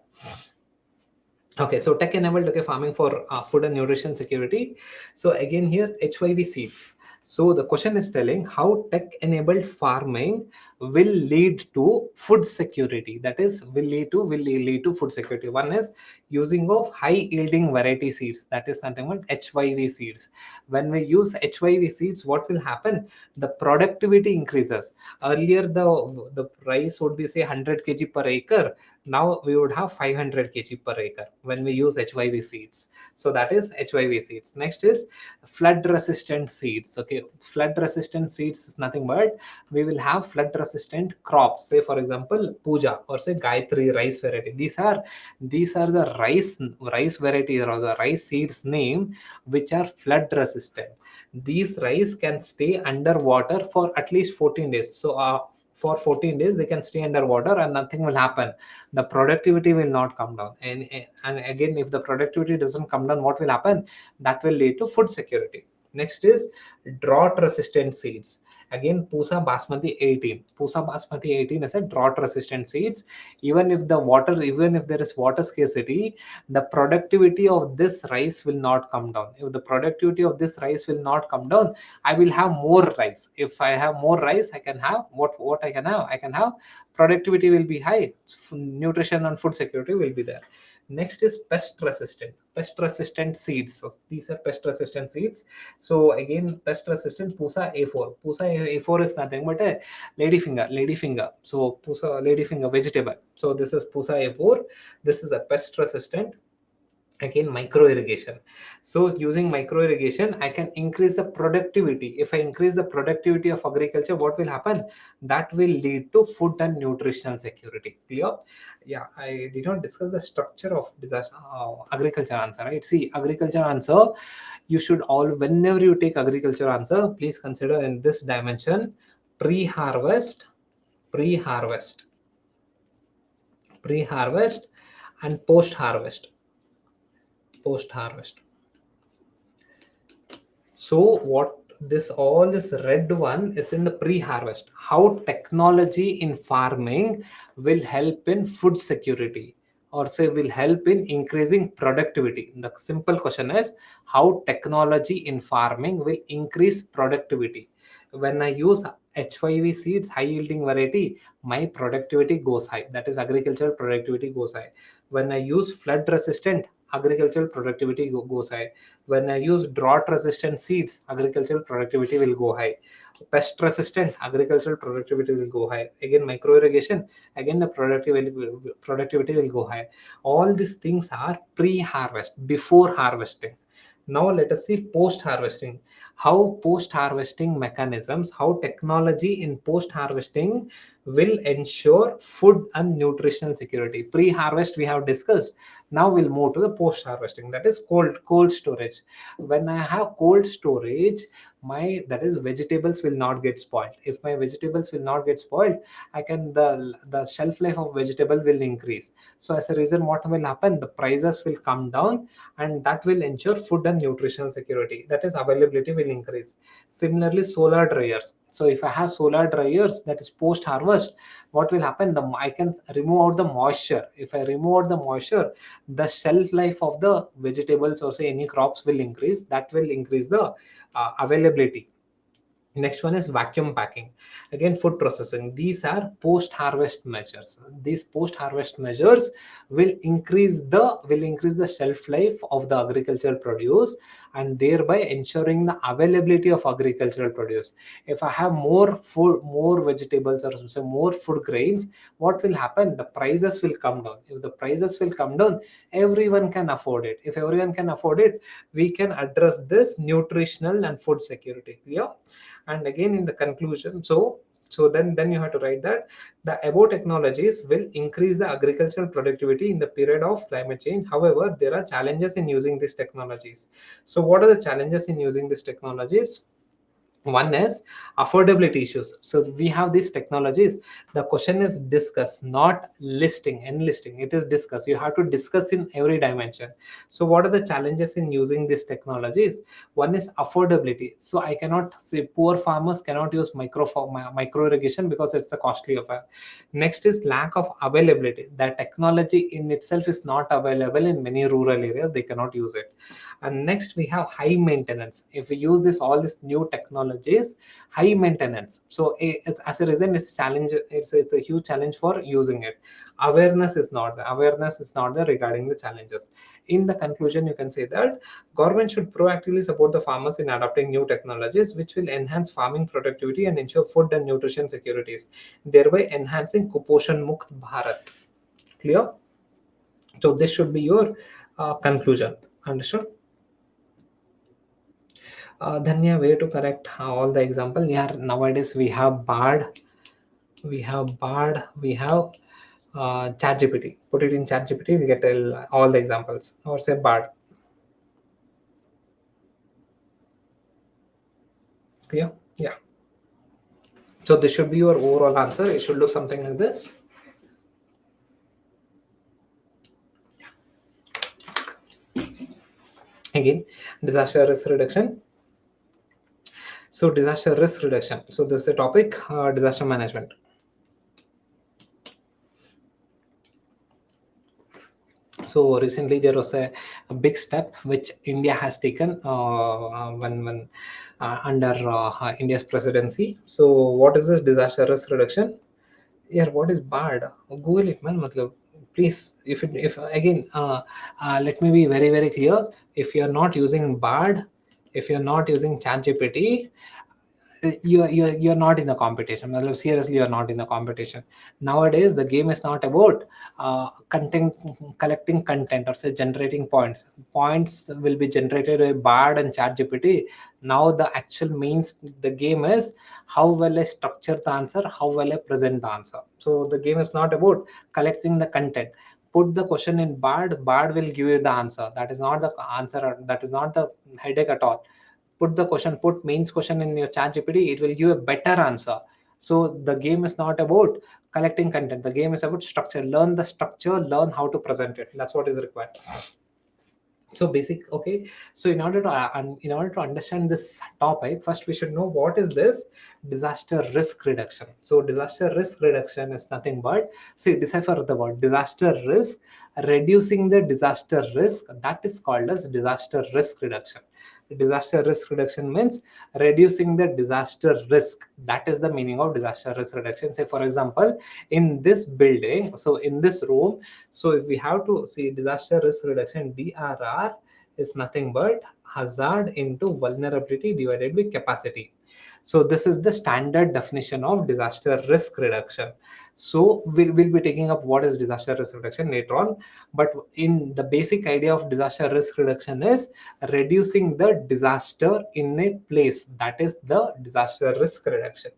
Okay, so tech enabled, okay, farming for food and nutrition security. So again here, HYV seeds. So the question is telling how tech enabled farming will lead to food security. That is, will lead to food security. One is using of high yielding variety seeds. That is something called HYV seeds. When we use HYV seeds, what will happen? The productivity increases. Earlier, the price would be say 100 kg per acre. Now we would have 500 kg per acre when we use HYV seeds. So that is HYV seeds. Next is flood resistant seeds. Okay, flood resistant seeds is nothing but we will have flood resistant crops. Say for example, Puja or say Gayatri rice variety. These are the rice varieties or the rice seeds name which are flood resistant. These rice can stay underwater for at least 14 days. So for 14 days they can stay underwater and nothing will happen. The productivity will not come down. And again, if the productivity doesn't come down, what will happen? That will lead to food security. Next is drought resistant seeds. Again, Pusa Basmati 18 is a drought resistant seeds. Even if there is water scarcity, the productivity of this rice will not come down. If the productivity of this rice will not come down, I will have more rice. If I have more rice, I can have what I can have. I can have productivity will be high, nutrition and food security will be there. Next is pest resistant seeds. So these are pest resistant seeds. So again, pest resistant Pusa A4. Pusa A4 is nothing but a ladyfinger. So Pusa ladyfinger vegetable. So this is Pusa A4. This is a pest resistant. Again, micro irrigation. So using micro irrigation, I can increase the productivity. If I increase the productivity of agriculture, what will happen? That will lead to food and nutritional security. Clear? Yeah, I did not discuss the structure of disaster agriculture answer, right? See, agriculture answer, you should all, whenever you take agriculture answer, please consider in this dimension: pre-harvest, pre-harvest, pre-harvest and post-harvest, post-harvest. So what this all this red one is in the pre-harvest. How technology in farming will help in food security, or say will help in increasing productivity. The simple question is how technology in farming will increase productivity. When I use H5V seeds, high yielding variety, my productivity goes high. That is agricultural productivity goes high. When I use flood resistant, agricultural productivity goes high. When I use drought resistant seeds, agricultural productivity will go high. Pest resistant, agricultural productivity will go high. Again, micro irrigation, again the productivity will go high. All these things are pre-harvest, before harvesting. Now let us see post harvesting. How post harvesting mechanisms, how technology in post harvesting will ensure food and nutritional security. Pre harvest we have discussed. Now we'll move to the post harvesting, that is cold storage. When I have cold storage, my that is vegetables will not get spoiled. If my vegetables will not get spoiled, I can the shelf life of vegetable will increase. So as a reason, what will happen, the prices will come down, and that will ensure food and nutritional security, that is availability will increase. Similarly, solar dryers. So if I have solar dryers, that is post harvest, what will happen, I can remove out the moisture. If I remove out the moisture, the shelf life of the vegetables or say any crops will increase. That will increase the availability. Next one is vacuum packing. Again, food processing. These are post-harvest measures. These post-harvest measures will increase the shelf life of the agricultural produce, and thereby ensuring the availability of agricultural produce. If I have more food, more vegetables, or say more food grains, what will happen? The prices will come down. If the prices will come down, everyone can afford it. If everyone can afford it, we can address this nutritional and food security. Clear? And again in the conclusion, then you have to write that the above technologies will increase the agricultural productivity in the period of climate change. However, there are challenges in using these technologies. So what are the challenges in using these technologies? One is affordability issues. So we have these technologies. The question is discuss, not listing, enlisting. It is discuss. You have to discuss in every dimension. So what are the challenges in using these technologies? One is affordability. So I cannot say poor farmers cannot use micro irrigation because it's a costly affair. Next is lack of availability. That technology in itself is not available in many rural areas. They cannot use it. And next we have high maintenance. If we use this all these new technologies, high maintenance. So as a result, it's challenge. It's a huge challenge for using it. Awareness is not there regarding the challenges. In the conclusion, you can say that government should proactively support the farmers in adopting new technologies which will enhance farming productivity and ensure food and nutrition securities, thereby enhancing Kuposhan Mukt Bharat. Clear? So this should be your conclusion. Understood? Dhanya, way to correct all the example. Yeah, nowadays we have ChatGPT. Put it in ChatGPT, we get all the examples. Or say Bard. Clear? Yeah. So this should be your overall answer. It should look something like this. Again, disaster risk reduction. So disaster risk reduction. So this is the topic, disaster management. So recently there was a big step which India has taken when under India's presidency. So what is this disaster risk reduction? Yeah, what is BARD? Google it, man. Matlab, please, if again, let me be very very clear. If you are not using BARD, if you are not using ChatGPT, you're not in the competition. Matlab, seriously, you're not in the competition. Nowadays the game is not about content, collecting content, or say generating points will be generated by Bard and ChatGPT. Now the actual means the game is how well I structure the answer, how well I present the answer. So the game is not about collecting the content. Put the question in Bard will give you the answer. That is not the answer, that is not the headache at all. Put the question, put mains question in your chat gpt, it will give a better answer. So the game is not about collecting content. The game is about structure. Learn the structure, learn how to present it. That's what is required. So basic, okay. So in order to understand this topic, first we should know what is this disaster risk reduction. So disaster risk reduction is nothing but, see, decipher the word disaster risk, reducing the disaster risk, that is called as disaster risk reduction. Disaster risk reduction means reducing the disaster risk. That is the meaning of disaster risk reduction. Say for example, in this building, so in this room, so if we have to see disaster risk reduction, DRR is nothing but hazard into vulnerability divided by capacity. So this is the standard definition of disaster risk reduction. So we'll be taking up what is disaster risk reduction later on. But in the basic idea of disaster risk reduction is reducing the disaster in a place. That is the disaster risk reduction.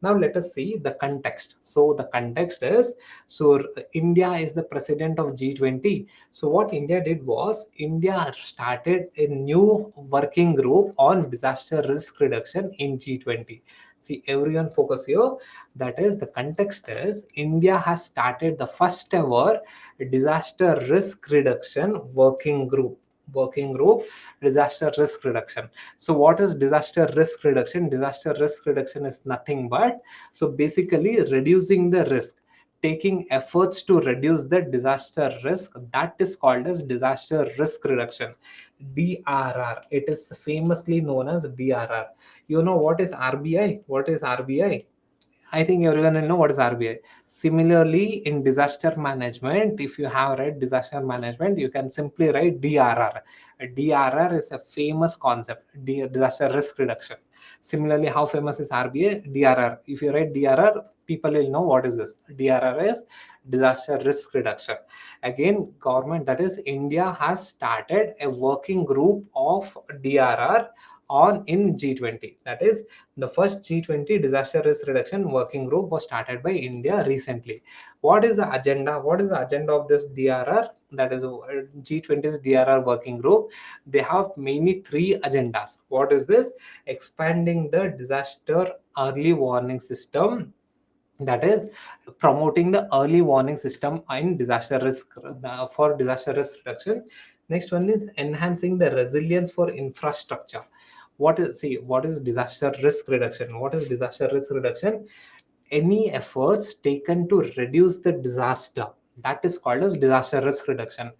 Now let us see the context. So the context is, so India is the president of G20. So what India did was, India started a new working group on disaster risk reduction in G20. See, everyone focus here. That is, the context is, India has started the first ever disaster risk reduction working group, disaster risk reduction. So what is disaster risk reduction? Disaster risk reduction is nothing but, so basically reducing the risk, taking efforts to reduce the disaster risk, that is called as disaster risk reduction. DRR, it is famously known as DRR. You know what is RBI? What is RBI? I think everyone will know what is RBI. Similarly, in disaster management, if you have read disaster management, you can simply write DRR. DRR is a famous concept, disaster risk reduction. Similarly, how famous is RBI? DRR. If you write DRR, people will know what is this. DRR is disaster risk reduction. Again, government, that is India, has started a working group of DRR on in G20. That is, the first G20 disaster risk reduction working group was started by India recently. What is the agenda? What is the agenda of this DRR? That is G20's DRR working group. They have mainly three agendas. What is this? Expanding the disaster early warning system, that is promoting the early warning system in disaster risk, for disaster risk reduction. Next one is enhancing the resilience for infrastructure. What is disaster risk reduction? What is disaster risk reduction? Any efforts taken to reduce the disaster, that is called as disaster risk reduction.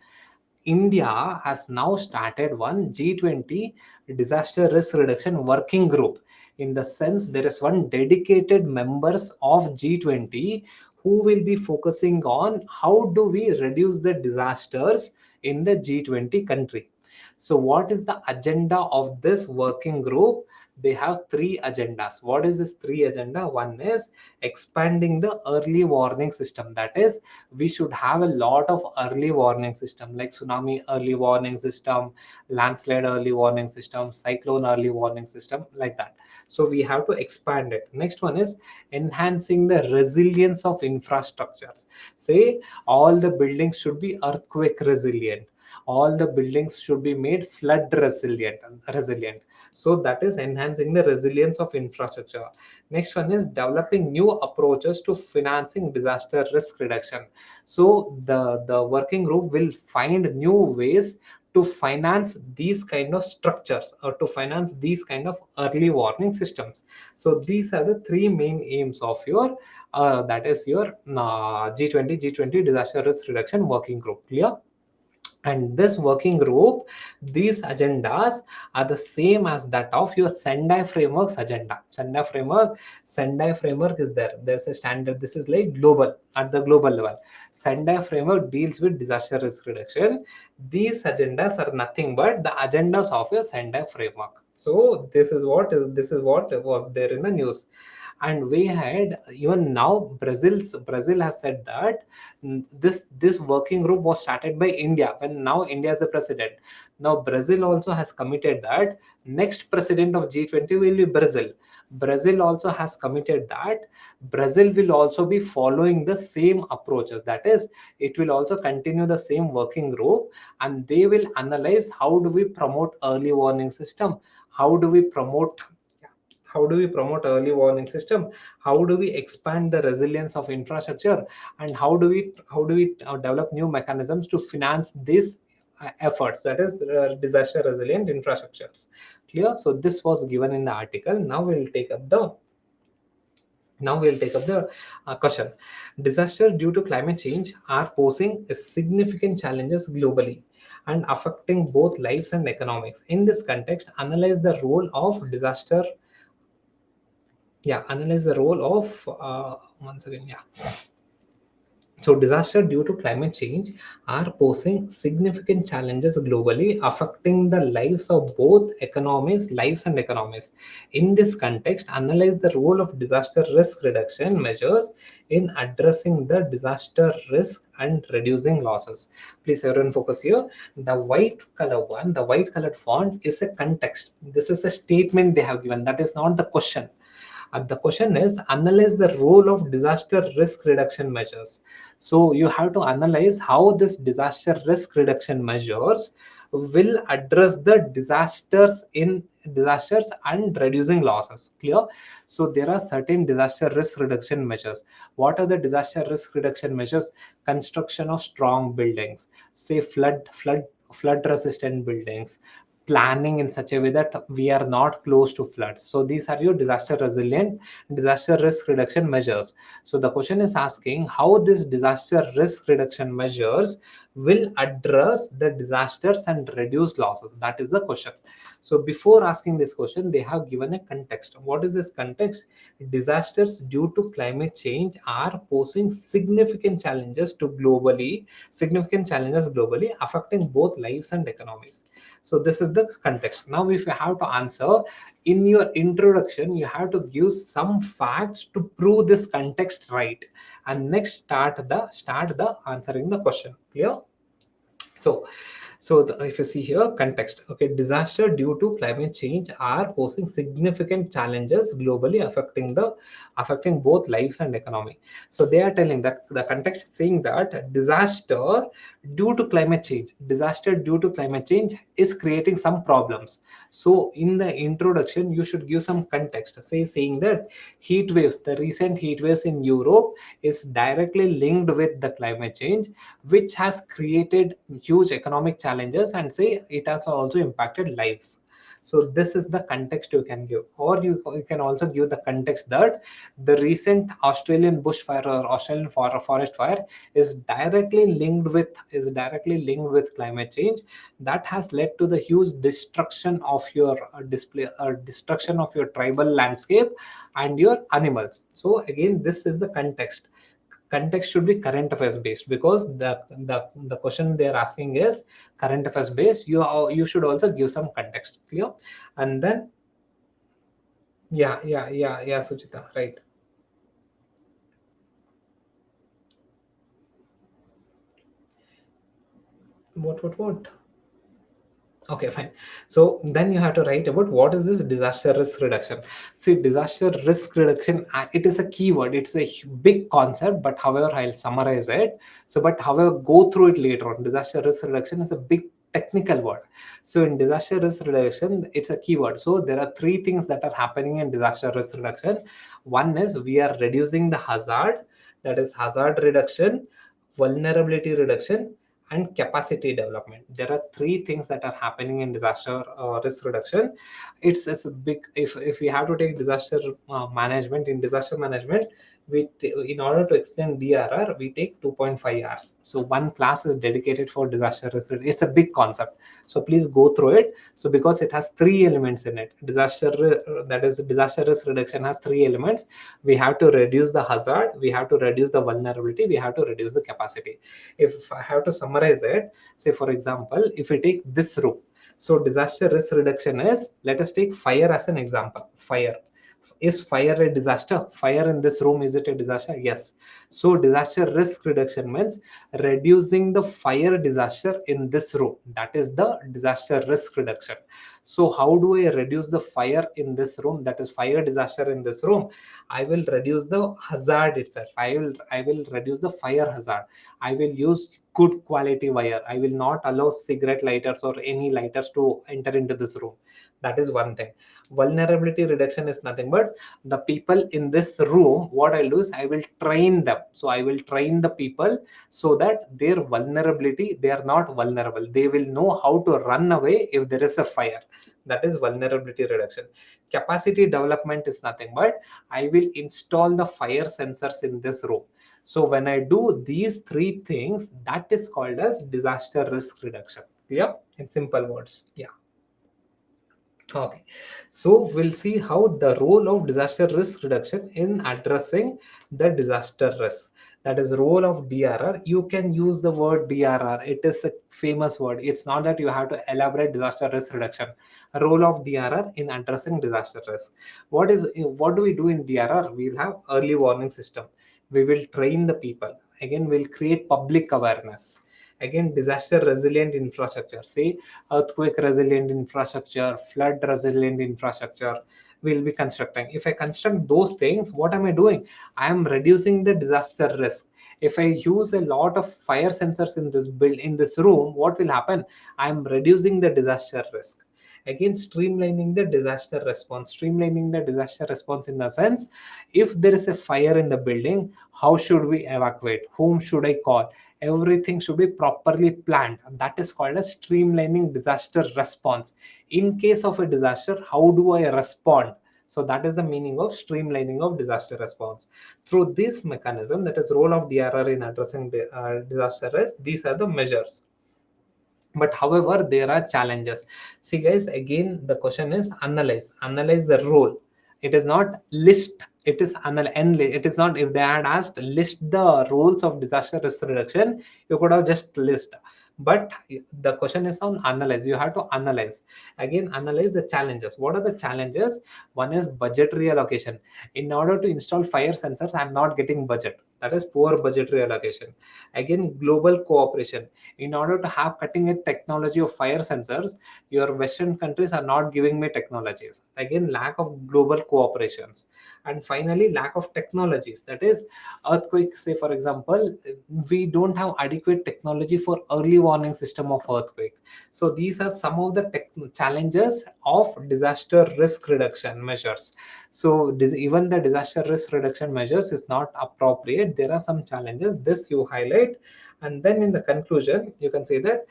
India has now started one G20 disaster risk reduction working group. In the sense, there is one dedicated members of G20 who will be focusing on how do we reduce the disasters in the G20 country. So what is the agenda of this working group? They have three agendas. What is this three agenda? One is expanding the early warning system. That is, we should have a lot of early warning system, like tsunami early warning system, landslide early warning system, cyclone early warning system, like that. So we have to expand it. Next one is enhancing the resilience of infrastructures. Say all the buildings should be earthquake resilient, all the buildings should be made flood resilient. So that is enhancing the resilience of infrastructure. Next one is developing new approaches to financing disaster risk reduction. So the working group will find new ways to finance these kind of structures, or to finance these kind of early warning systems. So these are the three main aims of your that is your G20 disaster risk reduction working group. Clear? And this working group, these agendas are the same as that of your Sendai framework's agenda. Sendai framework is there. There's a standard. This is like global, at the global level. Sendai framework deals with disaster risk reduction. These agendas are nothing but the agendas of your Sendai framework. So this is what was there in the news. And we had, even now, Brazil has said that this working group was started by India, when now India is the president. Now Brazil also has committed that next president of G20 will be Brazil. Brazil also has committed that Brazil will also be following the same approaches. That is, it will also continue the same working group, and they will analyze how do we promote early warning system, how do we promote How do we promote early warning system? How do we expand the resilience of infrastructure? And how do we develop new mechanisms to finance these efforts, that is disaster resilient infrastructures? Clear? So this was given in the article. Now we'll take up the question. Disaster due to climate change are posing significant challenges globally and affecting both lives and economics. In this context, analyze the role of disaster. Yeah, analyze the role of once again. Yeah, so, disaster due to climate change are posing significant challenges globally, affecting the lives of both lives and economies. In this context, analyze the role of disaster risk reduction measures in addressing the disaster risk and reducing losses. Please, everyone, focus here. The white colored font is a context. This is a statement they have given. That is not the question. The question is analyze the role of disaster risk reduction measures. So you have to analyze how this disaster risk reduction measures will address the disasters and reducing losses. Clear? So there are certain disaster risk reduction measures. What are the disaster risk reduction measures? Construction of strong buildings, say flood resistant buildings, planning in such a way that we are not close to floods. So these are your disaster risk reduction measures. So the question is asking how this disaster risk reduction measures will address the disasters and reduce losses. That is the question. So before asking this question, they have given a context. What is this context? Disasters due to climate change are posing significant challenges globally, affecting both lives and economies. So this is the context. Now if you have to answer in your introduction, you have to give some facts to prove this context right, and next start the answering the question. Clear? So so if you see here context, okay, disaster due to climate change are posing significant challenges globally, affecting both lives and economy. So they are telling that the context is saying that disaster due to climate change is creating some problems. So in the introduction you should give some context, saying that the recent heat waves in Europe is directly linked with the climate change, which has created huge economic challenges, and say it has also impacted lives. So this is the context you can give, or you can also give the context that the recent Australian bushfire or Australian forest fire is directly linked with climate change that has led to the huge destruction of your tribal landscape and your animals. So again, this is the context should be current affairs based, because the question they are asking is current affairs based. You should also give some context. Clear? And then yeah, Suchita, right. What? Okay, fine. So then you have to write about what is this disaster risk reduction. See, disaster risk reduction, it is a keyword. It's a big concept, but however, I'll summarize it. So, but however, go through it later on. Disaster risk reduction is a big technical word. So in disaster risk reduction, it's a keyword. So there are three things that are happening in disaster risk reduction. One is we are reducing the hazard, that is hazard reduction, vulnerability reduction, and capacity development. There are three things that are happening in disaster risk reduction. It's a big, if we have to take disaster management, in order to explain DRR, we take 2.5 hours. So one class is dedicated for disaster risk. It's a big concept, so please go through it. So because it has three elements in it, that is disaster risk reduction has three elements. We have to reduce the hazard, we have to reduce the vulnerability, we have to reduce the capacity. If I have to summarize it, say for example, if we take this room, so disaster risk reduction is, let us take fire as an example. Is fire a disaster? Fire in this room, is it a disaster? Yes. So disaster risk reduction means reducing the fire disaster in this room. That is the disaster risk reduction. So how do I reduce the fire in this room, that is fire disaster in this room? I will reduce the hazard itself. I will reduce the fire hazard. I will use good quality wire. I will not allow cigarette lighters or any lighters to enter into this room. That is one thing. Vulnerability reduction is nothing but the people in this room. What I'll do is I will train them. So I will train the people so that their vulnerability, they are not vulnerable. They will know how to run away if there is a fire. That is vulnerability reduction. Capacity development is nothing but I will install the fire sensors in this room. So when I do these three things, that is called as disaster risk reduction. Yeah, in simple words. Yeah. Okay, so we'll see how the role of disaster risk reduction in addressing the disaster risk. That is role of DRR. You can use the word DRR. It is a famous word. It's not that you have to elaborate disaster risk reduction. Role of DRR in addressing disaster risk. What do we do in DRR? We'll have early warning system. We will train the people. Again, we'll create public awareness. Again, disaster resilient infrastructure. Say earthquake resilient infrastructure, flood resilient infrastructure will be constructing. If I construct those things, what am I doing? I am reducing the disaster risk. If I use a lot of fire sensors in this build in this room, what will happen? I am reducing the disaster risk. Again, streamlining the disaster response. Streamlining the disaster response in the sense, if there is a fire in the building, how should we evacuate? Whom should I call? Everything should be properly planned. That is called as streamlining disaster response. In case of a disaster, how do I respond? So that is the meaning of streamlining of disaster response. Through this mechanism, that is role of DRR in addressing disaster risk, these are the measures. But however, there are challenges. See guys, again the question is analyze the role. It is not list, it is it is not. If they had asked list the roles of disaster risk reduction, you could have just list. But the question is on analyze. You have to analyze. Again, analyze the challenges. What are the challenges? One is budgetary allocation. In order to install fire sensors, I'm not getting budget. That is poor budgetary allocation. Again, global cooperation. In order to have cutting edge technology of fire sensors, your western countries are not giving me technologies. Again, lack of global cooperations. And finally, lack of technologies. That is earthquake. Say for example, we don't have adequate technology for early warning system of earthquake. So these are some of the challenges of disaster risk reduction measures. So even the disaster risk reduction measures is not appropriate. There are some challenges. This you highlight, and then in the conclusion, you can say that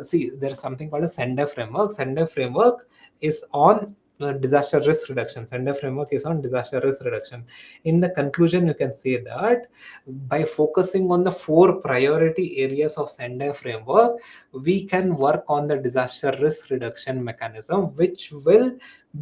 see there is something called a Sender framework. Sender framework is on disaster risk reduction. Sender framework is on disaster risk reduction. In the conclusion, you can say that by focusing on the four priority areas of Sender framework, we can work on the disaster risk reduction mechanism, which will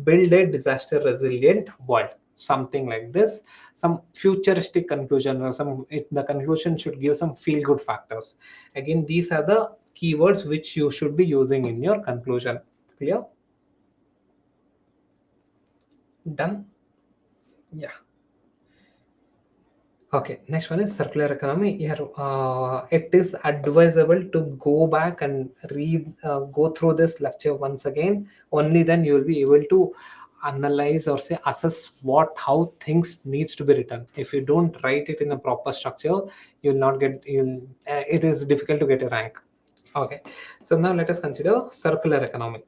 build a disaster resilient world. Something like this, some futuristic conclusions, or the conclusion should give some feel good factors. Again, these are the keywords which you should be using in your conclusion. Clear? Done? Yeah. Okay, next one is circular economy. Here, it is advisable to go back and go through this lecture once again. Only then you will be able to analyze or say assess how things needs to be written. If you don't write it in a proper structure, you'll not get. It is difficult to get a rank. Okay, so now let us consider circular economy.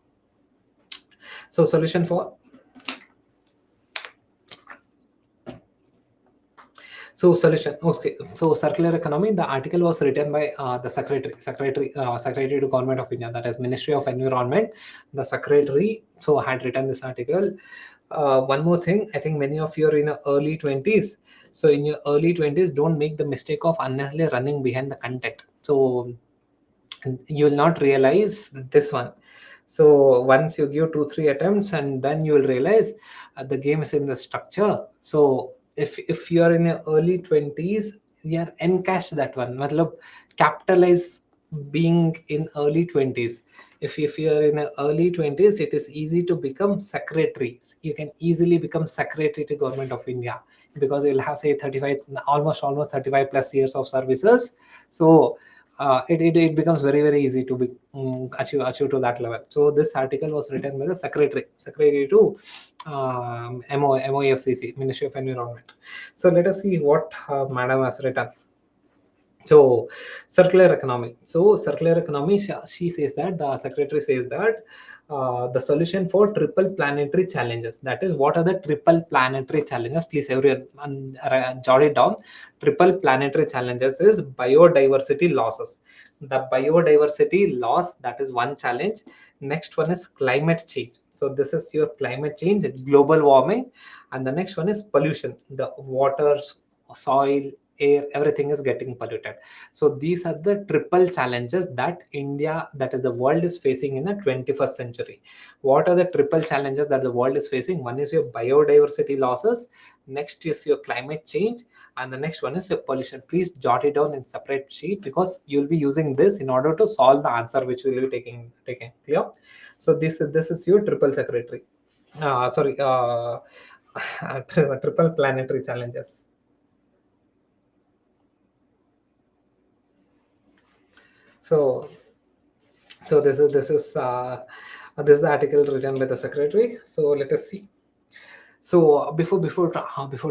So solution for So solution. Okay. So circular economy. The article was written by the secretary to Government of India. That is Ministry of Environment. The secretary had written this article. One more thing. I think many of you are in the early 20s. So in your early 20s, don't make the mistake of unnecessarily running behind the content. So you will not realize this one. So once you give 2 3 attempts, and then you will realize the game is in the structure. So if you are in your early 20s, you are encash that one, matlab capitalize being in early 20s. If you are in the early 20s, it is easy to become secretary. You can easily become secretary to Government of India, because you'll have say 35, almost 35 plus years of services. So it becomes very easy to achieve to that level. So this article was written by the secretary to MOEFCC, Ministry of Environment. So let us see what madam has written. So circular economy. So circular economy, she says that the secretary says that the solution for triple planetary challenges. That is, what are the triple planetary challenges? Please, everyone, jot it down. Triple planetary challenges is biodiversity losses. The biodiversity loss, that is one challenge. Next one is climate change. So this is your climate change, global warming. And the next one is pollution. The water, soil, air, everything is getting polluted. So these are the triple challenges that India, that is the world, is facing in the 21st century. What are the triple challenges that the world is facing? One is your biodiversity losses, next is your climate change, and the next one is your pollution. Please jot it down in separate sheet, because you'll be using this in order to solve the answer which will be taking clear. So this is your triple secretary, sorry, triple planetary challenges. So this is the article written by the secretary. So let us see. So before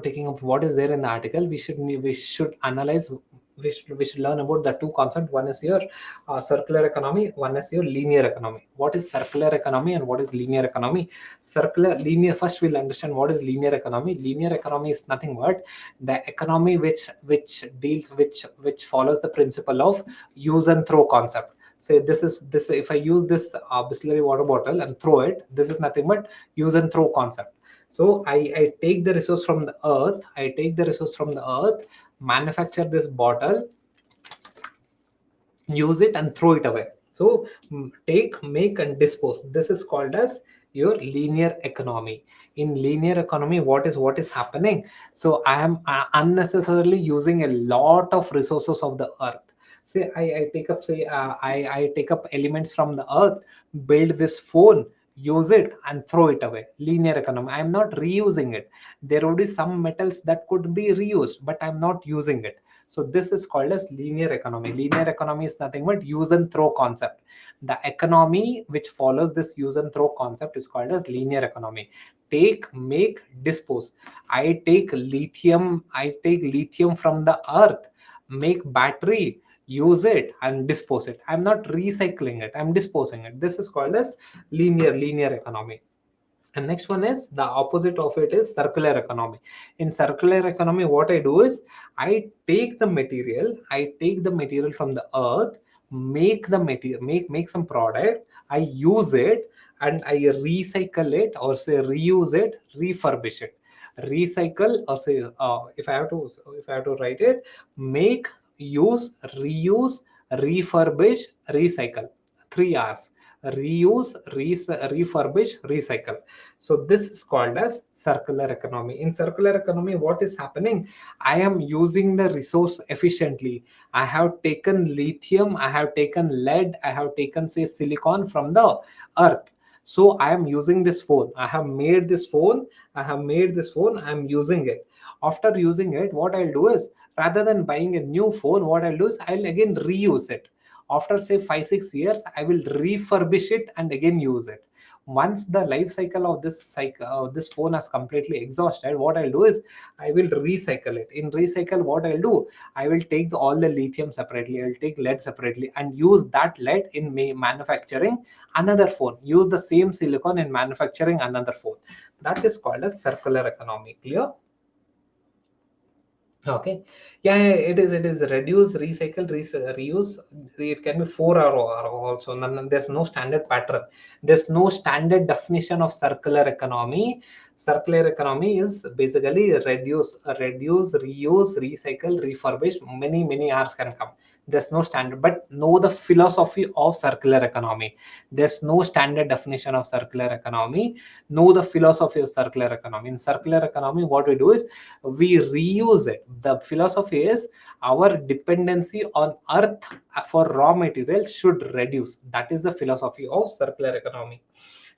taking up what is there in the article, we should analyze. We should learn about the two concepts. One is your circular economy. One is your linear economy. What is circular economy and what is linear economy? Linear. First, we'll understand what is linear economy. Linear economy is nothing but the economy which follows the principle of use and throw concept. Say this. If I use this Bisleri water bottle and throw it, this is nothing but use and throw concept. So I take the resource from the earth. I take the resource from the earth, manufacture this bottle, use it, and throw it away. So take, make, and dispose. This is called as your linear economy. In linear economy, what is happening? So I am unnecessarily using a lot of resources of the earth. Say I take up, say I take up elements from the earth, build this phone, use it, and throw it away. Linear economy. I am not reusing it. There will be some metals that could be reused, but I'm not using it. So this is called as linear economy. Linear economy is nothing but use and throw concept. The economy which follows this use and throw concept is called as linear economy. Take, make, dispose. I take lithium from the earth, make battery, use it, and dispose it. I'm not recycling it, I'm disposing it. This is called as linear economy. And next one is the opposite of it is circular economy. In circular economy, what I do is I take the material from the earth, make the material, make some product, I use it, and I recycle it, or say reuse it, refurbish it. Recycle, or say if I have to write it, make, use, reuse, refurbish, recycle. 3 R's: reuse, refurbish, recycle. So this is called as circular economy. In circular economy, what is happening? I am using the resource efficiently. I have taken lithium, I have taken lead, I have taken, say, silicon from the earth. So I am using this phone. I have made this phone. I am using it. After using it, what I'll do is, rather than buying a new phone, what I'll do is I'll again reuse it. After, say, 5 6 years, I will refurbish it and again use it. Once the life cycle of this phone has completely exhausted, what I'll do is I will recycle it. In recycle, what I'll do, I will take all the lithium separately, I'll take lead separately, and use that lead in manufacturing another phone, use the same silicon in manufacturing another phone. That is called as circular economy. Clear? Okay. Yeah, yeah, it is reduce, recycle, reuse. It can be 4 hour also. There's no standard pattern. There's no standard definition of circular economy. Circular economy is basically reduce, reuse, recycle, refurbish. Many hours can come. There's no standard, but know the philosophy of circular economy. There's no standard definition of circular economy. Know the philosophy of circular economy. In circular economy, what we do is we reuse it. The philosophy is our dependency on earth for raw material should reduce. That is the philosophy of circular economy.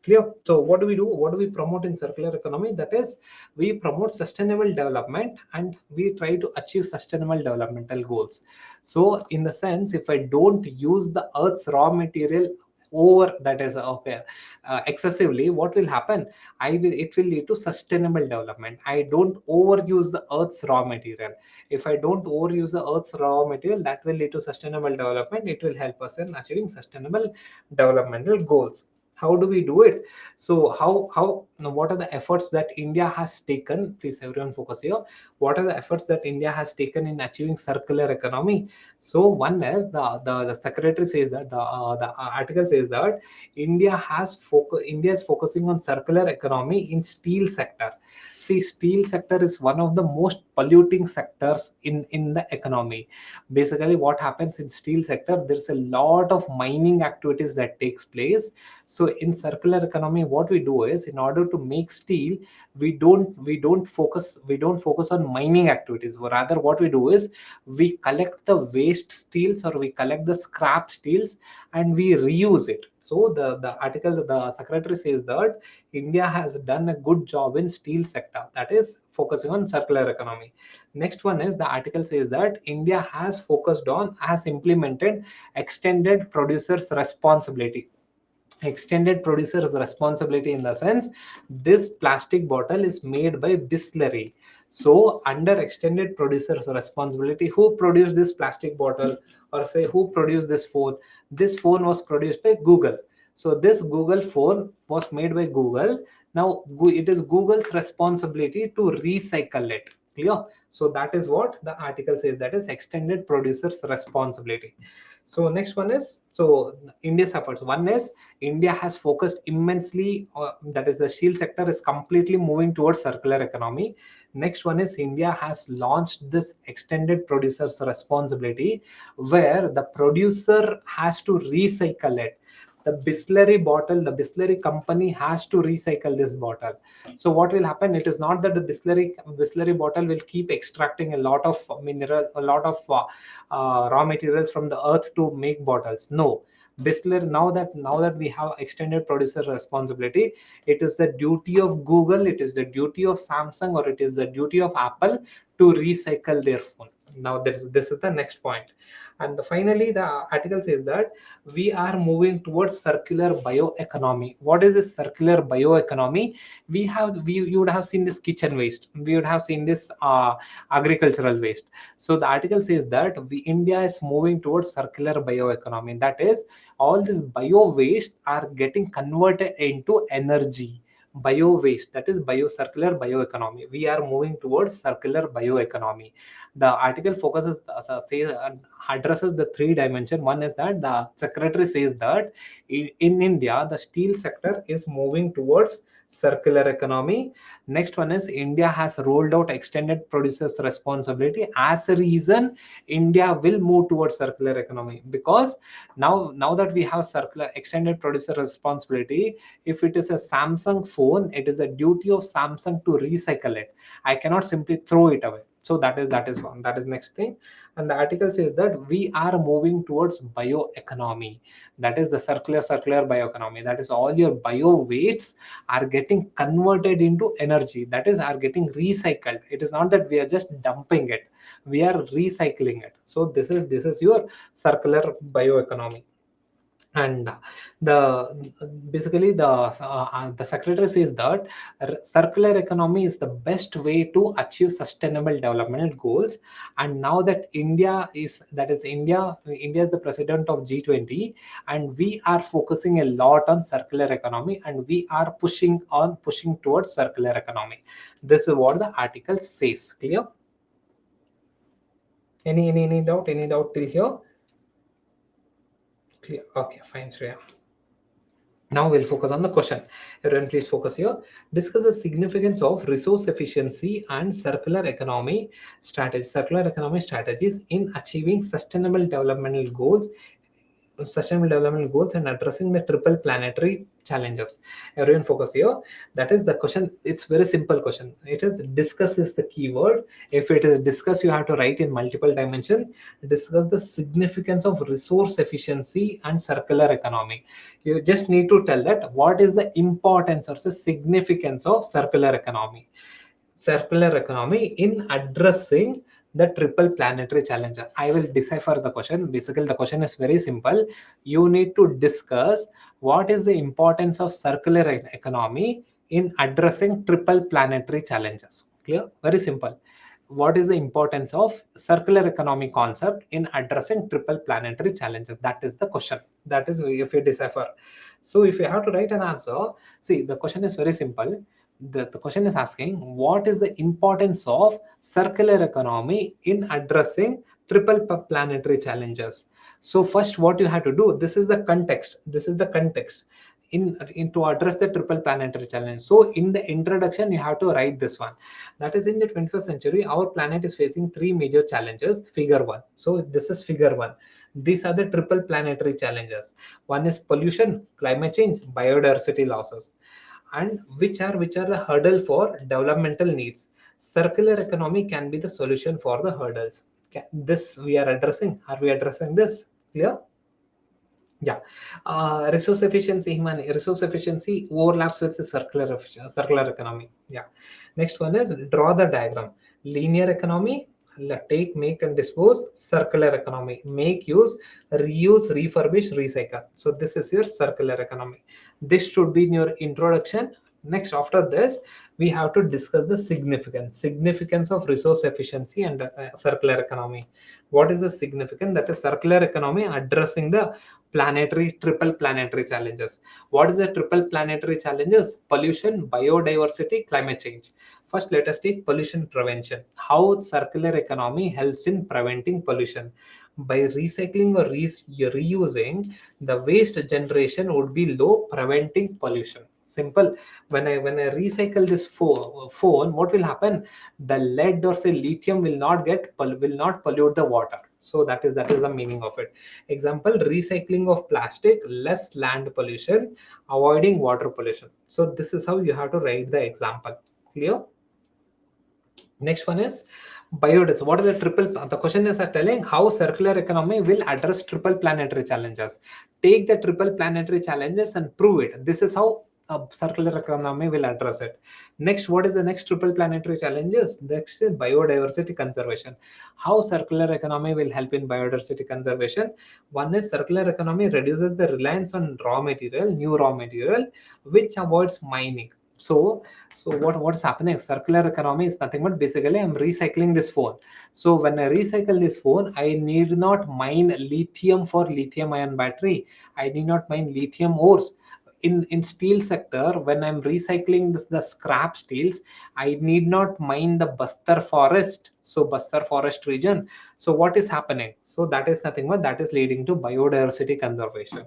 Clear? So what do we promote in circular economy? That is, we promote sustainable development, and we try to achieve sustainable developmental goals. So in the sense, if I don't use the earth's raw material over, that is, okay, excessively, what will happen? It will lead to sustainable development. I don't overuse the earth's raw material. If I don't overuse the earth's raw material, that will lead to sustainable development. It will help us in achieving sustainable developmental goals. How do we do it? So how now, what are the efforts that India has taken? Please everyone focus here. What are the efforts that India has taken in achieving circular economy? So one is the secretary says that the article says that India is focusing on circular economy in steel sector. See, steel sector is one of the most polluting sectors in the economy. Basically, what happens in steel sector, there's a lot of mining activities that takes place. So in circular economy, what we do is, in order to make steel, we don't focus on mining activities. Rather, what we do is, we collect the waste steels, or we collect the scrap steels, and we reuse it. So the article, the secretary says that India has done a good job in steel sector, that is focusing on circular economy. Next one is, the article says that India has implemented extended producers responsibility. Extended producer's responsibility, in the sense, this plastic bottle is made by Bisleri. So under extended producer's responsibility, who produced this plastic bottle, or say who produced this phone? This phone was produced by Google. So this Google phone was made by Google. Now it is Google's responsibility to recycle it. Clear? So that is what the article says, that is extended producer's responsibility. So next one is, so India's efforts. One is, India has focused immensely, that is, the steel sector is completely moving towards circular economy. Next one is, India has launched this extended producer's responsibility, where the producer has to recycle it. The Bisleri company has to recycle this bottle. So what will happen? It is not that the Bisleri bottle will keep extracting a lot of mineral, a lot of raw materials from the earth to make bottles. No, Bisler, now that we have extended producer responsibility, it is the duty of Google, it is the duty of Samsung, or it is the duty of Apple to recycle their phone. Now this is the next point. And finally, the article says that we are moving towards circular bioeconomy. What is this circular bioeconomy? You would have seen this kitchen waste, we would have seen this agricultural waste. So the article says that India is moving towards circular bioeconomy. That is, all this bio waste are getting converted into energy. Bio waste, that is circular bioeconomy. We are moving towards circular bioeconomy. The article focuses, addresses the three dimension. One is that the secretary says that in India, the steel sector is moving towards circular economy. Next one is, India has rolled out extended producers responsibility. As a reason, India will move towards circular economy, because now that we have circular extended producer responsibility, if it is a Samsung phone, it is a duty of Samsung to recycle it. I cannot simply throw it away. So that is one, that is next thing. And the article says that we are moving towards bioeconomy. That is the circular bioeconomy. That is, all your bio wastes are getting converted into energy, that is, are getting recycled. It is not that we are just dumping it, we are recycling it. So this is your circular bioeconomy. And the basically the secretary says that circular economy is the best way to achieve sustainable development goals. And now that India is the president of G20, and we are focusing a lot on circular economy, and we are pushing towards circular economy. This is what the article says. Clear? Any doubt till here? Clear. Okay, fine, Shreya. Now we'll focus on the question. Everyone, please focus here. Discuss the significance of resource efficiency and circular economy strategies in achieving sustainable developmental goals and addressing the triple planetary challenges. Everyone focus here. That is the question. It's very simple question. It is, discuss is the keyword. If it is discuss, you have to write in multiple dimension. Discuss the significance of resource efficiency and circular economy. You just need to tell that what is the importance or the significance of circular economy in addressing the triple planetary challenge. I will decipher the question. Basically, the question is very simple. You need to discuss what is the importance of circular economy in addressing triple planetary challenges. Clear? Very simple. what is the importance of circular economy concept in addressing triple planetary challenges? That is the question. That is if we decipher. So if you have to write an answer, see, the question is very simple. The question is asking what is the importance of circular economy in addressing triple planetary challenges. So first what you have to do, this is the context, in to address the triple planetary challenge. So in the introduction you have to write this one, that is in the 21st century our planet is facing three major challenges, figure 1. So this is figure 1. These are the triple planetary challenges. One is pollution, climate change, biodiversity losses, and which are the hurdle for developmental needs. Circular economy can be the solution for the hurdles. This we are addressing. Are we addressing this? Clear? Yeah. Resource efficiency overlaps with the circular economy. Yeah. Next one is draw the diagram. Linear economy, take, make, and dispose. Circular economy, make, use, reuse, refurbish, recycle. So this is your circular economy. This should be in your introduction. Next, after this, we have to discuss the significance of resource efficiency and circular economy. What is the significance? That is circular economy addressing the triple planetary challenges. What is the triple planetary challenges? Pollution, biodiversity, climate change. First, let us take pollution prevention. How circular economy helps in preventing pollution? By recycling or reusing, the waste generation would be low, preventing pollution. Simple. When I recycle this phone, what will happen? The lead or say lithium will not pollute the water. So that is the meaning of it. Example, recycling of plastic, less land pollution, avoiding water pollution. So this is how you have to write the example. Clear? Next one is biodiversity. What are the triple? The question is telling how circular economy will address triple planetary challenges. Take the triple planetary challenges and prove it. This is how circular economy will address it. Next, what is the next triple planetary challenges? Next is biodiversity conservation. How circular economy will help in biodiversity conservation? One is circular economy reduces the reliance on new raw material, which avoids mining. So what's happening? Circular economy is nothing but basically I'm recycling this phone. So when I recycle this phone, I need not mine lithium for lithium ion battery. I need not mine lithium ores. In steel sector, when I'm recycling the scrap steels, I need not mine the Bastar forest. So Bastar forest region. So what is happening? So that is nothing but that is leading to biodiversity conservation.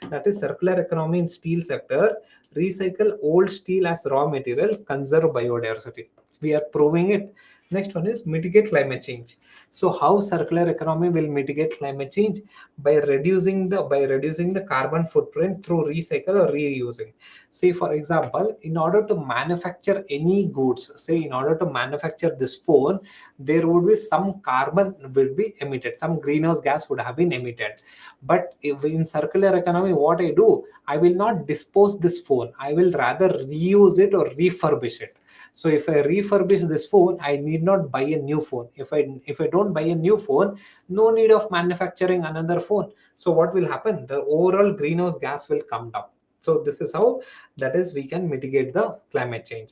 That is circular economy in steel sector. Recycle old steel as raw material, conserve biodiversity. We are proving it. Next one is mitigate climate change. So how circular economy will mitigate climate change? By reducing the carbon footprint through recycle or reusing. Say for example, in order to manufacture any goods, say in order to manufacture this phone, there would be some carbon will be emitted, some greenhouse gas would have been emitted. But if in circular economy, what I do, I will not dispose this phone. I will rather reuse it or refurbish it. So if I refurbish this phone, I need not buy a new phone. If I don't buy a new phone, no need of manufacturing another phone. So what will happen? The overall greenhouse gas will come down. So this is how that is we can mitigate the climate change.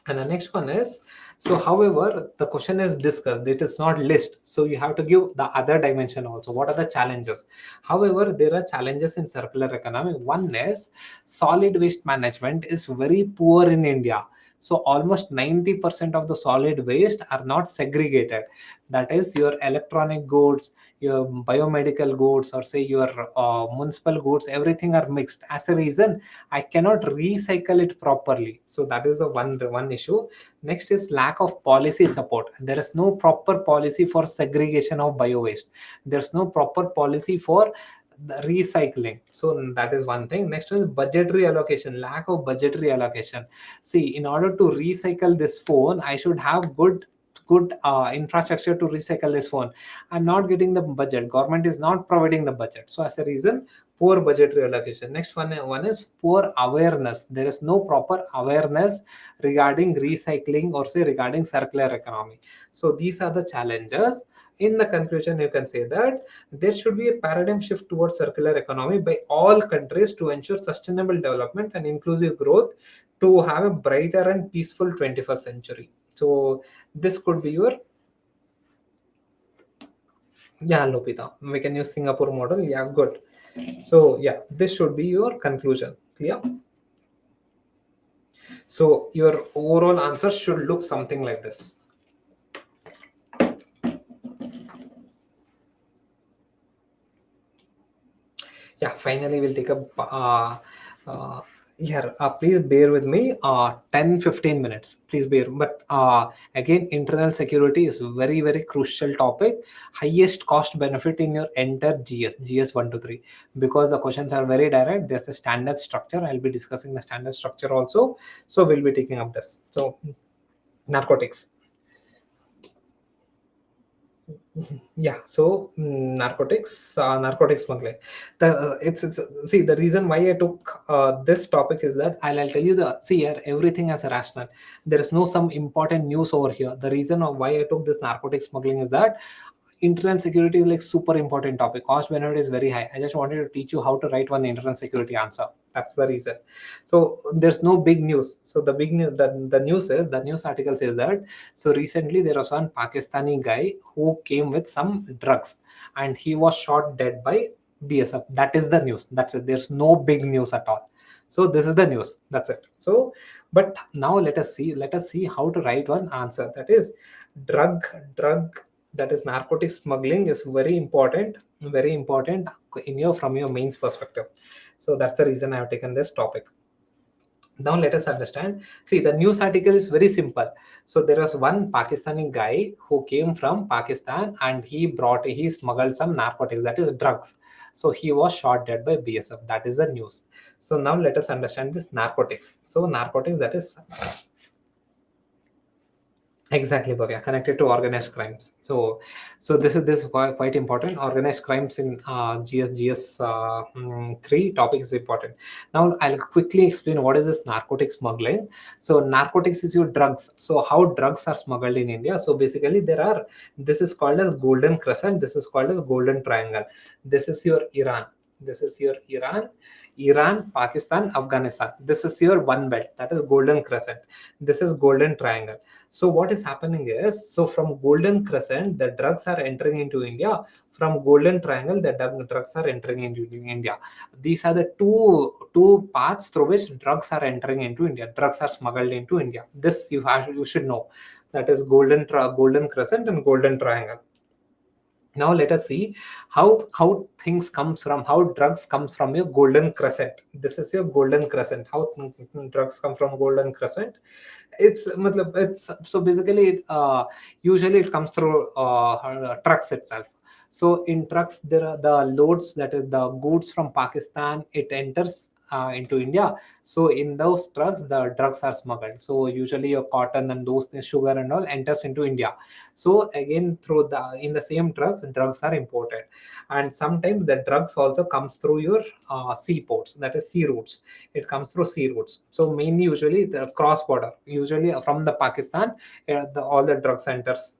And the next one is, so however, the question is discussed, it is not list. So you have to give the other dimension also. What are the challenges? However, there are challenges in circular economy. One is solid waste management is very poor in India. So almost 90% of the solid waste are not segregated. That is your electronic goods, your biomedical goods, or say your municipal goods, everything are mixed. As a reason, I cannot recycle it properly. So that is the one issue. Next is lack of policy support. There is no proper policy for segregation of bio waste. There's no proper policy for the recycling. So that is one thing. Next is budgetary allocation, lack of budgetary allocation. See, in order to recycle this phone, I should have good infrastructure to recycle this phone. I'm not getting the budget. Government is not providing the budget. So as a reason, poor budgetary allocation. Next one is poor awareness. There is no proper awareness regarding recycling or say regarding circular economy. So these are the challenges. In the conclusion, you can say that there should be a paradigm shift towards circular economy by all countries to ensure sustainable development and inclusive growth to have a brighter and peaceful 21st century. So This could be your, yeah, Lopita. We can use Singapore model. Yeah, good. So yeah, this should be your conclusion. Clear? So your overall answer should look something like this. Yeah, finally we'll take a here, please bear with me 10-15 minutes, please bear. But again, internal security is very crucial topic, highest cost benefit in your entire gs 1 to 3, because the questions are very direct. There's a standard structure. I'll be discussing the standard structure also, so we'll be taking up this. So narcotics. Yeah, so narcotics smuggling. It's see, the reason why I took this topic is that I'll tell you, the see here, everything has a rational. There is no some important news over here. The reason of why I took this narcotics smuggling is that internal security is like super important topic. Cost benefit is very high. I just wanted to teach you how to write one internal security answer. That's the reason. So there's no big news. So the big news, the news is, the news article says that, so recently there was one Pakistani guy who came with some drugs and he was shot dead by BSF. That is the news. That's it. There's no big news at all. So this is the news. That's it. So, but now let us see how to write one answer. That is drug, that is narcotic smuggling is very important in your, from your mains perspective. So that's the reason I have taken this topic. Now let us understand. See, the news article is very simple. So there was one Pakistani guy who came from Pakistan and he smuggled some narcotics, that is drugs. So he was shot dead by BSF. That is the news. So now let us understand this narcotics. So narcotics, that is exactly, Bhavya, connected to organized crimes. So this is quite important. Organized crimes in GS 3 topic is important. Now I'll quickly explain what is this narcotic smuggling. So narcotics is your drugs. So how drugs are smuggled in India. So basically there are, this is called as golden crescent. This is called as golden triangle. This is your Iran. This is your Iran, Pakistan, Afghanistan. This is your one belt. That is golden crescent. This is golden triangle. So what is happening is, so from golden crescent the drugs are entering into India. From golden triangle the drugs are entering into India. These are the two paths through which drugs are entering into India. Drugs are smuggled into India. This you should know. That is golden crescent and golden triangle. Now let us see how things comes from, how drugs comes from your golden crescent. This is your golden crescent. How drugs come from golden crescent. It's so basically usually it comes through trucks itself. So in trucks there are the loads, that is the goods from Pakistan, it enters into India. So in those trucks the drugs are smuggled. So usually your cotton and those things, sugar and all enters into India. So again, through the, in the same trucks drugs are imported. And sometimes the drugs also comes through your seaports, that is sea routes. It comes through sea routes. So mainly usually the cross border, usually from the Pakistan, all the drugs enters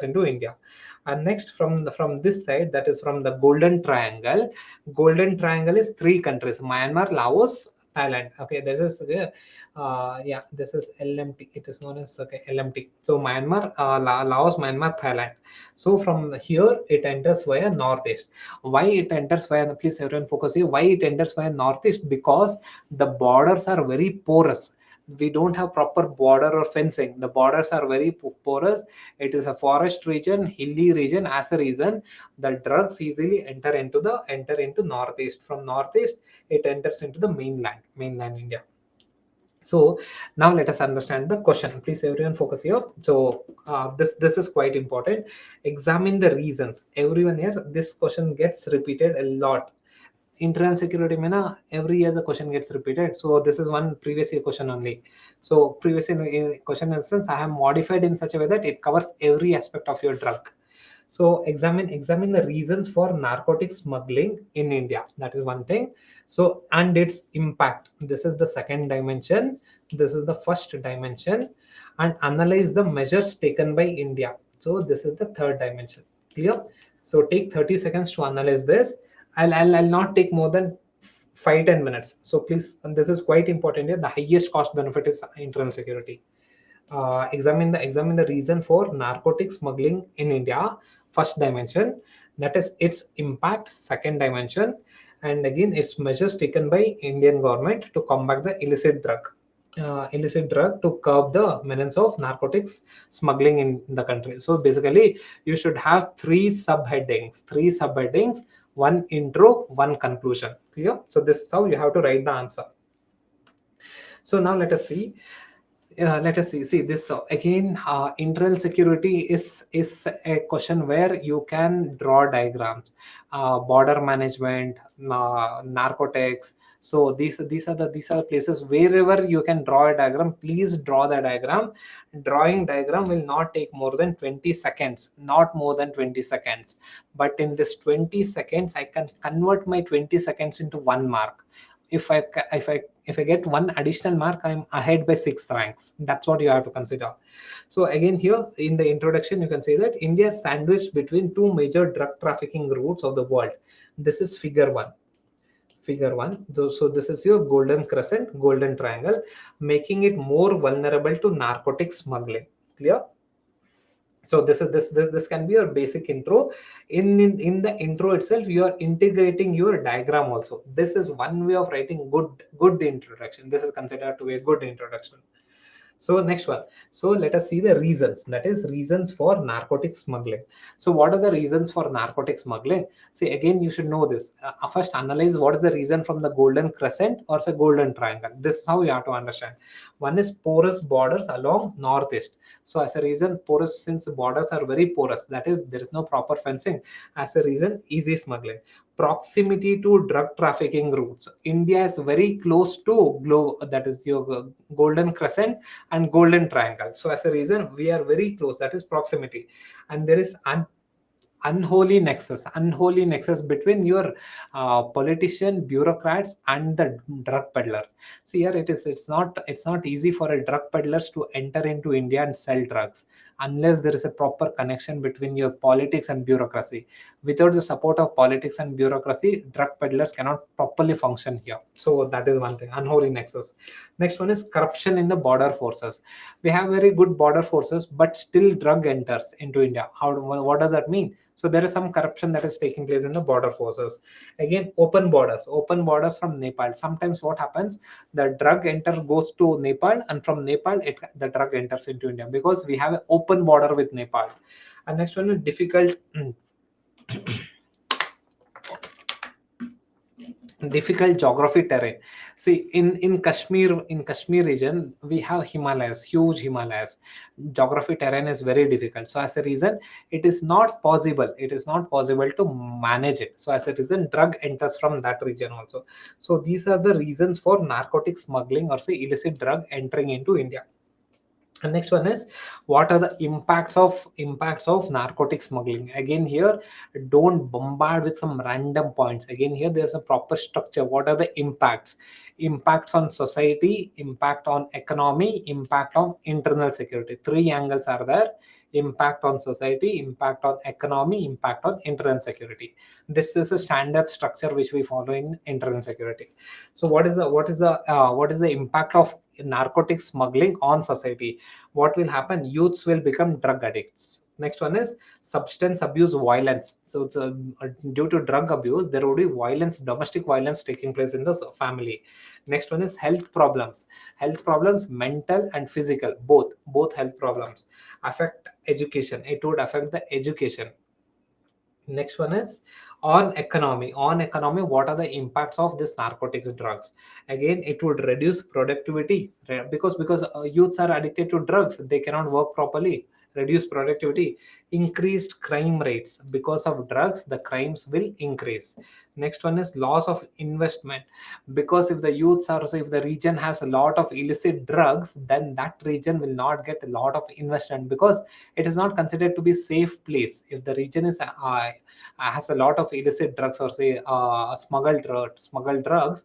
into India. And next from this side, that is from the golden triangle. Golden triangle is three countries: Myanmar, Laos, Thailand. Okay, this is yeah, this is LMT. It is known as, okay, LMT. So Myanmar, Laos, Myanmar, Thailand. So from here it enters via northeast. Why it enters via? Please everyone focus here. Why it enters via northeast? Because the borders are very porous. We don't have proper border or fencing. The borders are very porous. It is a forest region, hilly region. As a reason, the drugs easily enter into northeast. From northeast it enters into the mainland India. So now let us understand the question. Please everyone focus here. So this is quite important. Examine the reasons. Everyone here, this question gets repeated a lot. Internal security mein na, every year the question gets repeated. So this is one previous year question only. So previous year question instance I have modified in such a way that it covers every aspect of your drug. So examine the reasons for narcotic smuggling in India. That is one thing. So and its impact. This is the second dimension. This is the first dimension. And analyze the measures taken by India. So this is the third dimension. Clear? So take 30 seconds to analyze this. I'll not take more than 5-10 minutes. So please, and this is quite important here. The highest cost benefit is internal security. Examine the reason for narcotic smuggling in India. First dimension, that is its impact. Second dimension, and again its measures taken by Indian government to combat the illicit drug to curb the menace of narcotics smuggling in the country. So basically, you should have three subheadings, one intro, one conclusion. Clear? So this is how you have to write the answer. So now let us see. See this again. Internal security is a question where you can draw diagrams, border management, narcotics. So these are places wherever you can draw a diagram. Please draw the diagram. Drawing diagram will not take more than 20 seconds, not more than 20 seconds. But in this 20 seconds, I can convert my 20 seconds into 1 mark. If I get one additional mark, I'm ahead by 6 ranks. That's what you have to consider. So again, here in the introduction, you can say that India is sandwiched between two major drug trafficking routes of the world. This is figure one. Figure one. So this is your golden crescent, golden triangle, making it more vulnerable to narcotic smuggling. Clear? So this can be your basic intro. In the intro itself, you are integrating your diagram also. This is one way of writing good introduction. This is considered to be a good introduction. So next one. So let us see the reasons. That is reasons for narcotic smuggling. So what are the reasons for narcotic smuggling? See, again, you should know this. First, analyze what is the reason from the golden crescent or say golden triangle. This is how you have to understand. One is porous borders along northeast. So as a reason, porous, since the borders are very porous, that is there is no proper fencing. As a reason, easy smuggling. Proximity to drug trafficking routes. India is very close to that is your golden crescent and golden triangle. So as a reason, we are very close. That is proximity, and there is unholy nexus between your politician bureaucrats and the drug peddlers. See here, it's not easy for a drug peddlers to enter into India and sell drugs unless there is a proper connection between your politics and bureaucracy. Without the support of politics and bureaucracy, drug peddlers cannot properly function here. So that is one thing, unholy nexus. Next one is corruption in the border forces. We have very good border forces, but still drug enters into India. What does that mean? So there is some corruption that is taking place in the border forces. Again, open borders from Nepal. Sometimes what happens, the drug goes to Nepal, and from Nepal the drug enters into India because we have an open border with Nepal. And next one is difficult geography terrain. See, in Kashmir region, we have Himalayas, huge Himalayas. Geography terrain is very difficult, so as a reason, it is not possible to manage it. So as a reason, drug enters from that region also. So these are the reasons for narcotic smuggling or say illicit drug entering into India. And next one is, what are the impacts of narcotic smuggling? Again here, don't bombard with some random points. Again here, there's a proper structure. What are the impacts on society, impact on economy, impact on internal security? Three angles are there: impact on society, impact on economy, impact on internal security. This is a standard structure which we follow in internal security. So what is the impact of narcotic smuggling on society? What will happen? Youths will become drug addicts. Next one is substance abuse violence. So due to drug abuse, there will be violence, domestic violence taking place in the family. Next one is health problems, mental and physical, both health problems affect education. It would affect the education. Next one is on economy. What are the impacts of this narcotics drugs? Again, it would reduce productivity, right? Because youths are addicted to drugs, they cannot work properly. Reduce productivity. Increased crime rates. Because of drugs, the crimes will increase. Next one is loss of investment. Because if the region has a lot of illicit drugs, then that region will not get a lot of investment because it is not considered to be safe place. If the region has a lot of illicit drugs or say smuggled drugs,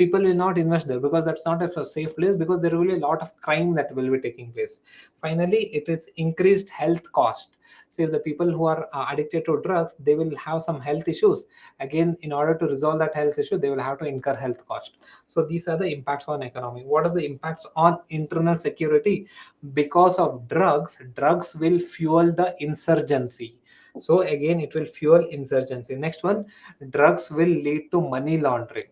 people will not invest there because that's not a safe place, because there will be a lot of crime that will be taking place. Finally, it is increased health cost. So if the people who are addicted to drugs, they will have some health issues. Again, in order to resolve that health issue, they will have to incur health cost. So these are the impacts on economy. What are the impacts on internal security? Because of drugs will fuel the insurgency. So again, it will fuel insurgency. Next one, drugs will lead to money laundering.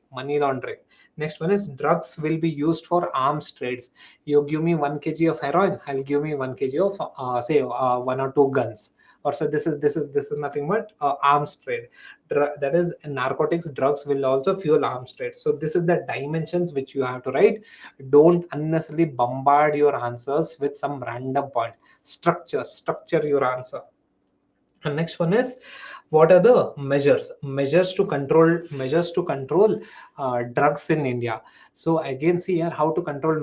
Next one is drugs will be used for arms trades. You give me 1 kg of heroin, I'll give me 1 kg of say one or two guns. Or so this is nothing but arms trade. That is narcotics. Drugs will also fuel arms trade. So this is the dimensions which you have to write. Don't unnecessarily bombard your answers with some random point. Structure your answer. And next one is, what are the measures to control drugs in India? So again, see here how to control.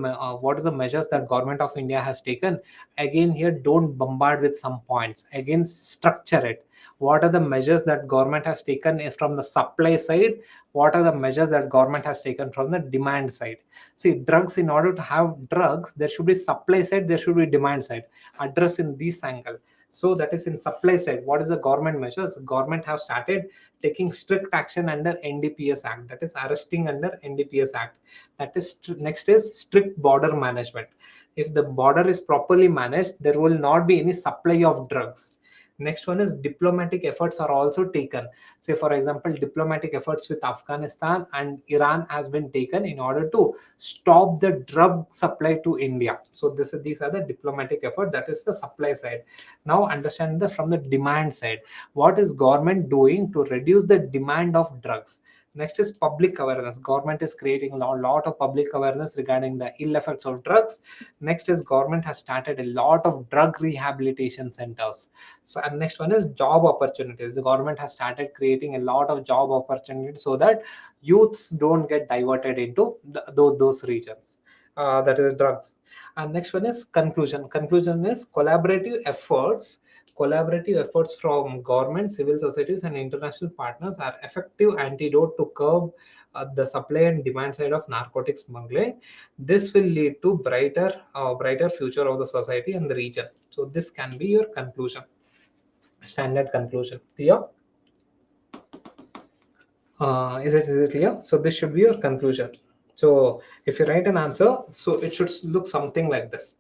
What are the measures that government of India has taken? Again, here don't bombard with some points. Again, structure it. What are the measures that government has taken is from the supply side? What are the measures that government has taken from the demand side? See, drugs, in order to have drugs, there should be supply side, there should be demand side. Address in this angle. So that is in supply side. What is the government measures? Government have started taking strict action under NDPS Act, that is arresting under NDPS Act. That is next is strict border management. If the border is properly managed, there will not be any supply of drugs. Next one is diplomatic efforts are also taken. Say for example, diplomatic efforts with Afghanistan and Iran has been taken in order to stop the drug supply to India. So these are the diplomatic effort, that is the supply side. Now understand from the demand side, what is government doing to reduce the demand of drugs? Next is public awareness. Government is creating a lot of public awareness regarding the ill effects of drugs. Next is government has started a lot of drug rehabilitation centers. So and next one is job opportunities. The government has started creating a lot of job opportunities so that youths don't get diverted into those regions. That is drugs. And next one is conclusion. Conclusion is collaborative efforts from government, civil societies, and international partners are effective antidote to curb the supply and demand side of narcotics smuggling. This will lead to brighter future of the society and the region. So this can be your conclusion, standard conclusion. Clear? Is it clear? So this should be your conclusion. So if you write an answer, so it should look something like this.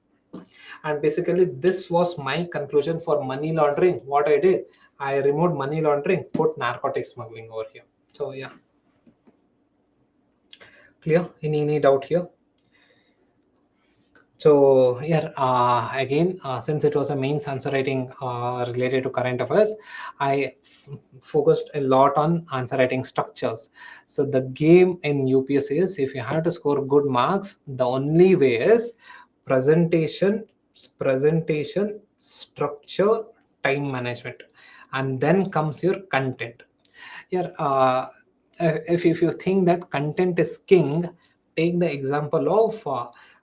And basically, this was my conclusion for money laundering. What I did, I removed money laundering, put narcotic smuggling over here. So yeah, clear? Any doubt here? So here again, since it was a mains answer writing related to current affairs, I focused a lot on answer writing structures. So the game in UPSC is, if you have to score good marks, the only way is presentation, structure, time management, and then comes your content. Here, if you think that content is king, take the example of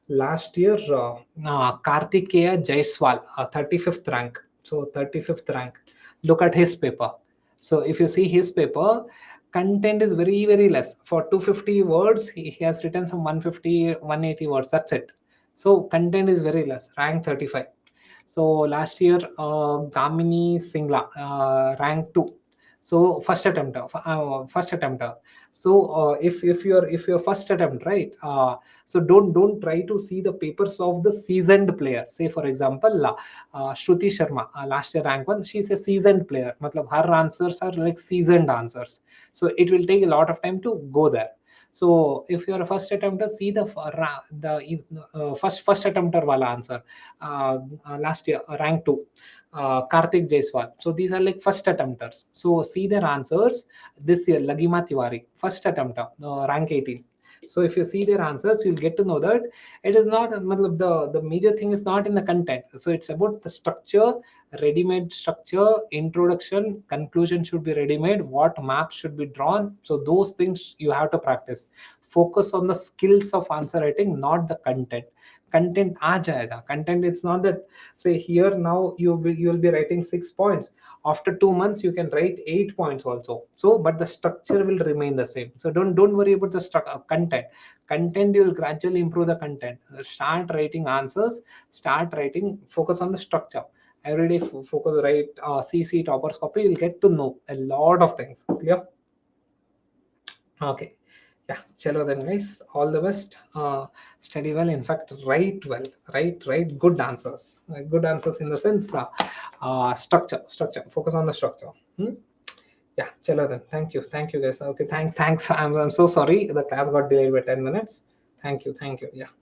last year Kartikeya Jaiswal, 35th rank. So 35th rank. Look at his paper. So if you see his paper, content is very very less. For 250 words, he has written some 150, 180 words. That's it. So content is very less. Rank 35. So last year, Gamini Singla, rank 2. So first attempt. So if your first attempt, right? So don't try to see the papers of the seasoned player. Say for example, Shruti Sharma, last year rank 1. She's a seasoned player. Matlab, her answers are like seasoned answers. So it will take a lot of time to go there. So if you're a first attempter, see the first attempter wala answer. Last year, rank 2, Karthik Jaiswal. So these are like first attempters. So see their answers. This year, Lagima Tiwari, first attempter, rank 18. So if you see their answers, you'll get to know that it is not, the major thing is not in the content. So it's about the structure, ready-made structure, introduction, conclusion should be ready-made, what maps should be drawn. So those things you have to practice. Focus on the skills of answer writing, not the content. content aa jayega. Content, it's not that say here now you'll be writing 6 points, after 2 months you can write 8 points also. So but the structure will remain the same. So don't worry about the content. You will gradually improve the content. Start writing answers, start writing, focus on the structure. Every day focus, write CC toppers copy, you'll get to know a lot of things. Clear? Okay. Yeah, chalo then guys, all the best. Study well, in fact write well, write good answers. Good answers in the sense, structure, focus on the structure. Hmm? Yeah, chalo then, thank you guys. Okay, thanks. I'm so sorry the class got delayed by 10 minutes. Thank you. Yeah.